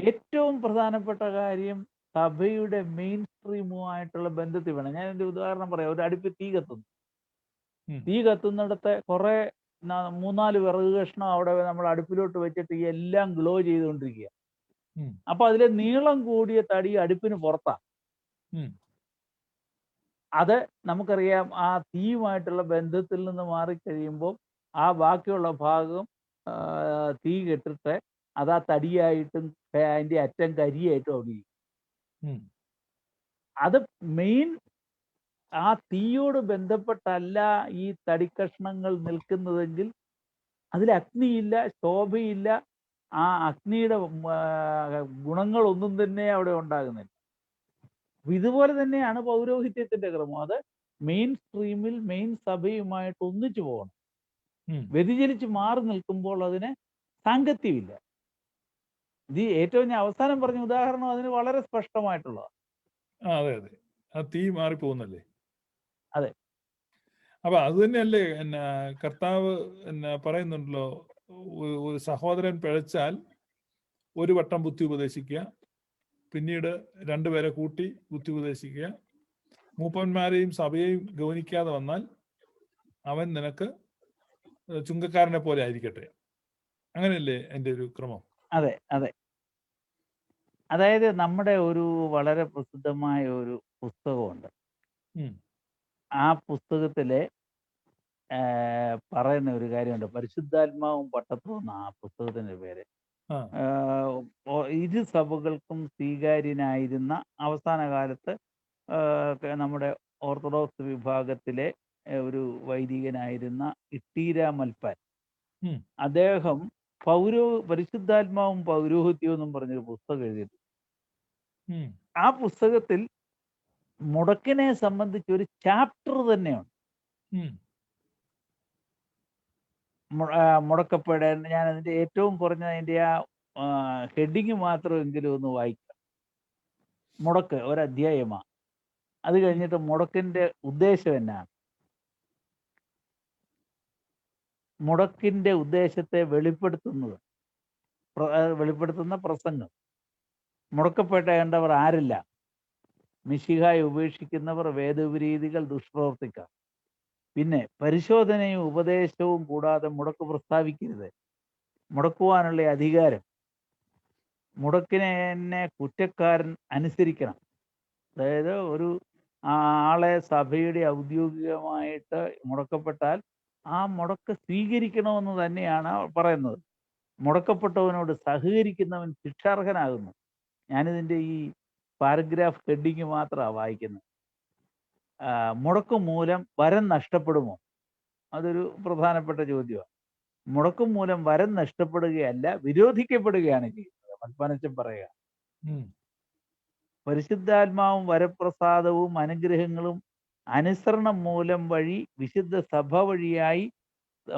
ഏറ്റവും പ്രധാനപ്പെട്ട കാര്യം സഭയുടെ മെയിൻ സ്ട്രീമുമായിട്ടുള്ള ബന്ധത്തിൽ വേണം. ഞാൻ എൻ്റെ ഉദാഹരണം പറയാം. ഒരു അടുപ്പിൽ തീ കത്തുന്നിടത്ത് കുറെ 3-4 വിറക് കഷ്ണം അവിടെ നമ്മൾ അടുപ്പിലോട്ട് വെച്ചിട്ട് എല്ലാം ഗ്ലോ ചെയ്തുകൊണ്ടിരിക്കുക. അപ്പൊ അതിലെ നീളം കൂടിയ തടി അടുപ്പിന് പുറത്താ. അത് നമുക്കറിയാം, ആ തീയുമായിട്ടുള്ള ബന്ധത്തിൽ നിന്ന് മാറിക്കഴിയുമ്പോൾ ആ ബാക്കിയുള്ള ഭാഗം തീ കെട്ടിട്ട് അത് ആ തടിയായിട്ടും അതിന്റെ അറ്റം കരിയായിട്ടും അവിടെ. അത് മെയിൻ ആ തീയോട് ബന്ധപ്പെട്ടല്ല ഈ തടിക്കഷ്ണങ്ങൾ നിൽക്കുന്നതെങ്കിൽ അതിൽ അഗ്നിയില്ല, ശോഭയില്ല, ആ അഗ്നിയുടെ ഗുണങ്ങളൊന്നും തന്നെ അവിടെ ഉണ്ടാകുന്നില്ല. ഇതുപോലെ തന്നെയാണ് പൗരോഹിത്യത്തിന്റെ ക്രമം. അത് മെയിൻ സ്ട്രീമിൽ മെയിൻ സഭയുമായിട്ട് ഒന്നിച്ചു പോകണം. വ്യതിചലിച്ച് മാറി നിൽക്കുമ്പോൾ അതിന് സാങ്കത്യമില്ല. ഇത് ഏറ്റവും ഞാൻ അവസാനം പറഞ്ഞ ഉദാഹരണം അതിന് വളരെ സ്പഷ്ടമായിട്ടുള്ളതാണ്. അതെ അതെ, ആ തീ മാറിപ്പോകുന്നല്ലേ. അതെ. അപ്പൊ അത് തന്നെയല്ലേ കർത്താവ് പറയുന്നുണ്ടല്ലോ, ഒരു സഹോദരൻ പിഴച്ചാൽ ഒരു വട്ടം ബുദ്ധി ഉപദേശിക്കുക, പിന്നീട് 2 പേരെ കൂട്ടി ബുദ്ധി ഉപദേശിക്കുക, മൂപ്പന്മാരെയും സഭയെയും ഗൗനിക്കാതെ വന്നാൽ അവൻ നിനക്ക് ചുങ്കക്കാരനെ പോലെ ആയിരിക്കട്ടെ. അങ്ങനെയല്ലേ എൻ്റെ ഒരു ക്രമം? അതെ അതെ. അതായത് നമ്മുടെ ഒരു വളരെ പ്രസിദ്ധമായ ഒരു പുസ്തകമുണ്ട്, ആ പുസ്തകത്തിലെ പറയുന്ന ഒരു കാര്യമുണ്ട്. പരിശുദ്ധാത്മാവും പട്ടത്വവും എന്നാ ആ പുസ്തകത്തിന്റെ പേര്. ആ ഇരു സഭകൾക്കും സ്വീകാര്യനായിരുന്ന അവസാന കാലത്ത് നമ്മുടെ ഓർത്തഡോക്സ് വിഭാഗത്തിലെ ഒരു വൈദികനായിരുന്ന ഇട്ടീര മൽപ്പാൻ. ഉം, അദ്ദേഹം പരിശുദ്ധാത്മാവും പൗരോഹിത്യവും എന്നും പറഞ്ഞൊരു പുസ്തകം എഴുതിയിട്ടുണ്ട്. ഉം, ആ പുസ്തകത്തിൽ മുടക്കിനെ സംബന്ധിച്ച് ഒരു ചാപ്റ്റർ തന്നെയുണ്ട്. ഉം, മുടക്കപ്പെടാൻ ഞാൻ അതിന്റെ ഏറ്റവും കുറഞ്ഞ അതിന്റെ ആ ഹെഡിങ് മാത്രമെങ്കിലും ഒന്ന് വായിക്കാം. മുടക്ക് ഒരധ്യായമാണ്. അത് ഉം, കഴിഞ്ഞിട്ട് മുടക്കിന്റെ ഉദ്ദേശം എന്നാണ്, മുടക്കിന്റെ ഉദ്ദേശത്തെ വെളിപ്പെടുത്തുന്ന പ്രസംഗം. മുടക്കപ്പെടേണ്ടവർ ആരില്ല? മിശിഹായെ ഉപേക്ഷിക്കുന്നവർ, വേദവിരീതികൾ, ദുഷ്പ്രവർത്തിക്കാർ. പിന്നെ പരിശോധനയും ഉപദേശവും കൂടാതെ മുടക്ക് പ്രസ്താവിക്കരുത്. മുടക്കുവാനുള്ള അധികാരം, മുടക്കിനെ കുറ്റക്കാരൻ അനുസരിക്കണം. അതായത് ഒരു ആളെ സഭയുടെ ഔദ്യോഗികമായിട്ട് മുടക്കപ്പെട്ടാൽ ആ മുടക്ക് സ്വീകരിക്കണമെന്ന് തന്നെയാണ് പറയുന്നത്. മുടക്കപ്പെട്ടവനോട് സഹകരിക്കുന്നവൻ ശിക്ഷാർഹനാകുന്നു. ഞാനിതിൻ്റെ ഈ പാരഗ്രാഫ് ഹെഡിങ് മാത്രമാണ് വായിക്കുന്നത്. മുടക്ക് മൂലം വരം നഷ്ടപ്പെടുമോ? അതൊരു പ്രധാനപ്പെട്ട ചോദ്യമാണ്. മുടക്കും മൂലം വരം നഷ്ടപ്പെടുകയല്ല, വിരോധിക്കപ്പെടുകയാണ് ചെയ്യുന്നത്. മൽപ്പാനച്ചൻ പറയുക, ഉം, പരിശുദ്ധാത്മാവും വരപ്രസാദവും അനുഗ്രഹങ്ങളും അനുസരണം മൂലം വഴി വിശുദ്ധ സഭ വഴിയായി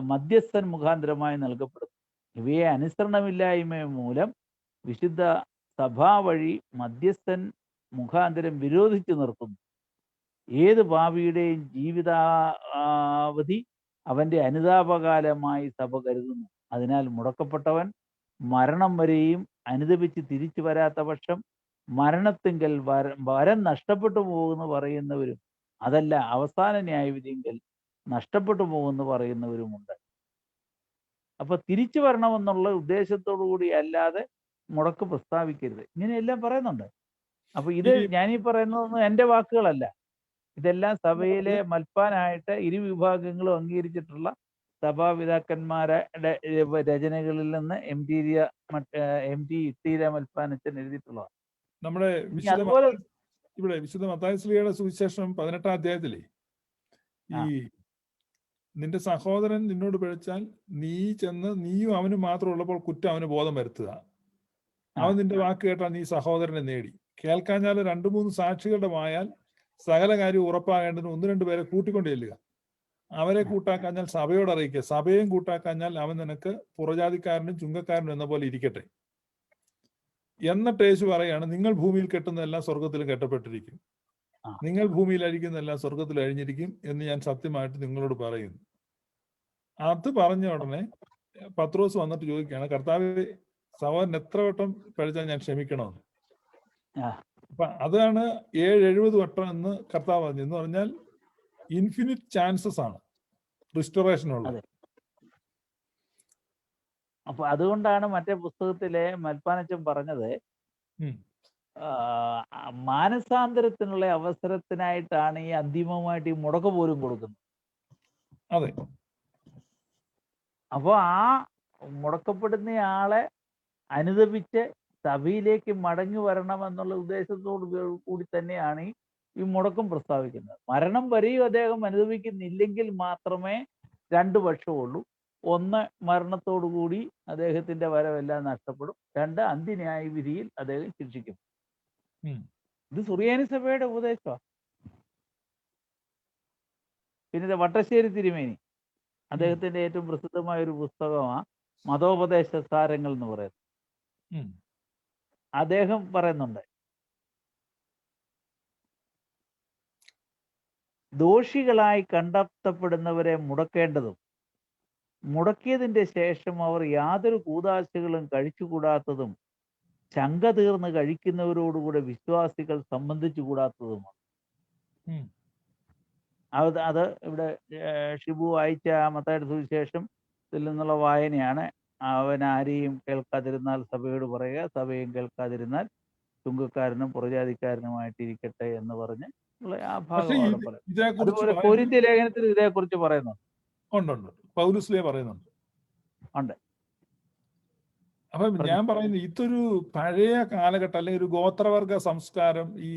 മധ്യസ്ഥൻ മുഖാന്തരമായി നൽകപ്പെടുന്നു. ഇവയെ അനുസരണമില്ലായ്മ മൂലം വിശുദ്ധ സഭാ വഴി മധ്യസ്ഥൻ മുഖാന്തരം വിരോധിച്ചു നിർത്തുന്നു. ഏത് പാപിയുടെയും ജീവിതാവധി അവന്റെ അനുതാപകാലമായി സഭ കരുതുന്നു. അതിനാൽ മുടക്കപ്പെട്ടവൻ മരണം വരെയും അനുദപിച്ച് തിരിച്ചു വരാത്ത പക്ഷം മരണത്തിങ്കൽ വരം നഷ്ടപ്പെട്ടു പോകുമെന്ന് പറയുന്നവരും, അതല്ല അവസാന ന്യായവിധിയെങ്കിൽ നഷ്ടപ്പെട്ടു പോകുമെന്ന് പറയുന്നവരുമുണ്ട്. അപ്പൊ തിരിച്ചു വരണമെന്നുള്ള ഉദ്ദേശത്തോടു കൂടി അല്ലാതെ മുടക്ക് പ്രസ്താവിക്കരുത്. ഇങ്ങനെയെല്ലാം പറയുന്നുണ്ട്. അപ്പൊ ഇത് ഈ ഞാനീ പറയുന്നതൊന്നും എൻ്റെ വാക്കുകളല്ല. ഇതെല്ലാം സഭയിലെ മൽപ്പാനായിട്ട് ഇരു വിഭാഗങ്ങളും അംഗീകരിച്ചിട്ടുള്ള സഭാപിതാക്കന്മാരുടെ രചനകളിൽ നിന്ന് എം ടി ഇട്ടീര മൽപ്പാനച്ചൻ എഴുതിയിട്ടുള്ളതാണ്. നമ്മുടെ അതുപോലെ വിശുദ്ധ മത്തായി ശ്ലീഹയുടെ സുവിശേഷം 18-ാം അധ്യായത്തിലെ ഈ നിന്റെ സഹോദരൻ നിന്നോട് പിഴച്ചാൽ നീ ചെന്ന് നീയും അവനും മാത്രം ഉള്ളപ്പോൾ കുറ്റം അവന് ബോധം വരുത്തുക. അവൻ നിന്റെ വാക്ക് കേട്ടാൽ നീ സഹോദരനെ നേടി. കേൾക്കാഞ്ഞാൽ 2-3 സാക്ഷികളുടെ വായാൽ സകല കാര്യം ഉറപ്പാകേണ്ടതിന് 1-2 പേരെ കൂട്ടിക്കൊണ്ട് ചെല്ലുക. അവരെ കൂട്ടാക്കാഞ്ഞാൽ സഭയോട് അറിയിക്കുക. സഭയും കൂട്ടാക്കാഞ്ഞാൽ അവൻ നിനക്ക് പുറജാതിക്കാരനും ചുങ്കക്കാരനും എന്ന പോലെ ഇരിക്കട്ടെ. എന്നിട്ട് യേശു പറയാണ്, നിങ്ങൾ ഭൂമിയിൽ കെട്ടുന്നതെല്ലാം സ്വർഗത്തിൽ കെട്ടപ്പെട്ടിരിക്കും, നിങ്ങൾ ഭൂമിയിൽ അഴിക്കുന്നതെല്ലാം സ്വർഗത്തിൽ അഴിഞ്ഞിരിക്കും എന്ന് ഞാൻ സത്യമായിട്ട് നിങ്ങളോട് പറയുന്നു. അത് പറഞ്ഞ ഉടനെ പത്രോസ് വന്നിട്ട് ചോദിക്കുകയാണ്, കർത്താവേ, സഹോദരൻ എത്ര വട്ടം പഴിച്ചാൽ ഞാൻ ക്ഷമിക്കണമെന്ന്. അപ്പൊ അതാണ് 70 വട്ടം എന്ന് കർത്താവ് പറഞ്ഞു. എന്ന് പറഞ്ഞാൽ ഇൻഫിനിറ്റ് ചാൻസസ് ആണ് റിസ്റ്റോറേഷൻ ഉള്ളത്. അപ്പൊ അതുകൊണ്ടാണ് മറ്റേ പുസ്തകത്തിലെ മൽപ്പാനച്ചൻ പറഞ്ഞത്, മാനസാന്തരത്തിനുള്ള അവസരത്തിനായിട്ടാണ് ഈ അന്തിമമായിട്ട് ഈ മുടക്ക് പോലും കൊടുക്കുന്നത്. അതെ. അപ്പോൾ ആ മുടക്കപ്പെടുന്ന ആളെ അനുദപിച്ച് സഭയിലേക്ക് മടങ്ങി വരണമെന്നുള്ള ഉദ്ദേശത്തോടു കൂടി തന്നെയാണ് ഈ മുടക്കം പ്രസ്താവിക്കുന്നത്. മരണം വരെയും അദ്ദേഹം അനുദപിക്കുന്നില്ലെങ്കിൽ മാത്രമേ 2 പക്ഷമുള്ളൂ. 1, മരണത്തോടുകൂടി അദ്ദേഹത്തിന്റെ വരവെല്ലാം നഷ്ടപ്പെടും. 2, അന്ത്യന്യായ വിധിയിൽ അദ്ദേഹം ശിക്ഷിക്കും. ഇത് സുറിയാനി സഭയുടെ ഉപദേശമാണ്. പിന്നെ വട്ടശ്ശേരി തിരുമേനി, അദ്ദേഹത്തിന്റെ ഏറ്റവും പ്രസിദ്ധമായ ഒരു പുസ്തകമാണ് മതോപദേശ സാരങ്ങൾ എന്ന് പറയുന്നത്. അദ്ദേഹം പറയുന്നുണ്ട്, ദോഷികളായി കണ്ടെത്തപ്പെടുന്നവരെ മുടക്കേണ്ടതും മുടക്കിയതിന്റെ ശേഷം അവർ യാതൊരു കൂതാശകളും കഴിച്ചുകൂടാത്തതും ശങ്ക തീർന്ന് കഴിക്കുന്നവരോടുകൂടെ വിശ്വാസികൾ സംബന്ധിച്ചുകൂടാത്തതുമാണ്. അത് ഇവിടെ ഷിബു വായിച്ച മത്തായിയുടെ സുവിശേഷം ഇതിൽ നിന്നുള്ള വായനയാണ്. അവൻ ആരെയും കേൾക്കാതിരുന്നാൽ സഭയോട് പറയുക, സഭയും കേൾക്കാതിരുന്നാൽ ചുങ്കക്കാരനും പുറജാതിക്കാരനുമായിട്ടിരിക്കട്ടെ എന്ന് പറഞ്ഞ് ആ പക്ഷെ ഭാഗം അവിടെ പറയും. ഇതേക്കുറിച്ച് അതുപോലെ പറയുന്നത് കൊരിന്ത്യ ലേഖനത്തിൽ ഇതേക്കുറിച്ച് പറയുന്നുണ്ട്. ഉണ്ട് പൗലുസ്ലീഹ പറയുന്നുണ്ട്. ഉണ്ട്. അപ്പം പറഞ്ഞു. ഞാൻ പറയുന്നത് ഇതൊരു പഴയ കാലഘട്ടം, അല്ലെങ്കിൽ ഒരു ഗോത്രവർഗ സംസ്കാരം ഈ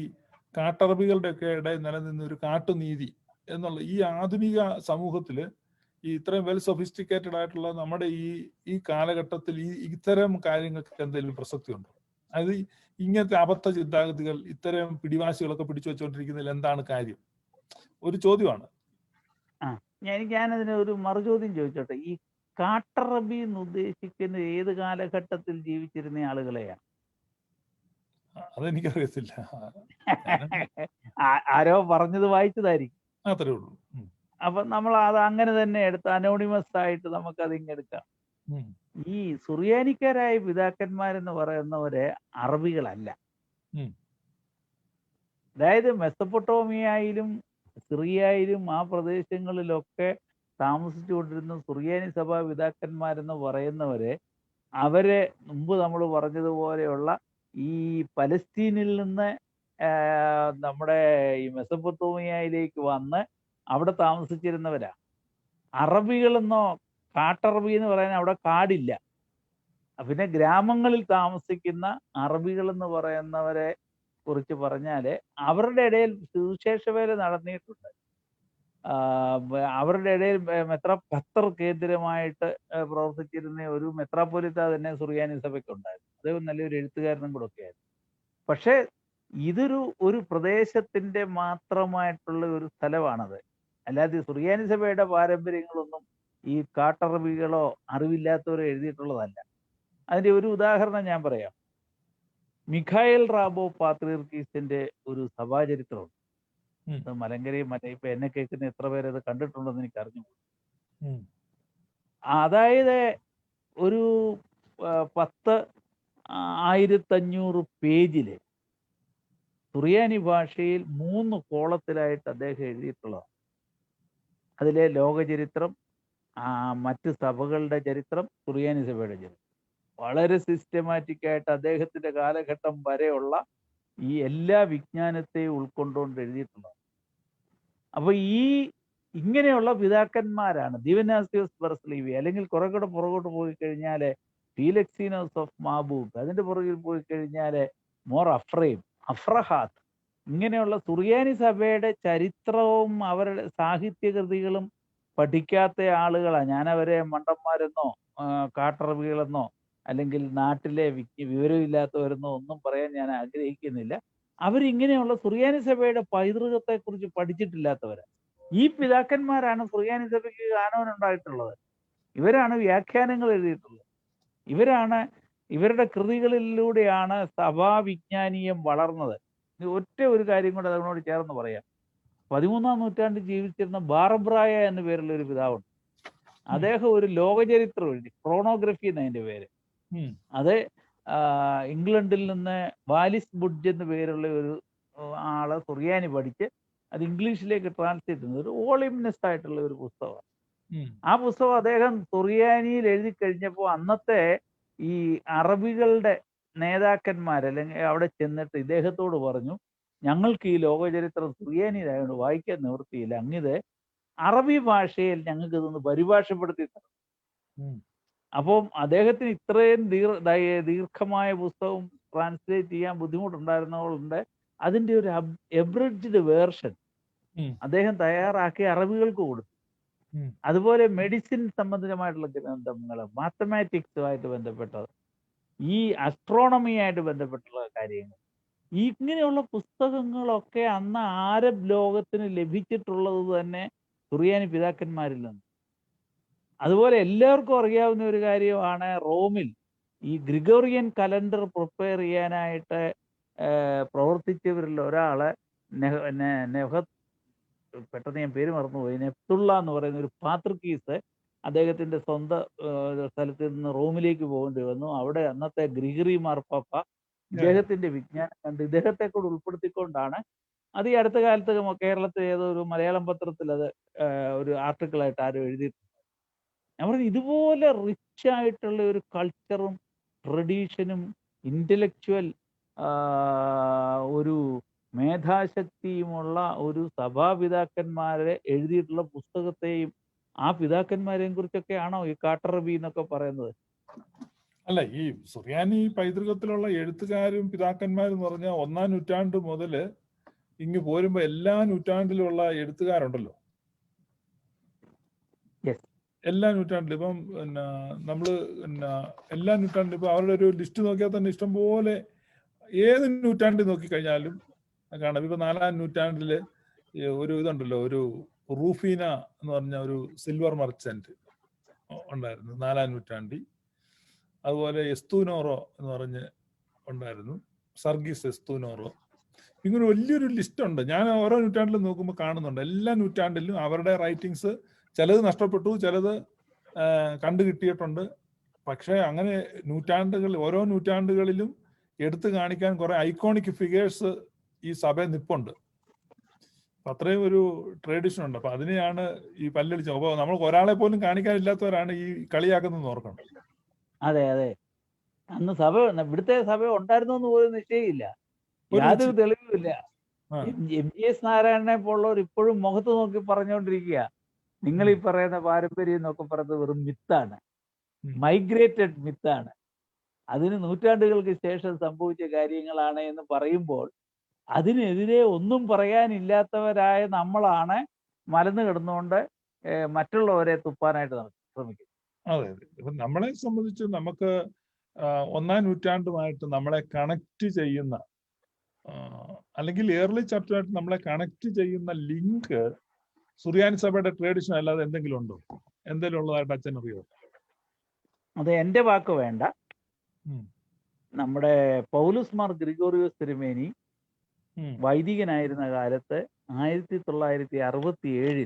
കാട്ടറബികളുടെ ഒക്കെ ഇടയിൽ നിലനിന്ന ഒരു കാട്ടുനീതി എന്നുള്ള ഈ ആധുനിക സമൂഹത്തില് ഈ ഇത്രയും വെൽ സൊഫിസ്റ്റിക്കേറ്റഡ് ആയിട്ടുള്ള നമ്മുടെ ഈ കാലഘട്ടത്തിൽ ഇത്തരം കാര്യങ്ങൾക്ക് എന്തെങ്കിലും പ്രസക്തി ഉണ്ടോ? അത് ഇങ്ങനത്തെ അബദ്ധ ചിന്താഗതികൾ, ഇത്തരം പിടിവാശികളൊക്കെ പിടിച്ചു വെച്ചുകൊണ്ടിരിക്കുന്നതിൽ എന്താണ് കാര്യം? ഒരു ചോദ്യമാണ്. ആ ഞാനതിന് ഒരു മറുചോദ്യം ചോദിച്ചോട്ടെ. ഈ കാട്ടറബി എന്ന് ഉദ്ദേശിക്കുന്ന ഏത് കാലഘട്ടത്തിൽ ജീവിച്ചിരുന്ന ആളുകളെയാണ്? അതെനിക്കറിയത്തില്ല. ആരോ പറഞ്ഞത് വായിച്ചതായിരിക്കും. അത്രേ ഉള്ളൂ. അപ്പൊ നമ്മൾ അത് അങ്ങനെ തന്നെ എടുത്ത് അനോണിമസ് ആയിട്ട് നമുക്കത് ഇങ്ങെടുക്കാം. ഈ സുറിയാനിക്കാരായ പിതാക്കന്മാരെന്ന് പറയുന്നവരെ അറബികളല്ല. അതായത് മെസ്സപ്പൊട്ടോമിയയിലും സിറിയയിലും ആ പ്രദേശങ്ങളിലൊക്കെ താമസിച്ചുകൊണ്ടിരുന്ന സുറിയാനി സഭാ പിതാക്കന്മാരെന്ന് പറയുന്നവരെ അവരെ മുമ്പ് നമ്മൾ പറഞ്ഞതുപോലെയുള്ള ഈ പലസ്തീനിൽ നിന്ന് നമ്മുടെ ഈ മെസ്സപ്പൊത്തോമിയയിലേക്ക് വന്ന് അവിടെ താമസിച്ചിരുന്നവരാ. അറബികളെന്നോ കാട്ടറബി എന്ന് പറയാൻ അവിടെ കാടില്ല. പിന്നെ ഗ്രാമങ്ങളിൽ താമസിക്കുന്ന അറബികൾ എന്ന് പറയുന്നവരെ കുറിച്ച് പറഞ്ഞാല് അവരുടെ ഇടയിൽ സുവിശേഷ വേല നടന്നിട്ടുണ്ട്. അവരുടെ ഇടയിൽ ഖത്തർ കേന്ദ്രമായിട്ട് പ്രവർത്തിച്ചിരുന്ന ഒരു മെത്രാപ്പൊലിത്ത തന്നെ സുറിയാനി സഭയ്ക്ക് ഉണ്ടായിരുന്നു. അദ്ദേഹം നല്ലൊരു എഴുത്തുകാരനും കൂടെ ഒക്കെ ആയിരുന്നു. പക്ഷേ ഒരു പ്രദേശത്തിന്റെ മാത്രമായിട്ടുള്ള ഒരു സ്ഥലമാണത്. അല്ലാതെ സുറിയാനി സഭയുടെ പാരമ്പര്യങ്ങളൊന്നും ഈ കാട്ടറബികളോ അറിവില്ലാത്തവരോ എഴുതിയിട്ടുള്ളതല്ല. അതിന്റെ ഒരു ഉദാഹരണം ഞാൻ പറയാം. മിഖായേൽ റാബോ പാത്രീർക്കീസിന്റെ ഒരു സഭാചരിത്രമുണ്ട്. മലങ്കരയും ഇപ്പൊ എന്നെ കേൾക്കുന്ന എത്ര പേര് അത് കണ്ടിട്ടുണ്ടെന്ന് എനിക്ക് അറിഞ്ഞു. അതായത് ഒരു 1500 പേജില് സുറിയാനി ഭാഷയിൽ 3 കോളത്തിലായിട്ട് അദ്ദേഹം എഴുതിയിട്ടുള്ളതാണ്. അതിലെ ലോകചരിത്രം, മറ്റ് സഭകളുടെ ചരിത്രം, സുറിയാനി സഭയുടെ ചരിത്രം. വളരെ സിസ്റ്റമാറ്റിക് ആയിട്ട് അദ്ദേഹത്തിന്റെ കാലഘട്ടം വരെയുള്ള ഈ എല്ലാ വിജ്ഞാനത്തെയും ഉൾക്കൊണ്ടുകൊണ്ട് എഴുതിയിട്ടുള്ളത്. അപ്പൊ ഇങ്ങനെയുള്ള പിതാക്കന്മാരാണ് ദിവനാസിയോസ് ബർസ്ലീവി, അല്ലെങ്കിൽ കുറെ കൂടെ പുറകോട്ട് പോയി കഴിഞ്ഞാല് ഫീലക്സീനോസ് ഓഫ് മാബൂക്ക്, അതിന്റെ പുറകിൽ പോയി കഴിഞ്ഞാല് മോർ അഫ്രഹാത്ത്, ഇങ്ങനെയുള്ള സുറിയാനി സഭയുടെ ചരിത്രവും അവരുടെ സാഹിത്യകൃതികളും പഠിക്കാത്ത ആളുകളാണ്. ഞാനവരെ മണ്ടന്മാരെന്നോ കാട്ടറബികളെന്നോ അല്ലെങ്കിൽ നാട്ടിലെ വിവരമില്ലാത്തവരെന്നോ ഒന്നും പറയാൻ ഞാൻ ആഗ്രഹിക്കുന്നില്ല. അവരിങ്ങനെയുള്ള സുറിയാനി സഭയുടെ പൈതൃകത്തെ കുറിച്ച് പഠിച്ചിട്ടില്ലാത്തവരാണ്. ഈ പിതാക്കന്മാരാണ് സുറിയാനി സഭയ്ക്ക് കാനോൻ ഉണ്ടായിട്ടുള്ളത്. ഇവരാണ് വ്യാഖ്യാനങ്ങൾ എഴുതിയിട്ടുള്ളത്. ഇവരുടെ കൃതികളിലൂടെയാണ് സഭാവിജ്ഞാനീയം വളർന്നത്. ഒറ്റ ഒരു കാര്യം കൂടെ അതിനോട് ചേർന്ന് പറയാം. 13-ാം നൂറ്റാണ്ടിൽ ജീവിച്ചിരുന്ന ബാർബ്രായ എന്ന പേരുള്ള ഒരു പിതാവുണ്ട്. അദ്ദേഹം ഒരു ലോകചരിത്രം എഴുതി, ക്രോണോഗ്രഫി എന്നതിന്റെ പേര്. അത് ഇംഗ്ലണ്ടിൽ നിന്ന് വാലിസ് ബുഡ്ജ് എന്ന് പേരുള്ള ഒരു ആള് സുറിയാനി പഠിച്ച് അത് ഇംഗ്ലീഷിലേക്ക് ട്രാൻസ്ലേറ്റ് ചെയ്യുന്നത് ഒരു വോളിമിനസ് ആയിട്ടുള്ള ഒരു പുസ്തകമാണ്. ആ പുസ്തകം അദ്ദേഹം സുറിയാനിയിൽ എഴുതി കഴിഞ്ഞപ്പോൾ അന്നത്തെ ഈ അറബികളുടെ നേതാക്കന്മാർ അല്ലെങ്കിൽ അവിടെ ചെന്നിട്ട് ഇദ്ദേഹത്തോട് പറഞ്ഞു, ഞങ്ങൾക്ക് ഈ ലോകചരിത്രം സുറിയാനിയിലായതുകൊണ്ട് വായിക്കാൻ നിവൃത്തിയില്ല, അങ്ങിത് അറബി ഭാഷയിൽ ഞങ്ങൾക്ക് ഇതൊന്ന് പരിഭാഷപ്പെടുത്തി തരണം. അപ്പം അദ്ദേഹത്തിന് ഇത്രയും ദീർഘമായ പുസ്തകം ട്രാൻസ്ലേറ്റ് ചെയ്യാൻ ബുദ്ധിമുട്ടുണ്ടായിരുന്നതുകൊണ്ട് അതിന്റെ ഒരു എബ്രിഡ്ജ്ഡ് വേർഷൻ അദ്ദേഹം തയ്യാറാക്കി അറബികൾക്ക് കൊടുത്തു. അതുപോലെ മെഡിസിൻ സംബന്ധമായിട്ടുള്ള ഗ്രന്ഥങ്ങൾ, മാത്തമാറ്റിക്സുമായിട്ട് ബന്ധപ്പെട്ടത്, ഈ അസ്ട്രോണമിയായിട്ട് ബന്ധപ്പെട്ടുള്ള കാര്യങ്ങൾ, ഇങ്ങനെയുള്ള പുസ്തകങ്ങളൊക്കെ അന്ന് ആരബ് ലോകത്തിന് ലഭിച്ചിട്ടുള്ളത് തന്നെ സുറിയാനി പിതാക്കന്മാരിൽ നിന്ന്. അതുപോലെ എല്ലാവർക്കും അറിയാവുന്ന ഒരു കാര്യമാണ്, റോമിൽ ഈ ഗ്രിഗോറിയൻ കലണ്ടർ പ്രിപ്പയർ ചെയ്യാനായിട്ട് പ്രവർത്തിച്ചവരിൽ ഒരാള് പെട്ടെന്ന് ഞാൻ പേര് മറന്നുപോയി, നെപ്തുള്ള എന്ന് പറയുന്ന ഒരു പാത്രിക്കീസ് അദ്ദേഹത്തിന്റെ സ്വന്തം സ്ഥലത്ത് നിന്ന് റോമിലേക്ക് പോകേണ്ടി വന്നു. അവിടെ അന്നത്തെ ഗ്രിഗറി മാർപ്പാപ്പ ഇദ്ദേഹത്തിന്റെ വിജ്ഞാനം കണ്ട് ഇദ്ദേഹത്തെ കൂടെ ഉൾപ്പെടുത്തിക്കൊണ്ടാണ് അത് ഈ അടുത്ത കാലത്ത് കേരളത്തിൽ ഏതോ ഒരു മലയാളം പത്രത്തിൽ അത് ഒരു ആർട്ടിക്കിളായിട്ട് ആരും എഴുതിയിട്ടുണ്ട്. ഞാൻ പറഞ്ഞു, ഇതുപോലെ റിച്ച് ആയിട്ടുള്ള ഒരു കൾച്ചറും ട്രഡീഷനും ഇന്റലക്ച്വൽ ഒരു മേധാശക്തിയുമുള്ള ഒരു സഭാപിതാക്കന്മാരെ എഴുതിയിട്ടുള്ള പുസ്തകത്തെയും ആ പിതാക്കന്മാരെയും കുറിച്ചൊക്കെയാണോ ഈ കാട്ടറബി എന്നൊക്കെ പറയുന്നത്? അല്ല, ഈ സുറിയാനി പൈതൃകത്തിലുള്ള എഴുത്തുകാരും പിതാക്കന്മാരും എന്ന് പറഞ്ഞാൽ 1-ാം നൂറ്റാണ്ട് മുതൽ ഇങ്ങ് പോരുമ്പോ എല്ലാ നൂറ്റാണ്ടിലുള്ള എഴുത്തുകാരുണ്ടല്ലോ. യെസ്. എല്ലാ നൂറ്റാണ്ടിലും ഇപ്പം പിന്നെ നമ്മള് പിന്നെ എല്ലാ നൂറ്റാണ്ടിലും ഇപ്പൊ അവരുടെ ഒരു ലിസ്റ്റ് നോക്കിയാൽ തന്നെ ഇഷ്ടംപോലെ ഏത് നൂറ്റാണ്ടിൽ നോക്കിക്കഴിഞ്ഞാലും കാണാം. ഇപ്പൊ 4-ാം നൂറ്റാണ്ടില് ഒരു ഇതുണ്ടല്ലോ, ഒരു റൂഫീന എന്ന് പറഞ്ഞ ഒരു സിൽവർ മർച്ചന്റ് ഉണ്ടായിരുന്നു 4-ാം നൂറ്റാണ്ടിൽ. അതുപോലെ എസ്തൂനോറോ എന്ന് പറഞ്ഞ് ഉണ്ടായിരുന്നു, സർഗീസ് എസ്തൂനോറോ. ഇങ്ങനെ വലിയൊരു ലിസ്റ്റ് ഉണ്ട്. ഞാൻ ഓരോ നൂറ്റാണ്ടിലും നോക്കുമ്പോൾ കാണുന്നുണ്ട് എല്ലാ നൂറ്റാണ്ടിലും അവരുടെ റൈറ്റിങ്സ് ചിലത് നഷ്ടപ്പെട്ടു, ചിലത് കണ്ടു കിട്ടിയിട്ടുണ്ട്. പക്ഷെ അങ്ങനെ നൂറ്റാണ്ടുകൾ, ഓരോ നൂറ്റാണ്ടുകളിലും എടുത്തു കാണിക്കാൻ കുറെ ഐക്കോണിക് ഫിഗേഴ്സ് ഈ സഭയിൽ നിപ്പുണ്ട്. അത്രയും ഒരു ട്രഡീഷൻ ഉണ്ട്. അപ്പൊ അതിനെയാണ് ഈ പല്ലടിച്ചത്. അപ്പൊ നമ്മൾ ഒരാളെ പോലും കാണിക്കാനില്ലാത്തവരാണ് ഈ കളിയാക്കുന്നത് ഓർക്കണം. അതെ അതെ. അന്ന് സഭ, ഇവിടുത്തെ സഭ ഉണ്ടായിരുന്നു എന്ന് പോലും നിശ്ചയില്ല, യാതൊരു തെളിവുമില്ല. MGS നാരായണനെ പോലുള്ളവർ ഇപ്പോഴും മുഖത്ത് നോക്കി പറഞ്ഞുകൊണ്ടിരിക്കുക, നിങ്ങൾ ഈ പറയുന്ന പാരമ്പര്യം എന്നൊക്കെ പറയുന്നത് വെറും മിത്താണ്, മൈഗ്രേറ്റഡ് മിത്താണ്, അതിന് നൂറ്റാണ്ടുകൾക്ക് ശേഷം സംഭവിച്ച കാര്യങ്ങളാണ് എന്ന് പറയുമ്പോൾ അതിനെതിരെ ഒന്നും പറയാനില്ലാത്തവരായ നമ്മളാണ് മലന്ന് കിടന്നുകൊണ്ട് മറ്റുള്ളവരെ തുപ്പാനായിട്ട് ശ്രമിക്കുന്നത്. അതെ അതെ. ഇപ്പൊ നമ്മളെ സംബന്ധിച്ച് നമുക്ക് 1-ാം നൂറ്റാണ്ടുമായിട്ട് നമ്മളെ കണക്ട് ചെയ്യുന്ന അല്ലെങ്കിൽ ഏർലി ചർച്ചുമായിട്ട് നമ്മളെ കണക്ട് ചെയ്യുന്ന ലിങ്ക് സുറിയാനി സഭയുടെ ട്രഡീഷൻ അല്ലാതെ എന്തെങ്കിലും ഉണ്ടോ? എന്തെങ്കിലും ഉള്ളതായിട്ട് അച്ഛൻ അറിയോ? അത് എന്റെ വാക്ക് വേണ്ട, നമ്മുടെ പൗലോസ് മാർ ഗ്രിഗോറിയോസ് തിരുമേനി വൈദികനായിരുന്ന കാലത്ത് 1967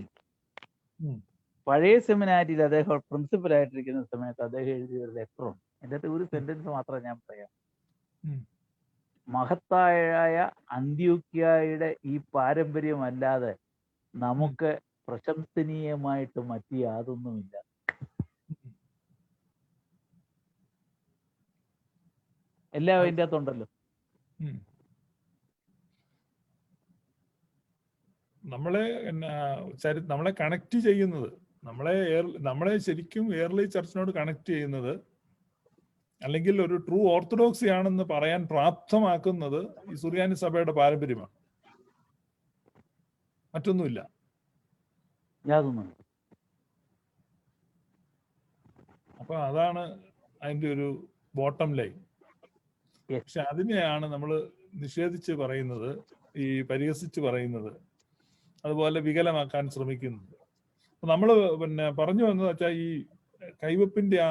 പഴയ സെമിനാരിയിൽ അദ്ദേഹം പ്രിൻസിപ്പലായിട്ടിരിക്കുന്ന സമയത്ത് അദ്ദേഹം എഴുതിയ ഒരു ലെറ്ററുണ്ട്. എൻ്റെ ഒരു സെന്റൻസ് മാത്രം ഞാൻ പറയാം. മഹത്തായ അന്ത്യോക്യയുടെ ഈ പാരമ്പര്യമല്ലാതെ നമുക്ക് പ്രശംസനീയമായിട്ട് മറ്റ് യാതൊന്നുമില്ല. എല്ലാം അതിൻ്റെ അകത്തുണ്ടല്ലോ. നമ്മളെ കണക്ട് ചെയ്യുന്നത്, നമ്മളെ ശരിക്കും ഏർലി ചർച്ചിനോട് കണക്ട് ചെയ്യുന്നത്, അല്ലെങ്കിൽ ഒരു ട്രൂ ഓർത്തഡോക്സി ആണെന്ന് പറയാൻ പ്രാപ്തമാക്കുന്നത് ഈ സുറിയാനി സഭയുടെ പാരമ്പര്യമാണ്, മറ്റൊന്നുമില്ല. അപ്പൊ അതാണ് അതിന്റെ ഒരു ബോട്ടം ലൈൻ. പക്ഷെ അതിനെയാണ് നമ്മൾ നിഷേധിച്ച് പറയുന്നത്, ഈ പരിഹസിച്ച് പറയുന്നത്, അതുപോലെ വികലമാക്കാൻ ശ്രമിക്കുന്നത്. നമ്മൾ പിന്നെ പറഞ്ഞു വന്നത് വെച്ചാൽ ഈ കൈവപ്പിന്റെ ആ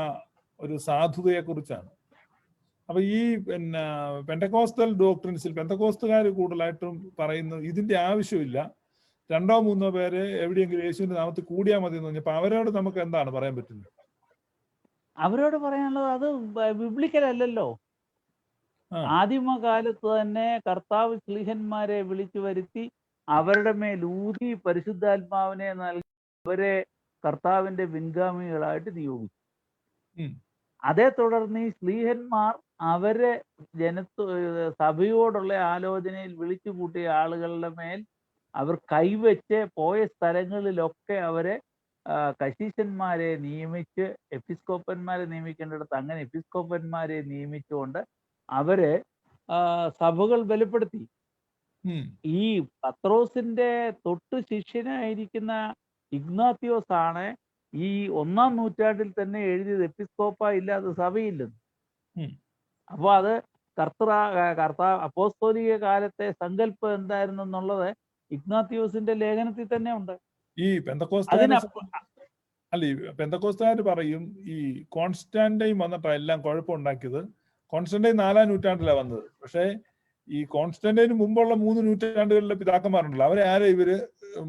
ഒരു സാധുതയെ കുറിച്ചാണ്. അപ്പൊ ഈ പിന്നെ പെന്തക്കോസ്റ്റൽ ഡോക്ട്രിൻസിൽ പെന്തക്കോസ്തുകാർ കൂടുതലായിട്ടും പറയുന്നത് ഇതിന്റെ ആവശ്യമില്ല, 2-3 പേര് എവിടെയെങ്കിലും യേശുവിന്റെ നാമത്തിൽ കൂടിയാൽ മതി എന്ന് പറഞ്ഞപ്പോ അവരോട് നമുക്ക് എന്താണ് പറയാൻ പറ്റുന്നത്? അവരോട് പറയാനുള്ളത് അത് ബിബ്ലിക്കൽ അല്ലല്ലോ. ആദിമകാലത്ത് തന്നെ കർത്താവ് ശ്ലീഹന്മാരെ വിളിച്ചു വരുത്തി അവരുടെ മേൽ ഊതി പരിശുദ്ധാത്മാവിനെ നൽകി അവരെ കർത്താവിന്റെ പിൻഗാമികളായിട്ട് നിയോഗിച്ചു. അതേ തുടർന്ന് ഈ ശ്ലീഹന്മാർ അവരെ സഭയോടുള്ള ആലോചനയിൽ വിളിച്ചു കൂട്ടിയ ആളുകളുടെ മേൽ അവർ കൈവച്ച് പോയ സ്ഥലങ്ങളിലൊക്കെ അവരെ കശീശന്മാരെ നിയമിച്ച്, എപ്പിസ്കോപ്പന്മാരെ നിയമിക്കേണ്ടിടത്ത് അങ്ങനെ എപ്പിസ്കോപ്പന്മാരെ നിയമിച്ചുകൊണ്ട് അവരെ സഭകൾ ബലപ്പെടുത്തി. ഈ പത്രോസിന്റെ തൊട്ട് ശിഷ്യനായിരിക്കുന്ന ഇഗ്നാത്തിയോസ് ആണ് ഈ 1-ാം നൂറ്റാണ്ടിൽ തന്നെ എഴുതിയത് എപ്പിസ്കോപ്പ ഇല്ലാതെ സഭയില്ലെന്ന്. അപ്പൊ അത് കർത്താവ് അപ്പോസ്തോലിക കാലത്തെ സങ്കല്പം എന്തായിരുന്നു എന്നുള്ളത് ഇഗ്നാത്തിയോസിന്റെ ലേഖനത്തിൽ തന്നെ ഉണ്ട്. ഈ പെന്തക്കോസ്തുകാർ പറയും ഈ കോൺസ്റ്റാന്റൈൻ വന്നിട്ടാണ് എല്ലാം കുഴപ്പമുണ്ടാക്കിയത്. കോൺസ്റ്റന്റൈൻ 4-ാം നൂറ്റാണ്ടിലാണ് വന്നത്. പക്ഷേ ഈ കോൺസ്റ്റന്റൈന് മുമ്പുള്ള 3 നൂറ്റാണ്ടുകളിലെ പിതാക്കന്മാരുണ്ടല്ലോ, അവരെ ആരെ ഇവര്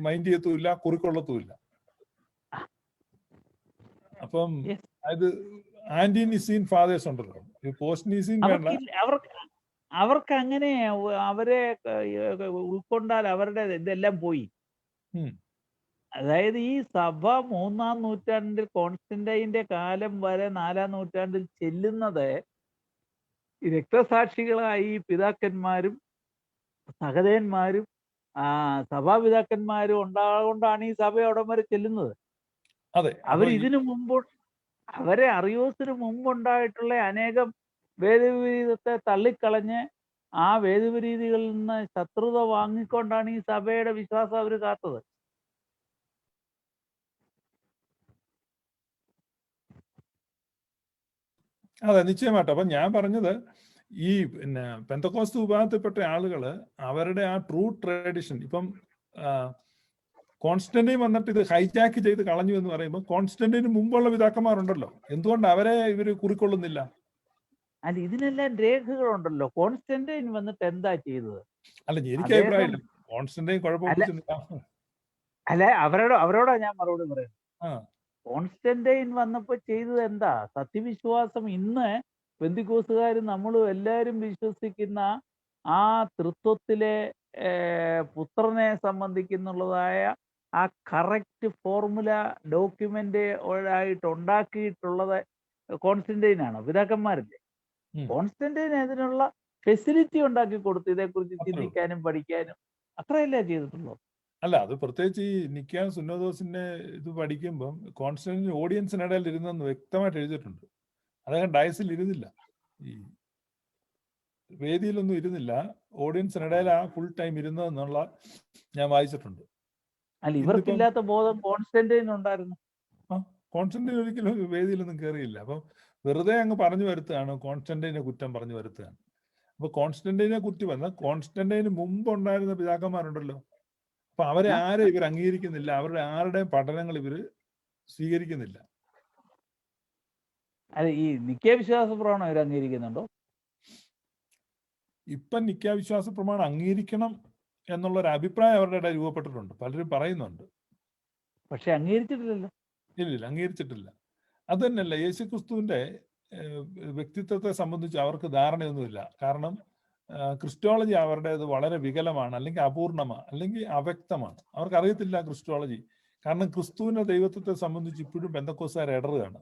മൈൻഡ് ചെയ്യത്തുമില്ല, കുറിക്കൊള്ളത്തുമില്ല. അപ്പം അത് ആന്റി നിസീൻ ഫാദേഴ്സ് ഉണ്ടല്ലോ, ഈ പോസ്റ്റ് നിസീൻ വേണ്ട. അവർക്ക് അങ്ങനെ അവരെ ഉൾക്കൊണ്ടാൽ അവരുടെ ഇതെല്ലാം പോയി. അതായത് ഈ സഭ 3-ാം നൂറ്റാണ്ടിൽ കോൺസ്റ്റന്റൈന്റെ കാലം വരെ 4-ാം നൂറ്റാണ്ടിൽ ചെല്ലുന്നത് രക്തസാക്ഷികളായി പിതാക്കന്മാരും സഹതയന്മാരും സഭാപിതാക്കന്മാരും ഉണ്ടാകൊണ്ടാണ് ഈ സഭ അവിടം വരെ ചെല്ലുന്നത്. അതെ. അവർ ഇതിനു മുമ്പ് അവരെ അറിയോസിന് മുമ്പുണ്ടായിട്ടുള്ള അനേകം വേദവിരീതത്തെ തള്ളിക്കളഞ്ഞ് ആ വേദവിരീതികളിൽ നിന്ന് ശത്രുത വാങ്ങിക്കൊണ്ടാണ് ഈ സഭയുടെ വിശ്വാസം അവർ കാത്തത്. അതെ, നിശ്ചയമായിട്ടും. അപ്പൊ ഞാൻ പറഞ്ഞത് ഈ പിന്നെ പെന്തക്കോസ്ത് വിഭാഗത്തിൽപ്പെട്ട ആളുകള് അവരുടെ ആ ട്രൂ ട്രഡീഷൻ ഇപ്പം കോൺസ്റ്റന്റൈൻ വന്നിട്ട് ഇത് ഹൈജാക്ക് ചെയ്ത് കളഞ്ഞു എന്ന് പറയുമ്പോൾ കോൺസ്റ്റന്റൈന് മുമ്പുള്ള പിതാക്കന്മാരുണ്ടല്ലോ, എന്തുകൊണ്ട് അവരെ ഇവര് കുറിക്കൊള്ളുന്നില്ല? അല്ല, ഇതിനെല്ലാം രേഖകളുണ്ടല്ലോ. കോൺസ്റ്റന്റൈൻ വന്നിട്ട് എന്താ ചെയ്തത്? അല്ല, എനിക്ക് അഭിപ്രായമില്ല. കോൺസ്റ്റന്റൈൻ കുഴപ്പമൊന്നുമില്ല. അല്ല, അവരോടാ ഞാൻ മറുപടി പറയുന്നത്. ആ, കോൺസ്റ്റന്റൈൻ വന്നപ്പോ ചെയ്തത് എന്താ? സത്യവിശ്വാസം ഇന്ന് പെന്തിക്കോസുകാരും നമ്മളും എല്ലാവരും വിശ്വസിക്കുന്ന ആ തൃത്വത്തിലെ പുത്രനെ സംബന്ധിക്കുന്നുള്ളതായ ആ കറക്റ്റ് ഫോർമുല ഡോക്യുമെന്റ് ആയിട്ട് ഉണ്ടാക്കിയിട്ടുള്ളത് കോൺസ്റ്റന്റൈൻ ആണോ? പിതാക്കന്മാരല്ലേ? കോൺസ്റ്റന്റൈൻ അതിനുള്ള ഫെസിലിറ്റി ഉണ്ടാക്കി കൊടുത്തു, ഇതേക്കുറിച്ച് ചിന്തിക്കാനും പഠിക്കാനും. അത്രയല്ലേ ചെയ്തിട്ടുള്ളൂ. അല്ല, അത് പ്രത്യേകിച്ച് ഈ നിക്കാ സുന്നോദോസിന്റെ ഇത് പഠിക്കുമ്പം കോൺസ്റ്റന്റൈൻ ഓഡിയൻസിനിടയിൽ ഇരുന്നെന്ന് വ്യക്തമായിട്ട് എഴുതിയിട്ടുണ്ട്. അദ്ദേഹം ഡയസിൽ ഇരുന്നില്ല, ഈ വേദിയിലൊന്നും ഇരുന്നില്ല, ഓഡിയൻസിനിടയിൽ ആ ഫുൾ ടൈം ഇരുന്നതെന്നുള്ള ഞാൻ വായിച്ചിട്ടുണ്ട്. അല്ല, ഇവർക്കില്ലാത്ത ബോധം കോൺസ്റ്റന്റൈൻ ഉണ്ടായിരുന്നു. കോൺസ്റ്റന്റൈൻ ഒരിക്കലും വേദിയിലൊന്നും കയറിയില്ല. അപ്പം വെറുതെ അങ്ങ് പറഞ്ഞു വരുത്തുകയാണ്, കോൺസ്റ്റന്റൈനെ കുറ്റം പറഞ്ഞു വരുത്തുകയാണ്. അപ്പൊ കോൺസ്റ്റന്റൈനെ കുറ്റം വന്ന കോൺസ്റ്റന്റൈന് മുമ്പ് ഉണ്ടായിരുന്ന പിതാക്കന്മാരുണ്ടല്ലോ, അപ്പൊ അവരെ ആരെ ഇവർ അംഗീകരിക്കുന്നില്ല, അവരുടെ ആരുടെയും പഠനങ്ങൾ ഇവര് സ്വീകരിക്കുന്നില്ല. അല്ല, ഈ നിക്കാ വിശ്വാസ പ്രമാണം ഇവർ അംഗീകരിക്കുന്നുണ്ടോ? ഇപ്പം നിക്കാ വിശ്വാസ പ്രമാണം അംഗീകരിക്കണം എന്നുള്ളൊരു അഭിപ്രായം അവരുടെ ഇടയിൽ രൂപപ്പെട്ടിട്ടുണ്ട്, പലരും പറയുന്നുണ്ട്. പക്ഷെ അംഗീകരിച്ചിട്ടില്ലല്ലോ. ഇല്ല, അംഗീകരിച്ചിട്ടില്ല. അത് തന്നെയല്ല, യേശുക്രിസ്തുവിന്റെ വ്യക്തിത്വത്തെ സംബന്ധിച്ച് അവർക്ക് ധാരണയൊന്നുമില്ല. കാരണം ക്രിസ്റ്റോളജി അവരുടേത് വളരെ വികലമാണ്, അല്ലെങ്കിൽ അപൂർണമാണ്, അല്ലെങ്കിൽ അവ്യക്തമാണ്. അവർക്കറിയത്തില്ല ക്രിസ്റ്റോളജി. കാരണം ക്രിസ്തുവിന്റെ ദൈവത്വത്തെ സംബന്ധിച്ച് ഇപ്പോഴും പെന്തക്കോസ്തുകാർ ഇടറുകയാണ്.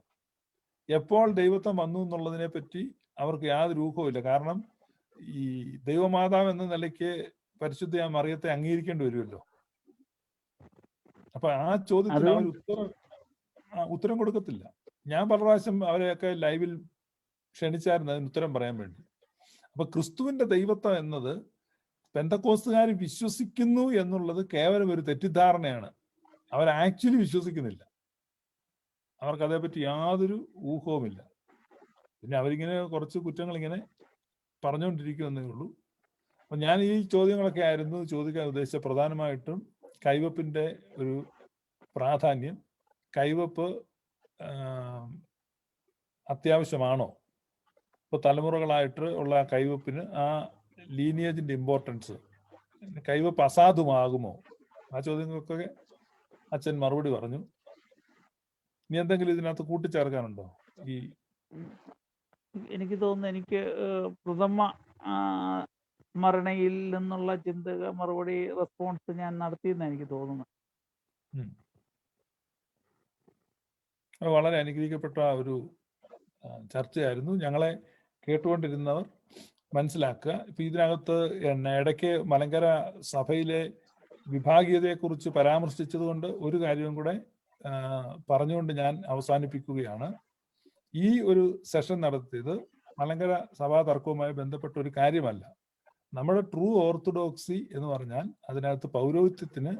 എപ്പോൾ ദൈവത്വം വന്നു എന്നുള്ളതിനെ പറ്റി അവർക്ക് യാതൊരു ഊഹവുമില്ല. കാരണം ഈ ദൈവമാതാവ് എന്ന നിലയ്ക്ക് പരിശുദ്ധ മറിയത്തെ അംഗീകരിക്കേണ്ടി വരുമല്ലോ. അപ്പൊ ആ ചോദ്യത്തിന് അവർ ഉത്തരം കൊടുക്കത്തില്ല. ഞാൻ പല പ്രാവശ്യം അവരെയൊക്കെ ലൈവിൽ ക്ഷണിച്ചായിരുന്നു അതിന് ഉത്തരം പറയാൻ വേണ്ടി. അപ്പൊ ക്രിസ്തുവിന്റെ ദൈവത്വം എന്നത് പെന്തക്കോസ്തുകാർ വിശ്വസിക്കുന്നു എന്നുള്ളത് കേവലം ഒരു തെറ്റിദ്ധാരണയാണ്. അവർ ആക്ച്വലി വിശ്വസിക്കുന്നില്ല. അവർക്ക് അതേപറ്റി യാതൊരു ഊഹവുമില്ല. പിന്നെ അവരിങ്ങനെ കുറച്ച് കുറ്റങ്ങൾ ഇങ്ങനെ പറഞ്ഞുകൊണ്ടിരിക്കുമെന്നേ ഉള്ളൂ. അപ്പൊ ഞാൻ ഈ ചോദ്യങ്ങളൊക്കെ ആയിരുന്നു ചോദിക്കാൻ ഉദ്ദേശിച്ച. പ്രധാനമായിട്ടും കൈവപ്പിന്റെ ഒരു പ്രാധാന്യം, കൈവപ്പ് അത്യാവശ്യമാണോ, ഇപ്പൊ തലമുറകളായിട്ട് ഉള്ള കൈവപ്പിന് ആ ലീനിയേജിന്റെ ഇമ്പോർട്ടൻസ്, കൈവപ്പ് അസാധുവാകുമോ, ആ ചോദ്യങ്ങൾക്കൊക്കെ അച്ഛൻ മറുപടി പറഞ്ഞു. ഇനി എന്തെങ്കിലും ഇതിനകത്ത് കൂട്ടിച്ചേർക്കാനുണ്ടോ? ഈ എനിക്ക് തോന്നുന്നു, എനിക്ക് പ്രഥമ സ്മരണയിൽ നിന്നുള്ള ചിന്തക മറുപടി റെസ്പോൺസ് ഞാൻ നടത്തിയെന്ന് എനിക്ക് തോന്നുന്നു. വളരെ അനുഗ്രഹിക്കപ്പെട്ട ഒരു ചർച്ചയായിരുന്നു. ഞങ്ങളെ കേട്ടുകൊണ്ടിരുന്നവർ മനസ്സിലാക്കുക. ഇപ്പൊ ഇതിനകത്ത് ഇടയ്ക്ക് മലങ്കര സഭയിലെ വിഭാഗീയതയെക്കുറിച്ച് പരാമർശിച്ചത് കൊണ്ട് ഒരു കാര്യവും കൂടെ പറഞ്ഞുകൊണ്ട് ഞാൻ അവസാനിപ്പിക്കുകയാണ്. ഈ ഒരു സെഷൻ നടത്തിയത് മലങ്കര സഭാ തർക്കവുമായി ബന്ധപ്പെട്ട ഒരു കാര്യമല്ല. നമ്മുടെ ട്രൂ ഓർത്തഡോക്സി എന്ന് പറഞ്ഞാൽ അതിനകത്ത് പൗരോഹിത്യത്തിന്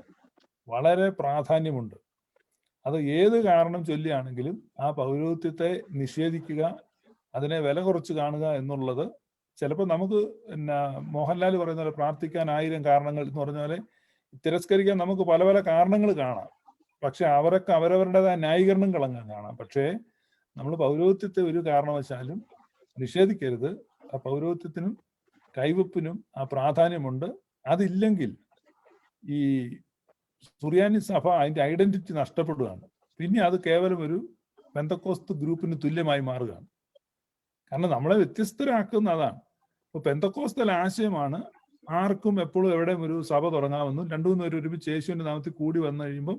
വളരെ പ്രാധാന്യമുണ്ട്. അത് ഏത് കാരണം ചൊല്ലിയാണെങ്കിലും ആ പൗരോഹിത്യത്തെ നിഷേധിക്കുക, അതിനെ വില കുറച്ച് കാണുക എന്നുള്ളത് ചിലപ്പോൾ നമുക്ക് മോഹൻലാൽ പറയുന്ന പോലെ പ്രാർത്ഥിക്കാൻ 1000 കാരണങ്ങൾ എന്ന് പറഞ്ഞ പോലെ തിരസ്കരിക്കാൻ നമുക്ക് പല പല കാരണങ്ങൾ കാണാം. പക്ഷെ അവരൊക്കെ അവരവരുടേതായ ന്യായീകരണങ്ങൾ കാണാം. പക്ഷേ നമ്മൾ പൗരോഹിത്യത്തെ ഒരു കാരണവശാലും നിഷേധിക്കരുത്. ആ പൗരോഹിത്യത്തിനും കൈവപ്പിനും ആ പ്രാധാന്യമുണ്ട്. അതില്ലെങ്കിൽ ഈ സുറിയാനി സഭ അതിന്റെ ഐഡന്റിറ്റി നഷ്ടപ്പെടുകയാണ്. പിന്നെ അത് കേവലം ഒരു പെന്തക്കോസ്ത് ഗ്രൂപ്പിന് തുല്യമായി മാറുകയാണ്. കാരണം നമ്മളെ വ്യത്യസ്തരാക്കുന്ന അതാണ്. ഇപ്പൊ പെന്തക്കോസ്തൽ ആശയമാണ് ആർക്കും എപ്പോഴും എവിടെയും ഒരു സഭ തുടങ്ങാമെന്നും 2-3 പേര് ഒരുമിച്ച് യേശുവിന്റെ നാമത്തിൽ കൂടി വന്നു കഴിയുമ്പോൾ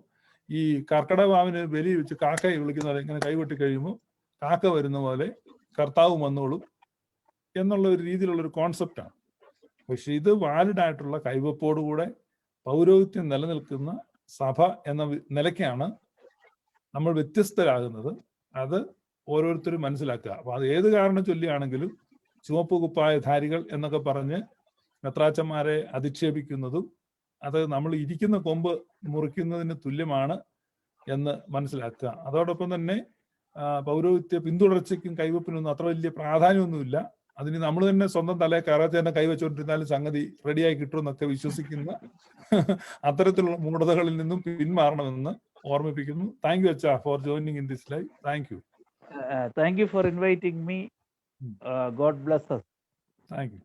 ഈ കർക്കടവാവിന് ബലി വെച്ച് കാക്കയെ വിളിക്കുന്ന പോലെ ഇങ്ങനെ കൈകൊട്ടി കഴിയുമ്പോൾ കാക്ക വരുന്ന പോലെ കർത്താവ് വന്നോളും എന്നുള്ള ഒരു രീതിയിലുള്ള ഒരു കോൺസെപ്റ്റാണ്. പക്ഷെ ഇത് വാലിഡ് ആയിട്ടുള്ള കൈവപ്പോടുകൂടെ പൗരോഹിത്യം നിലനിൽക്കുന്ന സഭ എന്ന നിലയ്ക്കാണ് നമ്മൾ വ്യത്യസ്തരാകുന്നത്. അത് ഓരോരുത്തരും മനസ്സിലാക്കുക. അപ്പൊ അത് ഏത് കാരണം ചൊല്ലിയാണെങ്കിലും ചുവപ്പ് കുപ്പായധാരികൾ എന്നൊക്കെ പറഞ്ഞ് മെത്രാച്ചന്മാരെ അധിക്ഷേപിക്കുന്നതും അത് നമ്മൾ ഇരിക്കുന്ന കൊമ്പ് മുറിക്കുന്നതിന് തുല്യമാണ് എന്ന് മനസ്സിലാക്കുക. അതോടൊപ്പം തന്നെ പൗരോഹിത്യ പിന്തുടർച്ചയ്ക്കും കൈവപ്പിനൊന്നും അത്ര വലിയ പ്രാധാന്യമൊന്നുമില്ല. അതിന് നമ്മൾ തന്നെ സ്വന്തം തലയെ കയറാത്ത തന്നെ കൈവച്ചുകൊണ്ടിരുന്നാലും സംഗതി റെഡിയായി കിട്ടുമെന്നൊക്കെ വിശ്വസിക്കുന്ന അത്തരത്തിലുള്ള മൂഢതകളിൽ നിന്നും പിന്മാറണമെന്ന് ഓർമ്മിപ്പിക്കുന്നു. താങ്ക് യു അച്ഛാ for joining in this live. Thank you. Thank you for inviting me. God bless us. Thank you.